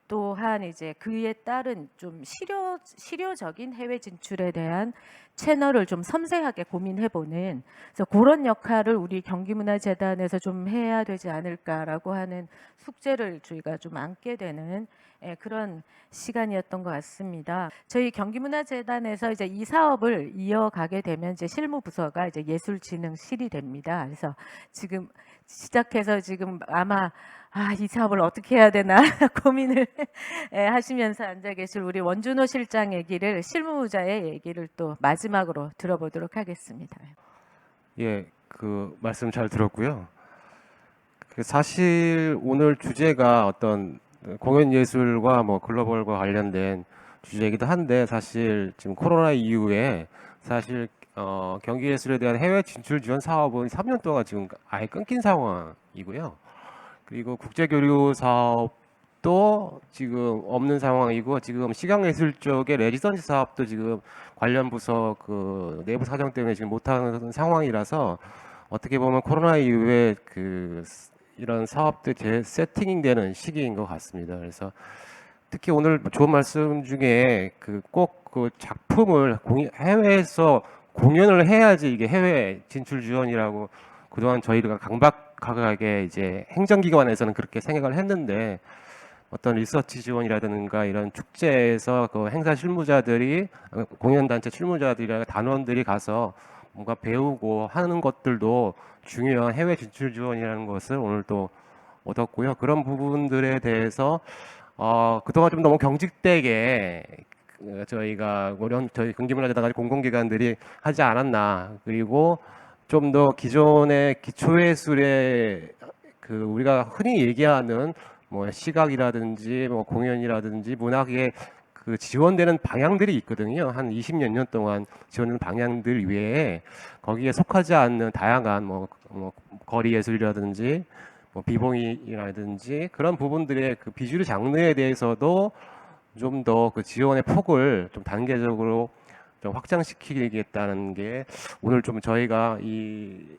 또한 이제 그에 따른 좀 실효적인 해외 진출에 대한 채널을 좀 섬세하게 고민해보는 그래서 그런 역할을 우리 경기문화재단에서 좀 해야 되지 않을까라고 하는 숙제를 저희가 좀 안게 되는 그런 시간이었던 것 같습니다. 저희 경기문화재단에서 이제 이 사업을 이어가게 되면 이제 실무부서가 이제 예술진흥실이 됩니다. 그래서 지금 시작해서 지금 아마 이 사업을 어떻게 해야 되나 고민을 하시면서 앉아 계실 우리 원준호 실장 얘기를 실무자의 얘기를 또 마지막으로 들어보도록 하겠습니다. 예, 그 말씀 잘 들었고요. 사실 오늘 주제가 어떤 공연 예술과 뭐 글로벌과 관련된 주제이기도 한데 사실 지금 코로나 이후에 사실 경기 예술에 대한 해외 진출 지원 사업은 3년 동안 지금 아예 끊긴 상황이고요. 그리고 국제교류 사업도 지금 없는 상황이고 지금 시각예술 쪽의 레지던시 사업도 지금 관련 부서 그 내부 사정 때문에 지금 못하는 상황이라서 어떻게 보면 코로나 이후에 그 이런 사업들 재세팅되는 시기인 것 같습니다. 그래서 특히 오늘 좋은 말씀 중에 그 꼭 그 작품을 해외에서 공연을 해야지 이게 해외 진출 지원이라고 그동안 저희가 강박하게 이제 행정기관에서는 그렇게 생각을 했는데 어떤 리서치 지원이라든가 이런 축제에서 그 행사 실무자들이 공연단체 실무자들이나 단원들이 가서 뭔가 배우고 하는 것들도 중요한 해외 진출 지원이라는 것을 오늘 또 얻었고요. 그런 부분들에 대해서 그동안 좀 너무 경직되게 저희가 저희 경기문화재단 공공기관들이 하지 않았나. 그리고 좀 더 기존의 기초예술의 그 우리가 흔히 얘기하는 뭐 시각이라든지 뭐 공연이라든지 문학에 그 지원되는 방향들이 있거든요. 한 20몇 년 동안 지원하는 방향들 외에 거기에 속하지 않는 다양한 뭐 거리 예술이라든지 뭐 비봉이라든지 그런 부분들의 그 비주류 장르에 대해서도 좀 더 그 지원의 폭을 좀 단계적으로 좀 확장시키겠다는 게 오늘 좀 저희가 이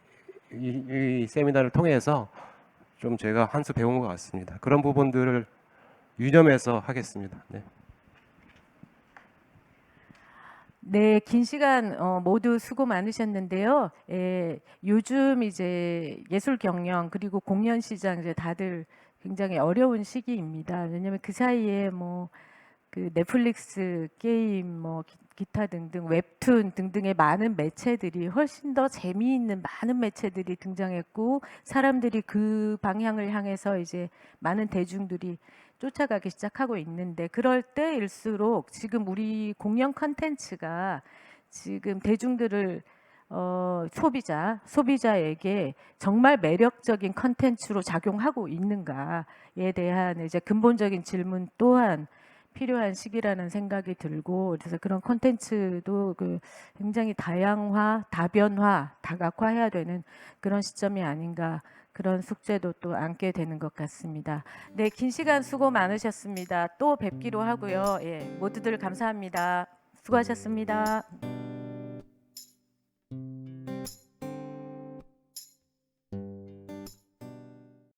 세미나를 통해서 좀 제가 한 수 배운 것 같습니다. 그런 부분들을 유념해서 하겠습니다. 네. 네, 긴 시간 모두 수고 많으셨는데요. 요즘 이제 예술 경영 그리고 공연 시장 이제 다들 굉장히 어려운 시기입니다. 왜냐하면 그 사이에 뭐 그 넷플릭스 게임 뭐 기타 등등 웹툰 등등의 많은 매체들이 훨씬 더 재미있는 많은 매체들이 등장했고 사람들이 그 방향을 향해서 이제 많은 대중들이 쫓아가기 시작하고 있는데 그럴 때일수록 지금 우리 공연 컨텐츠가 지금 대중들을 소비자에게 정말 매력적인 컨텐츠로 작용하고 있는가에 대한 이제 근본적인 질문 또한 필요한 시기라는 생각이 들고 그래서 그런 콘텐츠도 그 굉장히 다양화, 다변화, 다각화해야 되는 그런 시점이 아닌가 그런 숙제도 또 안게 되는 것 같습니다. 네, 긴 시간 수고 많으셨습니다. 또 뵙기로 하고요. 예, 모두들 감사합니다. 수고하셨습니다.